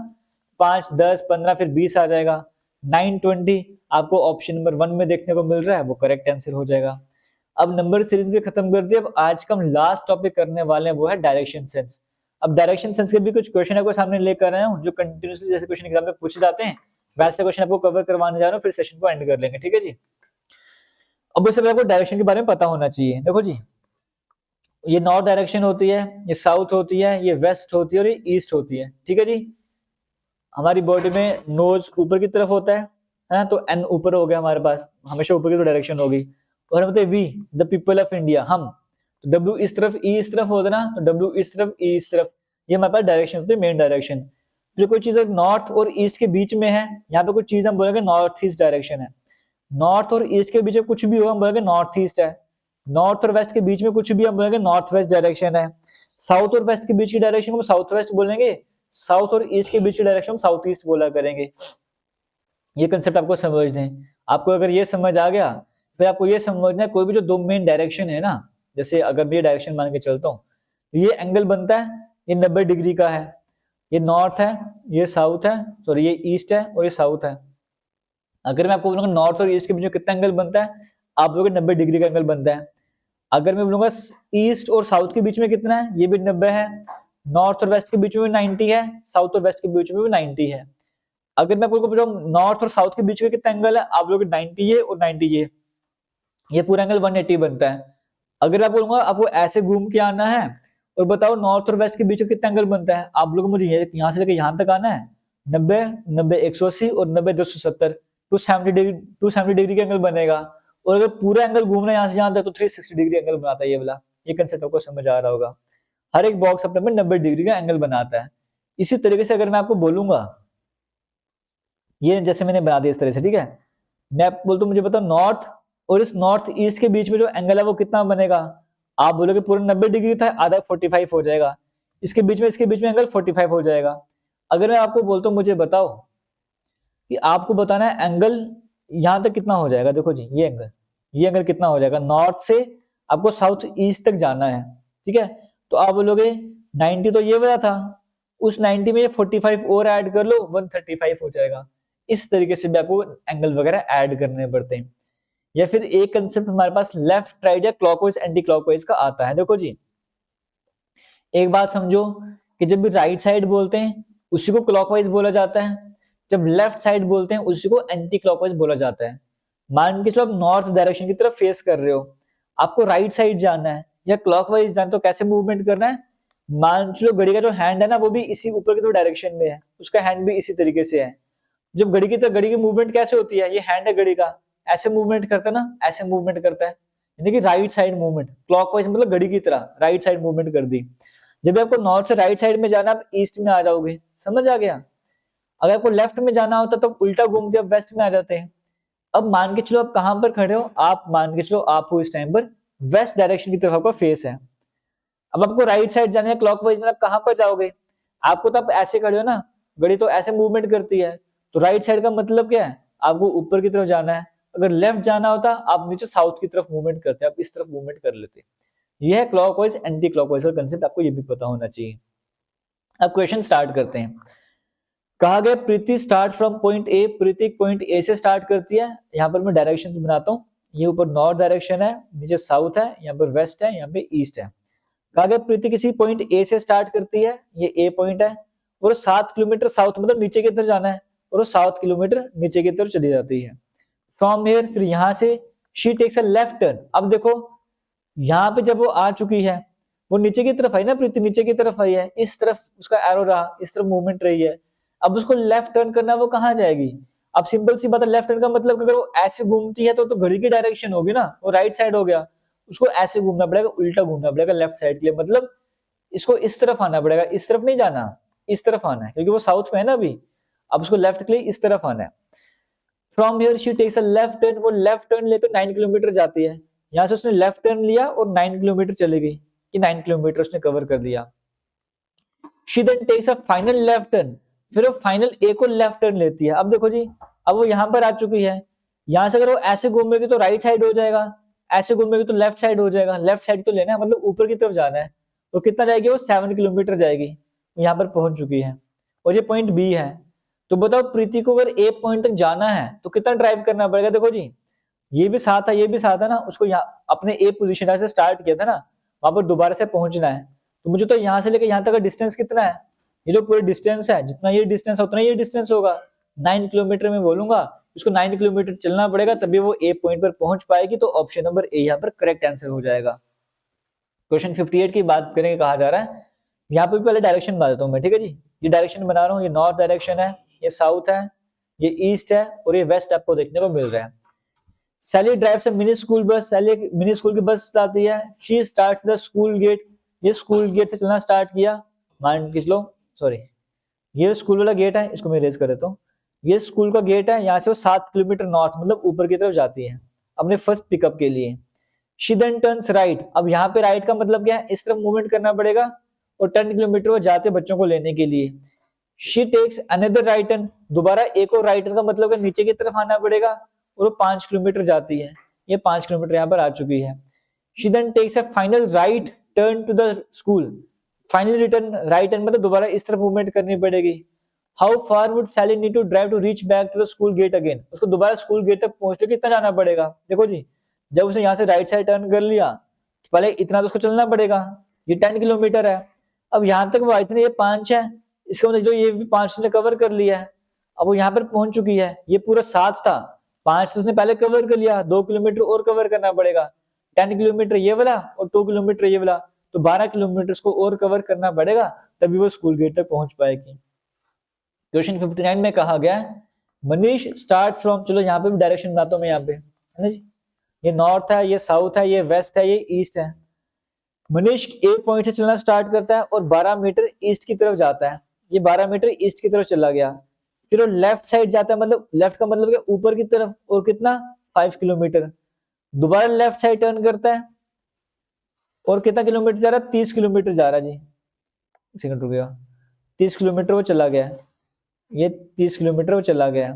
5, 10, 15 फिर 20 आ जाएगा। 9, 20 आपको ऑप्शन नंबर 1 में देखने को मिल रहा है, वो करेक्ट आंसर हो जाएगा। अब नंबर सीरीज भी खत्म कर दिया। अब आज का हम लास्ट टॉपिक करने वाले हैं वो है डायरेक्शन सेंस। अब डायरेक्शन सेंस के भी कुछ क्वेश्चन आपको सामने लेकर आया हूँ जो कंटिन्यूसली जैसे क्वेश्चन एग्जाम में पूछे जाते हैं वैसे क्वेश्चन आपको कवर करवाने जा रहा हूँ, फिर सेशन को एंड कर लेंगे, ठीक है जी। अब उससे आपको डायरेक्शन के बारे में पता होना चाहिए। देखो जी, ये नॉर्थ डायरेक्शन होती है, ये साउथ होती है, ये वेस्ट होती है और ये ईस्ट होती है, ठीक है जी। हमारी बॉडी में नोज ऊपर की तरफ होता है ना, तो एन ऊपर हो गया हमारे पास, हमेशा ऊपर की तो डायरेक्शन होगी। और हम बोलते we the people of India, हम, तो डब्ल्यू इस तरफ ई इस तरफ होता है ना, तो डब्ल्यू इस तरफ ई इस तरफ, ये हमारे पास डायरेक्शन होती है, मेन डायरेक्शन। जो कोई चीज नॉर्थ और ईस्ट के बीच में है, यहाँ पे कुछ चीज हम बोलेंगे नॉर्थ ईस्ट डायरेक्शन है। नॉर्थ और ईस्ट के बीच में कुछ भी होगा हम बोलेंगे नॉर्थ ईस्ट है। नॉर्थ और वेस्ट के बीच में कुछ भी हम बोलेंगे नॉर्थ वेस्ट डायरेक्शन है। साउथ और वेस्ट के बीच की डायरेक्शन को हम साउथ वेस्ट बोलेंगे, साउथ और ईस्ट के बीच की डायरेक्शन हम साउथ ईस्ट बोला करेंगे। ये कंसेप्ट आपको समझना है। आपको अगर ये समझ आ गया फिर आपको ये समझना है कोई भी जो दो मेन डायरेक्शन है ना, जैसे अगर मैं ये डायरेक्शन मान के चलता हूँ, ये एंगल बनता है, ये 90 डिग्री का है, ये नॉर्थ है, ये साउथ है, सॉरी ये ईस्ट है और ये साउथ है। अगर मैं आपको बोलूंगा नॉर्थ और ईस्ट के बीच में कितना एंगल बनता है, आप बोलोगे 90 डिग्री का एंगल बनता है। अगर मैं बोलूंगा ईस्ट और साउथ के बीच में कितना है, ये भी 90 है। नॉर्थ और वेस्ट के बीच में भी 90 है, साउथ और वेस्ट के बीच में भी 90 है। अगर मैं आपको बोलूंगा नॉर्थ और साउथ के बीच में कितना एंगल है, आप लोग 90 है और 90 ये पूरा एंगल 180 बनता है। अगर मैं बोलूंगा आपको ऐसे घूम के आना है और बताओ नॉर्थ और वेस्ट के बीच में कितना एंगल बनता है, आप लोग मुझे यहाँ से लेकर यहाँ तक आना है, 90, 90, 180 और 90, 270, 270 डिग्री का एंगल बनेगा। और अगर पूरा एंगल घूमना है यहाँ से यहाँ तक तो 360 डिग्री एंगल बनाता है ये वाला। ये कंसेप्ट आपको समझ आ रहा होगा। हर एक बॉक्स अपने में 90 डिग्री का एंगल बनाता है। इसी तरीके से अगर मैं आपको बोलूंगा, ये जैसे मैंने बना दिया इस तरह से, ठीक है, मैं बोलता हूँ मुझे बताओ नॉर्थ और इस नॉर्थ ईस्ट के बीच में जो एंगल है वो कितना बनेगा, आप बोलोगे पूरा 90 डिग्री था, आधा 45 हो जाएगा, इसके बीच में एंगल 45 हो जाएगा। अगर मैं आपको बोलता हूँ मुझे बताओ कि आपको बताना है एंगल यहां तक कितना हो जाएगा, देखो जी ये एंगल कितना हो जाएगा, नॉर्थ से आपको साउथ ईस्ट तक जाना है, ठीक है, तो आप बोलोगे 90 तो ये वाला था, उस 90 में 45 और ऐड कर लो 135 हो जाएगा। इस तरीके से भी आपको एंगल वगैरह ऐड करने पड़ते हैं। या फिर एक कंसेप्ट हमारे पास लेफ्ट राइट या क्लॉकवाइज एंटी क्लॉकवाइज का आता है। देखो जी एक बात समझो कि जब भी राइट साइड बोलते हैं उसी को क्लॉकवाइज बोला जाता है, जब लेफ्ट साइड बोलते हैं उसी को एंटी क्लॉकवाइज बोला जाता है। मान के चलो आप नॉर्थ डायरेक्शन की तरफ फेस कर रहे हो, आपको राइट साइड जाना है या क्लॉकवाइज जाना, तो कैसे मूवमेंट करना है, मान चलो घड़ी का जो हैंड है ना वो भी इसी ऊपर की तो डायरेक्शन में है, उसका हैंड भी इसी तरीके से है। जब घड़ी की मूवमेंट कैसे होती है, ये हैंड है घड़ी का, ऐसे मूवमेंट करता है ना, ऐसे मूवमेंट करता है, यानी कि राइट साइड मूवमेंट, क्लॉकवाइज मतलब घड़ी की तरह राइट साइड मूवमेंट कर दी। जब आपको नॉर्थ से राइट साइड में जाना आप ईस्ट में आ जाओगे, समझ आ गया। अगर आपको लेफ्ट में जाना होता तो उल्टा घूम के आप वेस्ट में आ जाते हैं। अब मान के चलो आप कहां पर खड़े हो, आप मान के चलो आपको इस टाइम पर वेस्ट डायरेक्शन की तरफ आपका फेस है। अब आपको राइट साइड जाना है क्लॉकवाइज, आप कहां पर जाओगे, आपको तो आप ऐसे खड़े हो ना, घड़ी तो ऐसे मूवमेंट करती है, तो राइट साइड का मतलब क्या है, आपको ऊपर की तरफ जाना है। अगर लेफ्ट जाना होता आप नीचे साउथ की तरफ मूवमेंट करते, आप इस तरफ मूवमेंट कर लेते। यह है क्लॉकवाइज एंटी क्लॉकवाइज का कंसेप्ट, आपको ये भी पता होना चाहिए। अब क्वेश्चन स्टार्ट करते हैं। कहा गया Preeti start from point A, Preeti point A से स्टार्ट करती है। यहाँ पर मैं डायरेक्शन बनाता हूँ, ये ऊपर नॉर्थ डायरेक्शन है, नीचे साउथ है, यहाँ पर वेस्ट है, यहाँ पे ईस्ट है। कहा गया प्रीति किसी पॉइंट ए से स्टार्ट करती है, ये ए पॉइंट है, और 7 किलोमीटर साउथ मतलब नीचे की तरफ जाना है, और वो 7 किलोमीटर नीचे की तरफ चली जाती है। फ्रॉम हियर फिर यहाँ से she takes a left turn. अब देखो यहाँ पे जब वो आ चुकी है, वो नीचे की तरफ आई ना प्रीति, नीचे की तरफ आई है, इस तरफ उसका एरो रहा, इस तरफ मूवमेंट रही है। अब उसको लेफ्ट टर्न करना, वो कहाँ जाएगी? अब सिंपल सी बात है, लेफ्ट टर्न का मतलब अगर वो ऐसे घूमती है तो घड़ी की डायरेक्शन होगी ना, वो राइट साइड हो गया, उसको ऐसे घूमना पड़ेगा, उल्टा घूमना पड़ेगा लेफ्ट साइड के लिए, मतलब इसको इस तरफ आना पड़ेगा, इस तरफ नहीं जाना, इस तरफ आना है, क्योंकि वो साउथ में है ना अभी। अब उसको लेफ्ट के लिए इस तरफ आना है। From here she takes a left turn, वो लेफ्ट टर्न ले तो 9 किलोमीटर जाती है। यहां से उसने लेफ्ट टर्न लिया और 9 किलोमीटर चली गई, कि 9 किलोमीटर उसने कवर कर दिया। She then takes a final left turn, फिर वो फाइनल एक और लेफ्ट टर्न लेती है। अब देखो जी, अब वो यहां पर आ चुकी है, यहां से अगर वो ऐसे घूमेगी तो राइट साइड हो जाएगा, ऐसे घूमेगी तो लेफ्ट साइड हो जाएगा, लेफ्ट साइड तो लेना है, मतलब ऊपर की तरफ जाना है। तो कितना जाएगी वो? 7 किलोमीटर जाएगी, यहाँ पर पहुंच चुकी है, और ये पॉइंट बी है। तो बताओ प्रीति को अगर ए पॉइंट तक जाना है तो कितना ड्राइव करना पड़ेगा? देखो जी, ये भी साथ है, ये भी साथ है ना, उसको यहाँ अपने ए पोजीशन से स्टार्ट किया था ना, वहां पर दोबारा से पहुंचना है। तो मुझे तो यहाँ से लेकर यहाँ तक का डिस्टेंस कितना है? ये जो पूरी डिस्टेंस है, जितना ये डिस्टेंस है उतना ये डिस्टेंस होगा, 9 किलोमीटर में बोलूंगा। उसको 9 किलोमीटर चलना पड़ेगा तभी वो ए पॉइंट पर पहुंच पाएगी। तो ऑप्शन नंबर ए यहाँ पर करेक्ट आंसर हो जाएगा। क्वेश्चन 58 की बात करेंगे, कहा जा रहा है, यहाँ पे पहले डायरेक्शन बता देता हूँ मैं, ठीक है जी। ये डायरेक्शन बना रहा हूँ, ये नॉर्थ डायरेक्शन है, ये साउथ है, ये ईस्ट है, और ये वेस्ट आपको देखने को मिल रहा है। Sally drives a mini school bus, Sally mini school की बस चलाती है। She starts the school gate, ये स्कूल गेट से चलना स्टार्ट किया, मान खींच लो, सॉरी ये स्कूल वाला गेट है, इसको मैं इरेज कर देता हूँ। ये स्कूल का गेट है, यहाँ से वो 7 किलोमीटर नॉर्थ मतलब ऊपर की तरफ जाती है अपने फर्स्ट पिकअप के लिए। शी देन टर्न्स राइट, अब यहाँ पे राइट का मतलब क्या है? इस तरफ मूवमेंट करना पड़ेगा, और 10 किलोमीटर वो जाते बच्चों को लेने के लिए। She takes another right turn, दोबारा एक और राइट टर्न का मतलब है नीचे की तरफ आना पड़ेगा, और वो 5 किलोमीटर जाती है, ये 5 किलोमीटर यहाँ पर आ चुकी है। She then takes a final right turn to the school, final return right turn मतलब दोबारा इस तरफ मूवमेंट करनी पड़ेगी। How far would Sally need to drive to reach back to the school gate again, उसको दोबारा स्कूल गेट तक पहुंचने कितना जाना पड़ेगा? देखो जी, जब उसने यहाँ से राइट साइड टर्न कर लिया, पहले इतना तो उसको चलना पड़ेगा, ये 10 किलोमीटर है। अब यहाँ तक वो आई थी, ये 5 है, इसका मतलब जो ये भी 5 उसने कवर कर लिया है। अब वो यहाँ पर पहुंच चुकी है, ये पूरा 7 था, 5 तो उसने पहले कवर कर लिया, 2 किलोमीटर और कवर करना पड़ेगा, 10 किलोमीटर ये वाला और 2 किलोमीटर ये वाला, तो 12 किलोमीटर उसको और कवर करना पड़ेगा, तभी वो स्कूल गेट तक पहुंच पाएगी। क्वेश्चन 59 में कहा गया है, मनीष स्टार्ट फ्रॉम, चलो यहाँ पे भी डायरेक्शन बनाता हूँ मैं, यहाँ पे है ना जी, ये नॉर्थ है, ये साउथ है, ये वेस्ट है, ये ईस्ट है। मनीष ए पॉइंट से चलना स्टार्ट करता है और 12 मीटर ईस्ट की तरफ जाता है, ये 12 मीटर ईस्ट की तरफ चला गया। फिर वो लेफ्ट साइड जाता है, मतलब लेफ्ट का मतलब क्या? ऊपर की तरफ, और कितना? 5 किलोमीटर। दोबारा लेफ्ट साइड टर्न करता है, और कितना किलोमीटर जा रहा है? 30 किलोमीटर जा रहा है जी, सेकंड रुकेगा, 30 किलोमीटर वो चला गया, ये 30 किलोमीटर वो चला गया।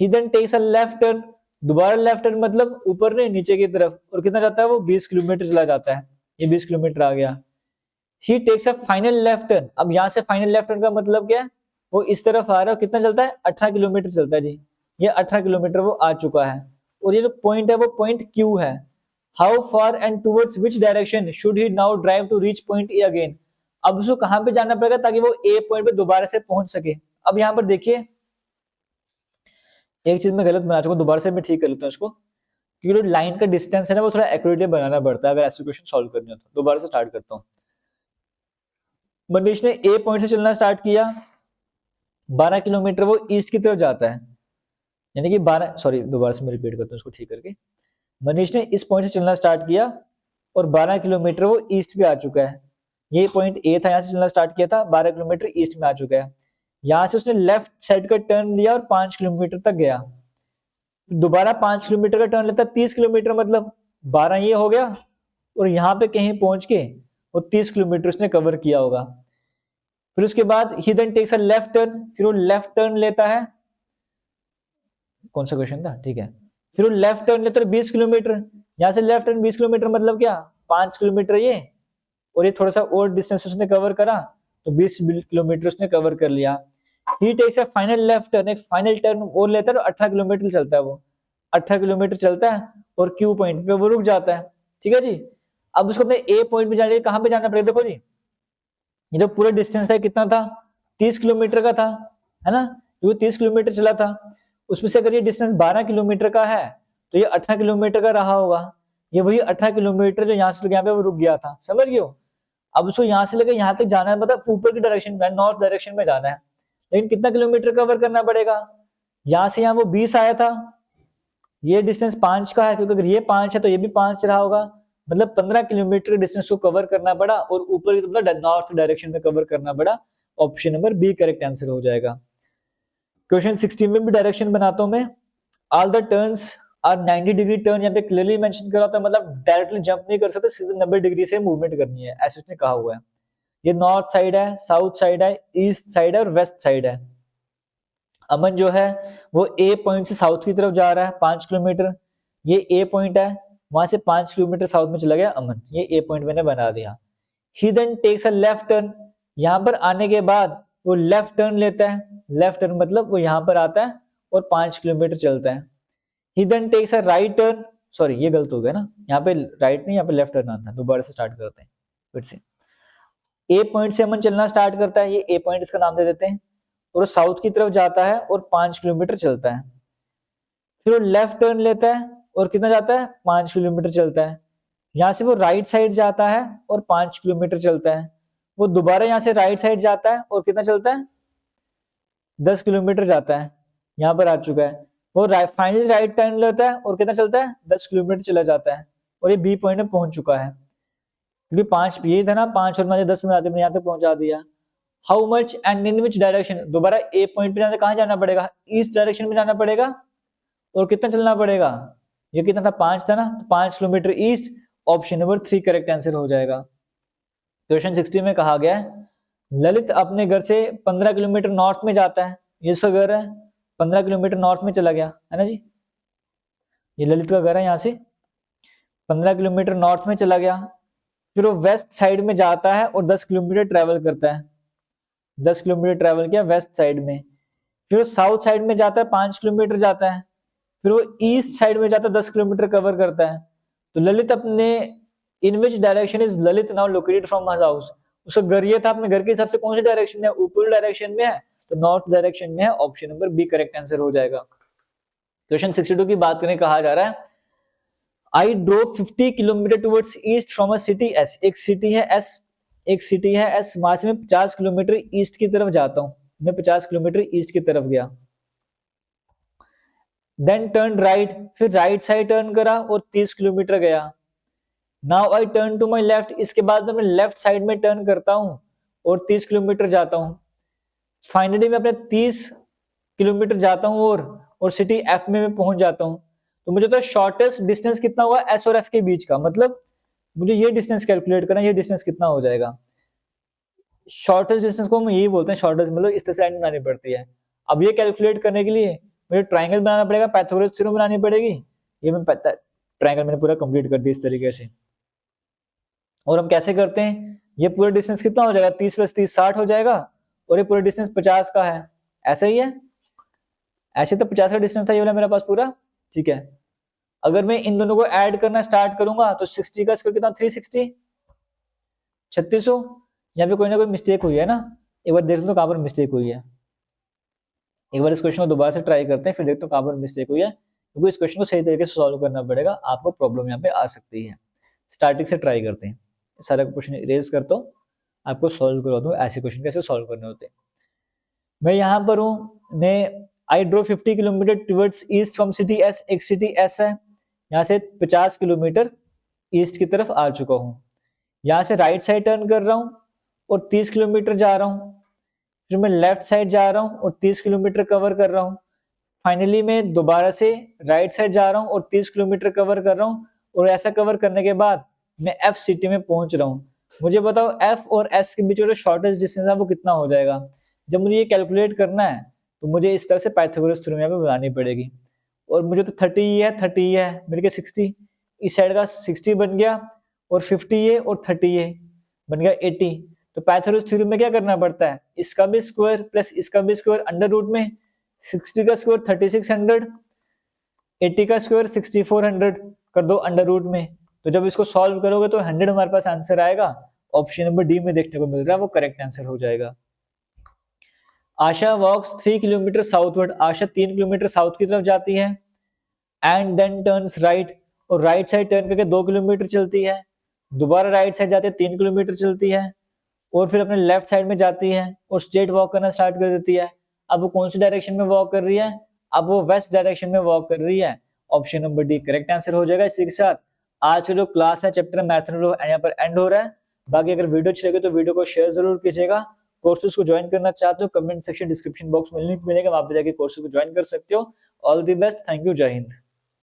He then takes a left turn, दोबारा लेफ्ट टर्न मतलब ऊपर नहीं नीचे की तरफ, और कितना जाता है वो? 20 किलोमीटर चला जाता है, ये 20 किलोमीटर आ गया। He takes a final left turn, अब यहाँ से फाइनल लेफ्ट टर्न का मतलब क्या है? वो इस तरफ आ रहा है, कितना चलता है? 18 किलोमीटर चलता है जी, ये 18 किलोमीटर वो आ चुका है। और ये जो पॉइंट है वो पॉइंट क्यू है। How far and towards which direction should he now drive to reach point A again, अब उसको कहां पे जाना पड़ेगा ताकि वो ए पॉइंट पे दोबारा से पहुंच सके? अब यहाँ पर देखिए, एक चीज मैं गलत बना चुका हूं, दोबारा से मैं ठीक कर लेता हूँ इसको, क्योंकि जो लाइन का डिस्टेंस है ना वो थोड़ा एक्यूरेटली बनाना पड़ता है अगर ऐसे क्वेश्चन सॉल्व करने हो तो। दोबारा से स्टार्ट करता हूँ। मनीष ने ए पॉइंट से चलना स्टार्ट किया, 12 किलोमीटर वो ईस्ट की तरफ जाता है, यानी कि 12, सॉरी दोबारा से मैं रिपीट करता हूँ इसको ठीक करके। मनीष ने इस पॉइंट से चलना स्टार्ट किया और 12 किलोमीटर वो ईस्ट पे आ चुका है, ये पॉइंट ए था, यहाँ से चलना स्टार्ट किया था, 12 किलोमीटर ईस्ट में आ चुका है। यहाँ से उसने लेफ्ट साइड का टर्न लिया और 5 किलोमीटर तक गया, दोबारा 5 किलोमीटर का टर्न लेता, 30 किलोमीटर मतलब 12 ये हो गया, और यहाँ पे कहीं पहुंच के वो 30 किलोमीटर उसने कवर किया होगा। फिर उसके बाद he then takes a left turn, फिर वो लेफ्ट टर्न लेता है, कौन सा क्वेश्चन था, ठीक है, फिर वो लेफ्ट टर्न लेता है 20 किलोमीटर, यहाँ से लेफ्ट टर्न 20 किलोमीटर मतलब क्या? 5 किलोमीटर ये, और ये थोड़ा सा और डिस्टेंस उसने कवर करा, तो 20 किलोमीटर उसने कवर कर लिया। He takes a final left turn, एक फाइनल टर्न और लेता है, 18 किलोमीटर चलता है वो, 18 किलोमीटर चलता है और क्यू पॉइंट पे वो रुक जाता है, ठीक है जी। अब उसको अपने ए पॉइंट पे जाने कहां पे जाना पड़ेगा? देखो जी, ये जो पूरा डिस्टेंस है कितना था? 30 किलोमीटर का था, है ना, वो 30 किलोमीटर चला था, उसमें से अगर ये डिस्टेंस 12 किलोमीटर का है तो ये 18 किलोमीटर का रहा होगा। ये वही 18 किलोमीटर जो यहाँ से लेके यहाँ पे वो रुक गया था, समझ गए हो। अब उसको यहाँ से लेकर यहाँ तक जाना है, मतलब ऊपर की डायरेक्शन में, नॉर्थ डायरेक्शन में जाना है, लेकिन कितना किलोमीटर कवर करना पड़ेगा। यहाँ से यहाँ वो 20 आया था, ये डिस्टेंस 5 का है, क्योंकि अगर ये 5 है तो ये भी 5 रहा होगा, मतलब 15 किलोमीटर डिस्टेंस को कवर करना पड़ा और ऊपर की मतलब नॉर्थ डायरेक्शन में कवर करना पड़ा। Option number B correct answer हो जाएगा। क्वेश्चन 16 में भी डायरेक्शन बनाता हूं मैं। All the turns are 90 degree turn, यहाँ पे क्लियरली मेंशन करा होता है, मतलब डायरेक्टली जंप नहीं कर सकते, सीधे 90 डिग्री से मूवमेंट करनी है, ऐसे उसने कहा हुआ है। ये नॉर्थ साइड है, साउथ साइड है, ईस्ट साइड है और वेस्ट साइड है। अमन जो है वो ए पॉइंट से साउथ की तरफ जा रहा है 5 किलोमीटर, ये ए पॉइंट है, वहां से 5 किलोमीटर साउथ में चला गया अमन, ये ए पॉइंट मैंने बना दिया। He then takes a left turn, यहां पर आने के बाद वो लेफ्ट टर्न लेता है, लेफ्ट टर्न मतलब वो यहां पर आता है और 5 किलोमीटर चलता है। He then takes a right turn, sorry ये गलत हो गया ना, यहाँ पे राइट नहीं, यहाँ पे लेफ्ट टर्न आता है। दोबारा से स्टार्ट करते हैं फिर से। ए पॉइंट से अमन चलना स्टार्ट करता है, ये ए पॉइंट इसका नाम दे देते हैं, और साउथ की तरफ जाता है और 5 किलोमीटर चलता है। फिर वो लेफ्ट टर्न लेता है और कितना जाता है, 5 किलोमीटर चलता है। यहाँ से वो राइट साइड जाता है और 5 किलोमीटर चलता है। वो दोबारा यहाँ से राइट साइड जाता है और कितना चलता है, 10 किलोमीटर जाता है, यहाँ पर आ चुका है। वो फाइनली राइट टर्न लेता है और कितना चलता है, 10 किलोमीटर चला जाता है, और ये बी पॉइंट में पहुंच चुका है, क्योंकि 5 ये था ना, 5 और मुझे 10 में आते यहाँ तक पहुंचा दिया। How much and in which direction, दोबारा ए पॉइंट पे जाने कहाँ जाना पड़ेगा, ईस्ट डायरेक्शन में जाना पड़ेगा, और कितना चलना पड़ेगा, ये कितना था, 5 था ना, 5 kilometre east. Option number 3 correct answer हो जाएगा। क्वेश्चन 60 में कहा गया है ललित अपने घर से 15 किलोमीटर नॉर्थ में जाता है, ये इसका घर है, 15 किलोमीटर नॉर्थ में चला गया है ना जी, ये ललित का घर है, यहाँ से 15 किलोमीटर नॉर्थ में चला गया। फिर वो वेस्ट साइड में जाता है और 10 किलोमीटर ट्रेवल करता है, 10 किलोमीटर ट्रेवल किया वेस्ट साइड में। फिर वो साउथ साइड में जाता है, 5 किलोमीटर जाता है। फिर वो ईस्ट साइड में जाता है, 10 किलोमीटर कवर करता है। तो ललित अपने in which direction is Lalit now located from his house, उसका घर ये था, अपने घर के हिसाब से कौन सी डायरेक्शन में है, ऊपर डायरेक्शन में है, तो नॉर्थ डायरेक्शन में है। Option number B correct answer हो जाएगा। क्वेश्चन 62 की बात करें, कहा जा रहा है I drove 50 kilometre towards east from a city S, एक सिटी है एस, एक सिटी है एस, वहां से मैं 50 किलोमीटर ईस्ट की तरफ जाता हूं, मैं 50 किलोमीटर ईस्ट की तरफ गया। देन टर्न राइट, फिर राइट साइड टर्न करा और 30 किलोमीटर गया। Now I turn to my left, इसके बाद मैं लेफ्ट साइड में टर्न करता हूं और 30 किलोमीटर जाता हूं। फाइनली मैं अपने 30 किलोमीटर जाता हूं और सिटी एफ में मैं पहुंच जाता हूं। तो मुझे तो शॉर्टेस्ट डिस्टेंस कितना हुआ एस और एफ के बीच का, मतलब मुझे ये डिस्टेंस कैलकुलेट करना, ये डिस्टेंस कितना हो जाएगा। शॉर्टेस्ट डिस्टेंस को हम यही बोलते हैं शॉर्टेस्ट, मतलब इस तरह से लाइन बनानी पड़ती है। अब ये कैलकुलेट करने के लिए मुझे ट्राइंगल बनाना पड़ेगा, पाइथागोरस थ्योरम बनानी पड़ेगी। ये मैं ट्राइंगल मैंने पूरा कंप्लीट कर दिया इस तरीके से। और हम कैसे करते हैं, ये पूरा डिस्टेंस कितना हो जाएगा, 30 + 30 60 हो जाएगा, और ये पूरा डिस्टेंस 50 का है, ऐसा ही है, ऐसे तो 50 का डिस्टेंस था ये वाला मेरे पास पूरा, ठीक है। अगर मैं इन दोनों को ऐड करना स्टार्ट करूंगा तो 60 का स्क्वायर कितना, 360, 3600। यहाँ पे कोई ना कोई मिस्टेक हुई है ना, एक बार देख लो कहाँ पर मिस्टेक हुई है। एक बार इस क्वेश्चन को दोबारा से ट्राई करते हैं, फिर देखते हैं कहाँ पर मिस्टेक हुई है, क्योंकि इस क्वेश्चन को सही तरीके से सॉल्व करना पड़ेगा, आपको प्रॉब्लम यहाँ पे आ सकती है। स्टार्टिंग से ट्राई करते हैं, सारा क्वेश्चन इरेज करता हूँ, आपको सॉल्व करवा दूँ ऐसे क्वेश्चन कैसे सॉल्व करने होते हैं। मैं यहाँ पर हूँ, मैं I drew 50 kilometre towards east from city S, एक सिटी एस है, यहाँ से 50 किलोमीटर ईस्ट की तरफ आ चुका हूँ। यहाँ से राइट साइड टर्न कर रहा हूँ और 30 किलोमीटर जा रहा हूँ। फिर मैं लेफ्ट साइड जा रहा हूँ और 30 किलोमीटर कवर कर रहा हूँ। फाइनली मैं दोबारा से राइट साइड जा रहा हूँ और 30 किलोमीटर कवर कर रहा हूँ, और ऐसा कवर करने के बाद मैं एफ सिटी में पहुंच रहा हूँ। मुझे बताओ एफ और एस के बीच जो शॉर्टेस्ट डिस्टेंस है वो कितना हो जाएगा। जब मुझे ये कैलकुलेट करना है तो मुझे इस तरह से पाइथागोरस थ्योरम यहाँ पे बनानी पड़ेगी। और मुझे तो 30 ही है, 30 ही है मेरे के 60, इस साइड का 60 बन गया, और 50 है और 30 है, बन गया 80। तो पाइथागोरस थ्योरम में क्या करना पड़ता है, इसका भी स्क्वायर प्लस इसका भी स्क्वायर अंडर रूट में, 60 का स्क्वायर 3600, 80 का स्क्वायर 6400 कर दो अंडर रूट में। तो जब इसको सॉल्व करोगे तो 100 हमारे पास आंसर आएगा। ऑप्शन नंबर डी में देखने को मिल रहा है, वो करेक्ट आंसर हो जाएगा। आशा वॉक्स 3 किलोमीटर साउथवर्ड, आशा 3 किलोमीटर साउथ की तरफ जाती है एंड देन टर्न्स राइट, और राइट साइड टर्न करके 2 किलोमीटर चलती है, दोबारा राइट साइड जाते 3 किलोमीटर चलती है और फिर अपने लेफ्ट साइड में जाती है और स्ट्रेट वॉक करना स्टार्ट कर देती है। अब वो कौन सी डायरेक्शन में वॉक कर रही है? अब वो वेस्ट डायरेक्शन में वॉक कर रही है। Option number D correct answer हो जाएगा। इसी के साथ आज का जो क्लास है चैप्टर मैथड यहाँ पर एंड हो रहा है। बाकी अगर वीडियो अच्छी लगे तो वीडियो को शेयर जरूर कीजिएगा। कोर्सेज को ज्वाइन करना चाहते हो कमेंट सेक्शन डिस्क्रिप्शन बॉक्स में लिंक मिलेगा, वहां पे जाके कोर्सेज को ज्वाइन कर सकते हो। All the best, thank you, जय हिंद।